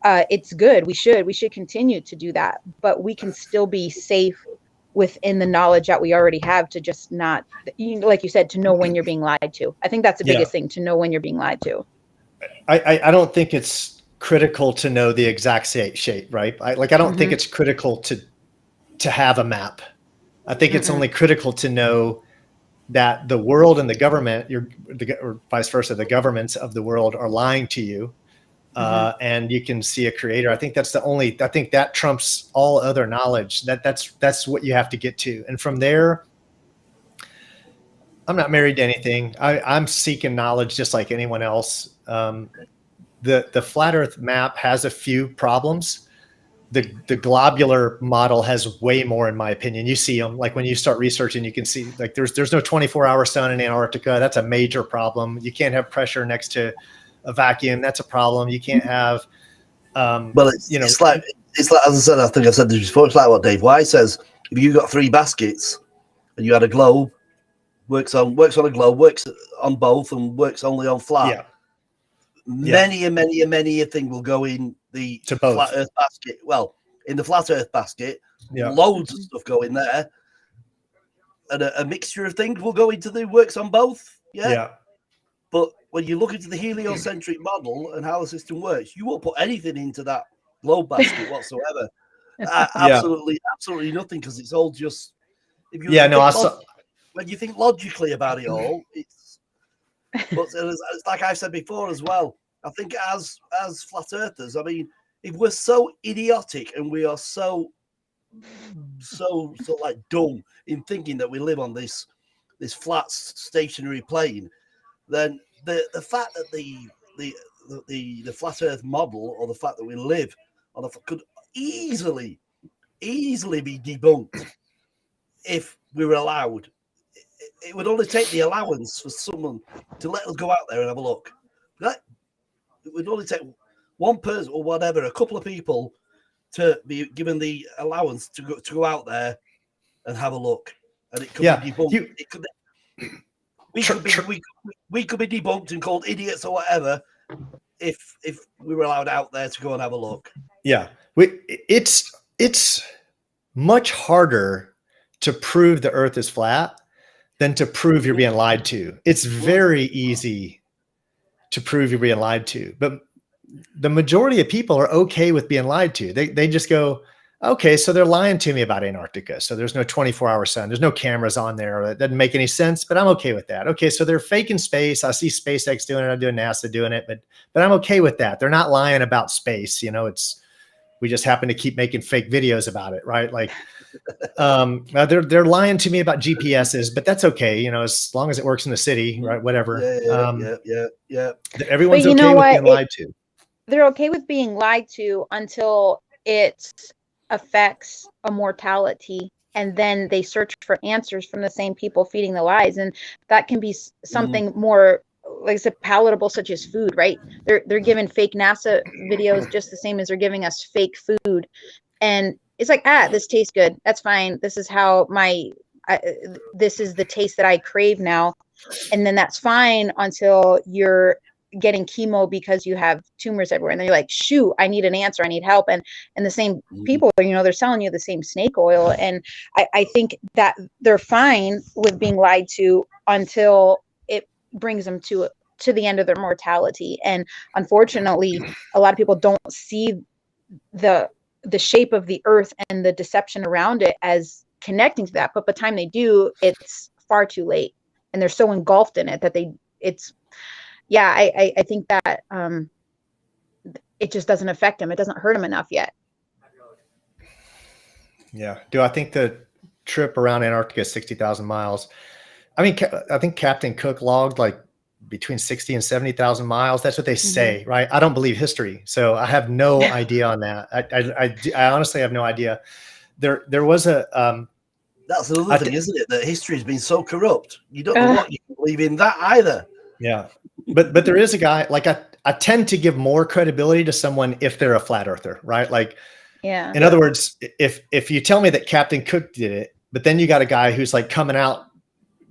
it's good. We should continue to do that, but we can still be safe within the knowledge that we already have, to just not, like you said, to know when you're being lied to. I think that's the biggest thing, to know when you're being lied to. I don't think it's critical to know the exact shape, right? I don't think it's critical to have a map. I think it's only critical to know that the world and the government, or vice versa, the governments of the world are lying to you, and you can see a creator. I think that's I think that trumps all other knowledge. That's what you have to get to. And from there, I'm not married to anything. I'm seeking knowledge just like anyone else. The flat Earth map has a few problems. The globular model has way more, in my opinion. You see them, like when you start researching, you can see like there's no 24-hour sun in Antarctica. That's a major problem. You can't have pressure next to a vacuum. That's a problem. You can't have, well, it's like, as I said, I think I've said this before, it's like what Dave White says. If you got 3 baskets and you had a globe, works on a globe, works on both, and works only on flat. Many a thing will go in the flat Earth basket. Well, in the flat Earth basket, loads of stuff go in there, and a mixture of things will go into the works on both. But when you look into the heliocentric model and how the system works, you won't put anything into that globe basket whatsoever. Absolutely nothing, because it's all just. If you when you think logically about it all, it's. But it's like I've said before as well. I think as flat earthers, I mean, if we're so idiotic and we are so like dumb in thinking that we live on this flat stationary plane, then the fact that the flat Earth model, or the fact that we live on could easily be debunked if we were allowed. It would only take the allowance for someone to let us go out there and have a look. It would only take one person or whatever, a couple of people, to be given the allowance to go out there and have a look, and it could be debunked. We could be debunked and called idiots or whatever if we were allowed out there to go and have a look. Yeah, it's much harder to prove the Earth is flat than to prove you're being lied to. It's very easy to prove you're being lied to, but the majority of people are okay with being lied to. They just go, okay, so they're lying to me about Antarctica. So there's no 24-hour sun. There's no cameras on there. That doesn't make any sense, but I'm okay with that. Okay, so they're faking space. I see SpaceX doing it. I'm doing NASA doing it, but I'm okay with that. They're not lying about space. We just happen to keep making fake videos about it, right? Like, they're lying to me about GPSs, but that's okay. As long as it works in the city, right? Whatever. Yeah. Everyone's okay with being lied to. They're okay with being lied to until it affects a mortality, and then they search for answers from the same people feeding the lies, and that can be something more, like I said, palatable, such as food, right? They're giving fake NASA videos just the same as they're giving us fake food, and it's like, this tastes good. That's fine. This is how this is the taste that I crave now, and then that's fine until you're getting chemo because you have tumors everywhere, and then you're like, shoot, I need an answer, I need help, and the same people, they're selling you the same snake oil, and I think that they're fine with being lied to until it brings them to the end of their mortality. And unfortunately, a lot of people don't see the shape of the Earth and the deception around it as connecting to that, but by the time they do, it's far too late, and they're so engulfed in it that I think that it just doesn't affect them. It doesn't hurt them enough yet. Yeah. Do I think the trip around Antarctica is 60,000 miles? I mean, I think Captain Cook logged like between 60 and 70,000 miles. That's what they say, right? I don't believe history, so I have no idea on that. I honestly have no idea. There was a that's another thing, isn't it? That history has been so corrupt. You don't know what you can believe in that either. Yeah. But there is a guy, like I tend to give more credibility to someone if they're a flat earther, right? Like, in other words, if you tell me that Captain Cook did it, but then you got a guy who's like coming out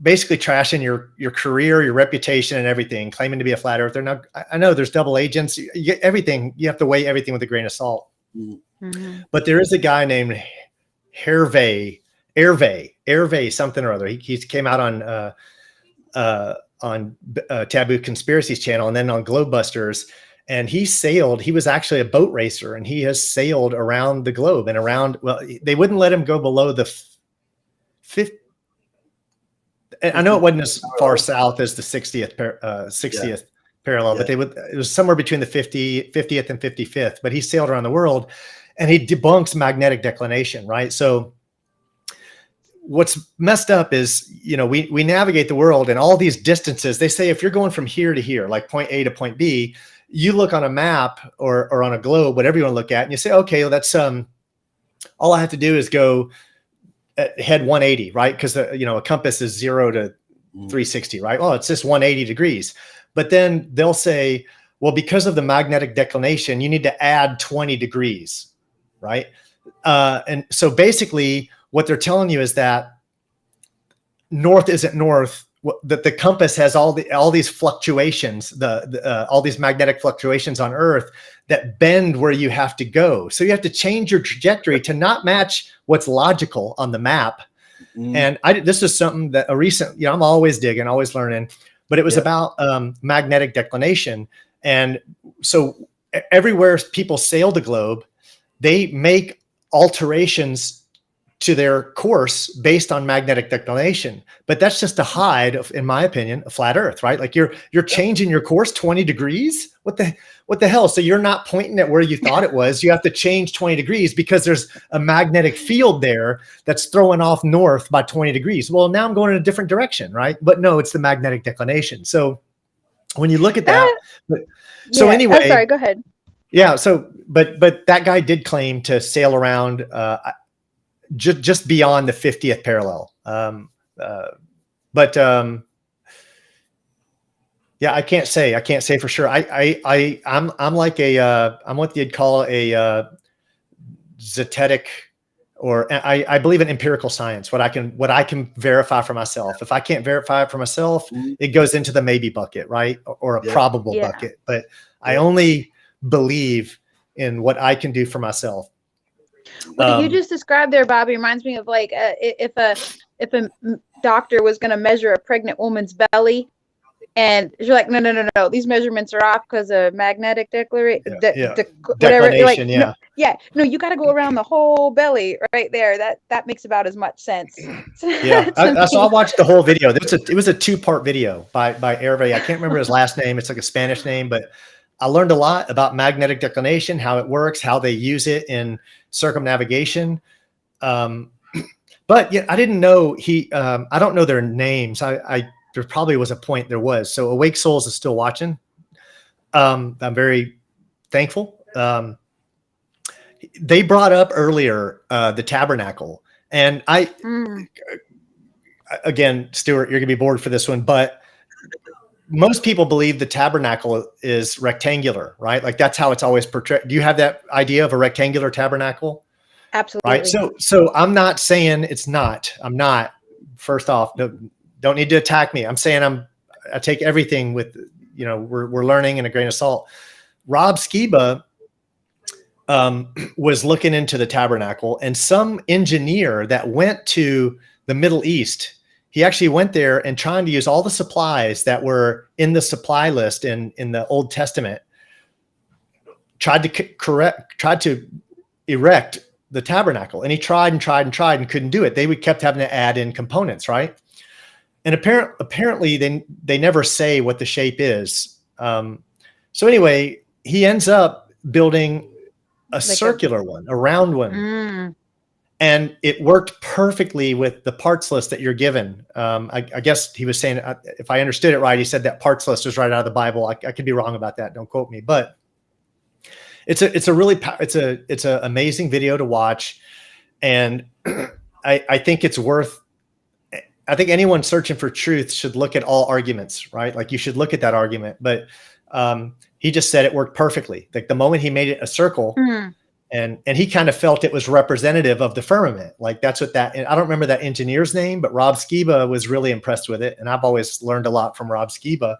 basically trashing your career, your reputation, and everything, claiming to be a flat earther. Now, I know there's double agents. You get everything. You have to weigh everything with a grain of salt. Mm. But there is a guy named Hervé, something or other. He came out on Taboo Conspiracy's channel and then on Globebusters. And he was actually a boat racer, and he has sailed around the globe and around, well, they wouldn't let him go below the 50. I know it wasn't as far south as the 60th parallel, but it was somewhere between the 50th and 55th, but he sailed around the world, and he debunks magnetic declination, right? So what's messed up is, we navigate the world, and all these distances, they say if you're going from here to here, like point A to point B, you look on a map or on a globe, whatever you want to look at, and you say, okay, well, that's all I have to do is go head 180, right? Because a compass is 0 to 360, right? Well, it's just 180 degrees. But then they'll say, well, because of the magnetic declination, you need to add 20 degrees, right? And so basically what they're telling you is that north isn't north, that the compass has all these fluctuations, all these magnetic fluctuations on Earth that bend where you have to go. So you have to change your trajectory to not match what's logical on the map. And this is something that I'm always digging, always learning, but it was about magnetic declination. And so everywhere people sail the globe, they make alterations to their course based on magnetic declination. But that's just to hide, in my opinion, a flat Earth, right? Like you're changing your course 20 degrees. What the hell? So you're not pointing at where you thought it was. You have to change 20 degrees because there's a magnetic field there that's throwing off north by 20 degrees. Well, now I'm going in a different direction, right? But no, it's the magnetic declination. So when you look at that, anyway, sorry, go ahead. Yeah. So, but that guy did claim to sail around, just beyond the 50th parallel. Yeah, I can't say for sure. I'm like I'm what you'd call a zetetic, or I believe in empirical science, what I can verify for myself. If I can't verify it for myself, it goes into the maybe bucket, right? Or a probable bucket. But I only believe in what I can do for myself. What you just described there, Bobby, reminds me of like if a doctor was going to measure a pregnant woman's belly, and you're like, no, these measurements are off because of magnetic declination. No, you got to go around the whole belly right there. That makes about as much sense. Yeah, so I watched the whole video. It was a 2-part video by Hervé. I can't remember his last name. It's like a Spanish name, but I learned a lot about magnetic declination, how it works, how they use it in circumnavigation. But yeah, I didn't know I don't know their names. There probably was a point there was. So Awake Souls is still watching. I'm very thankful. They brought up earlier the tabernacle, and again, Stewart, you're gonna be bored for this one, but most people believe the tabernacle is rectangular, right? Like that's how it's always portrayed. Do you have that idea of a rectangular tabernacle? Absolutely. Right. So I'm not saying it's not. I'm not. First off, don't need to attack me. I'm saying I take everything with, we're learning in a grain of salt. Rob Skiba was looking into the tabernacle, and some engineer that went to the Middle East, he actually went there and trying to use all the supplies that were in the supply list in the Old Testament, tried to erect the tabernacle. And he tried and couldn't do it. They kept having to add in components, right? And apparently they never say what the shape is. So anyway, he ends up building a circular one, a round one. And it worked perfectly with the parts list that you're given. I guess he was saying, if I understood it right, he said that parts list was right out of the Bible. I could be wrong about that. Don't quote me, but it's an amazing video to watch. And I think it's worth, I think anyone searching for truth should look at all arguments, right? Like you should look at that argument, but he just said it worked perfectly. Like the moment he made it a circle, And he kind of felt it was representative of the firmament. Like that's what that, and I don't remember that engineer's name, but Rob Skiba was really impressed with it. And I've always learned a lot from Rob Skiba.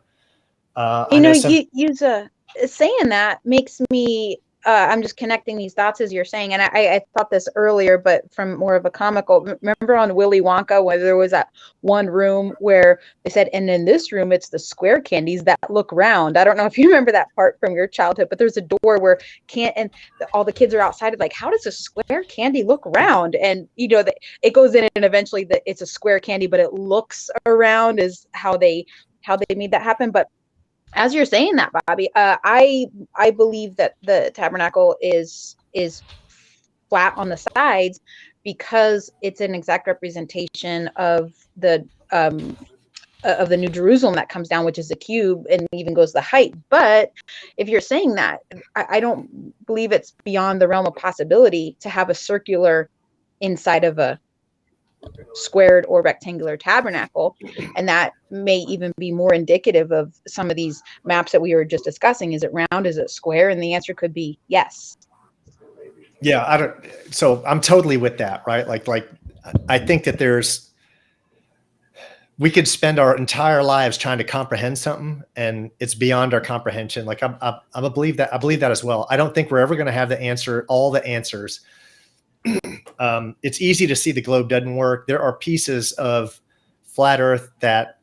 Saying that makes me, I'm just connecting these dots as you're saying. And I thought this earlier, but from more of a comical, remember on Willy Wonka, where there was that one room where they said, and in this room, it's the square candies that look round. I don't know if you remember that part from your childhood, but there's a door where all the kids are outside, like, how does a square candy look round? And, it goes in and eventually it's a square candy, but it looks around is how they made that happen. But as you're saying that, Bobby, I believe that the tabernacle is flat on the sides because it's an exact representation of the New Jerusalem that comes down, which is a cube and even goes the height. But if you're saying that, I don't believe it's beyond the realm of possibility to have a circular inside of a squared or rectangular tabernacle, and that may even be more indicative of some of these maps that we were just discussing. Is it round? Is it square? And the answer could be yes. Yeah, so I'm totally with that, right? Like I think that we could spend our entire lives trying to comprehend something, and it's beyond our comprehension. Like I believe that as well. I don't think we're ever going to have all the answers. It's easy to see the globe doesn't work. There are pieces of flat Earth that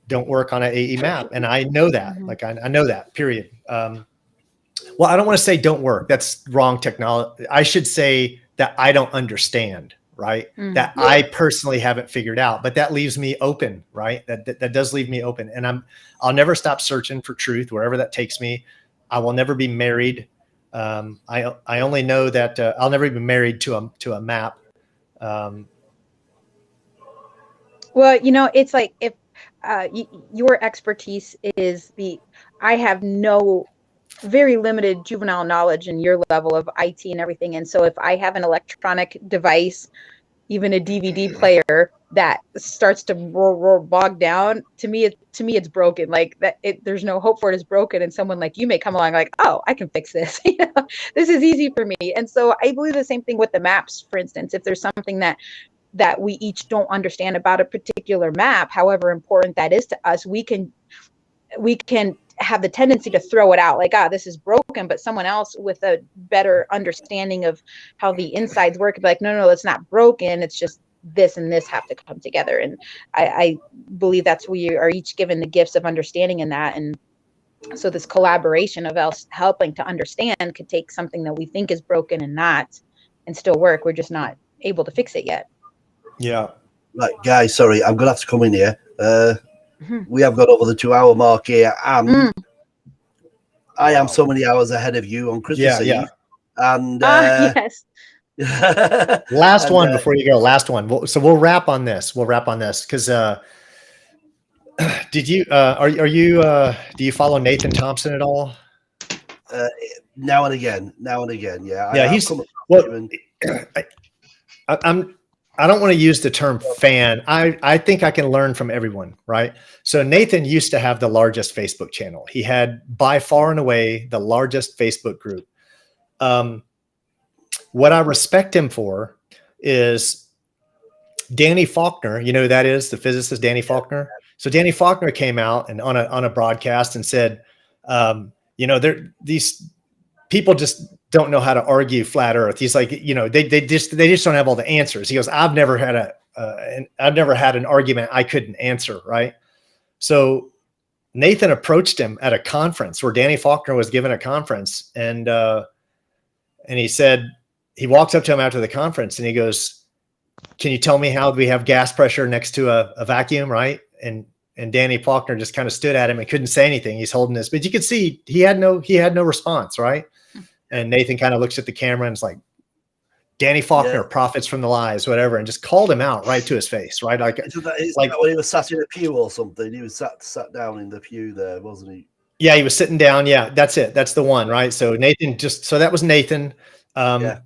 don't work on an AE map, and I know that. Mm-hmm. Like I know that. Period. Well, I don't want to say don't work. That's wrong technology. I should say that I don't understand. Right. Mm-hmm. That I personally haven't figured out, but that leaves me open. Right. That does leave me open, and I'll never stop searching for truth wherever that takes me. I will never be married. I only know that I'll never be married to a map. Well, it's like if your expertise is I have very limited juvenile knowledge in your level of IT and everything. And so if I have an electronic device, even a DVD player that starts to bog down, to me it's broken. Like that, there's no hope for it. It's broken. And someone like you may come along like, oh, I can fix this. This is easy for me. And so I believe the same thing with the maps. For instance, if there's something that we each don't understand about a particular map, however important that is to us, we can have the tendency to throw it out like, this is broken, but someone else with a better understanding of how the insides work, be like, no, it's not broken. It's just this and this have to come together. And I believe that's we are each given the gifts of understanding in that. And so this collaboration of us helping to understand could take something that we think is broken and still work. We're just not able to fix it yet. Yeah. Right, guys, sorry, I'm gonna have to come in here. We have got over the 2-hour mark here, and I am so many hours ahead of you on Christmas Eve. Yeah. And yes. Last one before you go. Last one. So we'll wrap on this. Because did you do you follow Nathan Thompson at all? Now and again. Yeah. Yeah, he's I don't want to use the term fan. I think I can learn from everyone, right? So Nathan used to have the largest Facebook channel. He had by far and away the largest Facebook group. What I respect him for is Danny Faulkner. You know who that is? The physicist Danny Faulkner. So Danny Faulkner came out and on a broadcast and said, these people just don't know how to argue flat Earth. He's like, they just don't have all the answers. He goes, I've never had an argument I couldn't answer. Right. So Nathan approached him at a conference where Danny Faulkner was giving a conference. And he said, he walks up to him after the conference and he goes, can you tell me how we have gas pressure next to a vacuum? Right. And Danny Faulkner just kind of stood at him and couldn't say anything. He's holding this, but you could see he had no response. Right. And Nathan kind of looks at the camera and is like, Danny Faulkner profits from the lies, whatever, and just called him out right to his face, right? Like when he was sat in a pew or something. He was sat down in the pew there, wasn't he? Yeah, he was sitting down. Yeah, that's it. That's the one, right? So Nathan so that was Nathan. But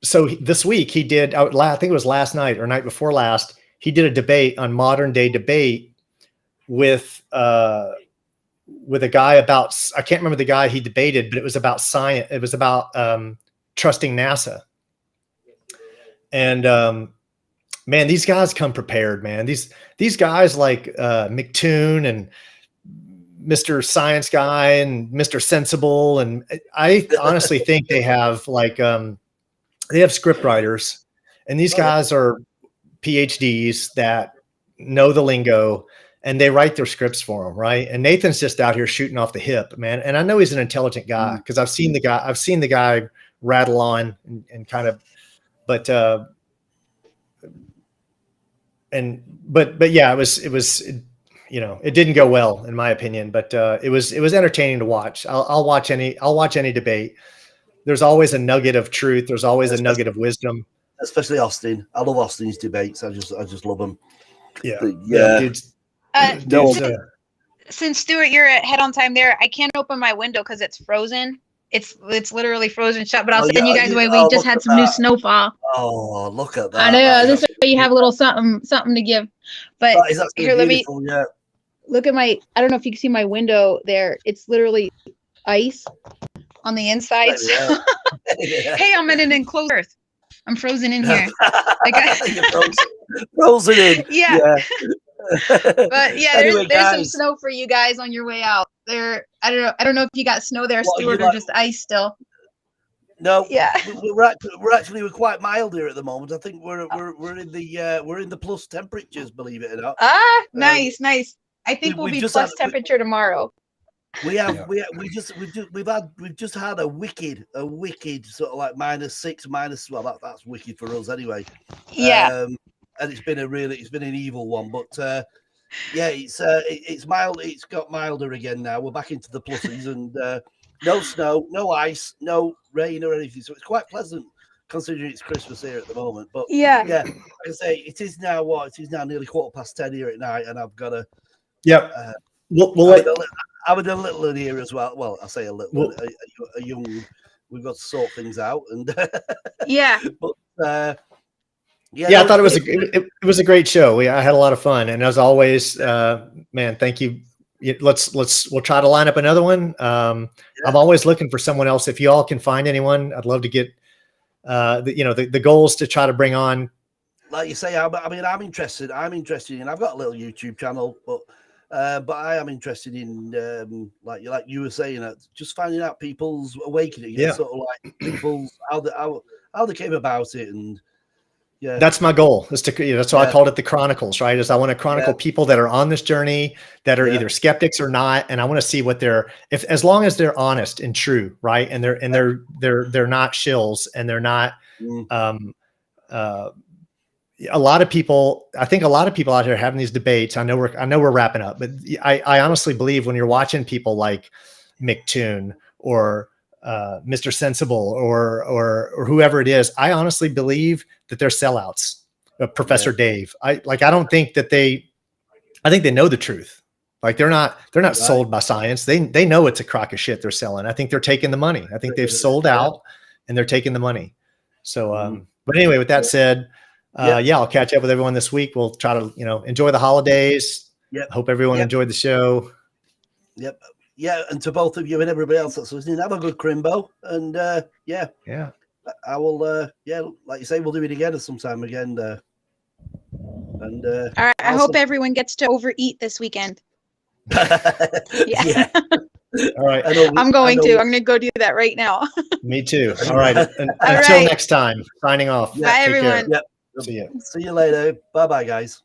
so this week he did, I think it was last night or night before last, he did a debate on modern day debate with with a guy about, I can't remember the guy he debated, but it was about science. It was about trusting NASA. And man, these guys come prepared, man. These guys like McToon and Mr. Science Guy and Mr. Sensible. And I honestly think they have like, they have script writers, and these guys are PhDs that know the lingo, and they write their scripts for them. Right. And Nathan's just out here shooting off the hip, man. And I know he's an intelligent guy because I've seen the guy rattle on and kind of, but yeah, it was, you know, it didn't go well in my opinion, but it was entertaining to watch. I'll watch any debate. There's always a nugget of truth. There's always a nugget of wisdom. Especially Austin. I love Austin's debates. I just love them. Yeah. But, yeah. Since Stewart, you're ahead on time there. I can't open my window because it's frozen. It's literally frozen shut. But I'll send you guys away. We just had some new snowfall. Oh, look at that! I know. This way you have a little something to give. But here, let me look at my. I don't know if you can see my window there. It's literally ice on the inside. So. Hey, I'm in an enclosed earth. I'm frozen in here. Frozen in. Yeah. But yeah, anyway, there's some snow for you guys on your way out. There, I don't know if you got snow there, Stewart, or just ice still. No, yeah, we're quite mild here at the moment. I think we're in the plus temperatures, believe it or not. Nice. I think we'll be plus temperature tomorrow. We've just had a wicked sort of like -6, well that's wicked for us anyway. Yeah. And it's been an evil one, but yeah, it's mild. It's got milder again now. We're back into the pluses, and no snow, no ice, no rain or anything. So it's quite pleasant considering it's Christmas here at the moment. But yeah, like I say, it is now nearly 10:15 here at night, and I've got to. Yep. I'm a little in here as well. Well, I say a little, a young. We've got to sort things out, and yeah. But I thought it was a great show. I had a lot of fun, and as always, man, thank you. We'll try to line up another one. I'm always looking for someone else. If you all can find anyone, I'd love to get. The goal is to try to bring on. Like you say, I'm interested. And I've got a little YouTube channel, but I am interested in like you were saying, just finding out people's awakening. Yeah. Sort of like people's how they came about it, and yeah, that's my goal. Is to that's why I called it the Chronicles, right? Is I want to chronicle people that are on this journey that are either skeptics or not, and I want to see what as long as they're honest and true, right? And they're not shills, and they're not. A lot of people, I think a lot of people out here having these debates. I know we're wrapping up, but I honestly believe when you're watching people like McToon or Mr. Sensible or whoever it is, I honestly believe that they're sellouts. Professor Dave. I think they know the truth. Like they're not sold by science. They know it's a crock of shit they're selling. I think they're taking the money. I think they've sold out and they're taking the money. So, but anyway, with that said, I'll catch up with everyone this week. We'll try to, enjoy the holidays. Yep. Hope everyone enjoyed the show. Yep. Yeah. And to both of you and everybody else that's listening, have a good Crimbo. And I will, like you say, we'll do it again sometime again. And all right. I hope everyone gets to overeat this weekend. Yeah. All right. I'm going to go do that right now. Me too. All right. Until next time, signing off. Bye, everyone. Yep. See you. See you later. Bye-bye, guys.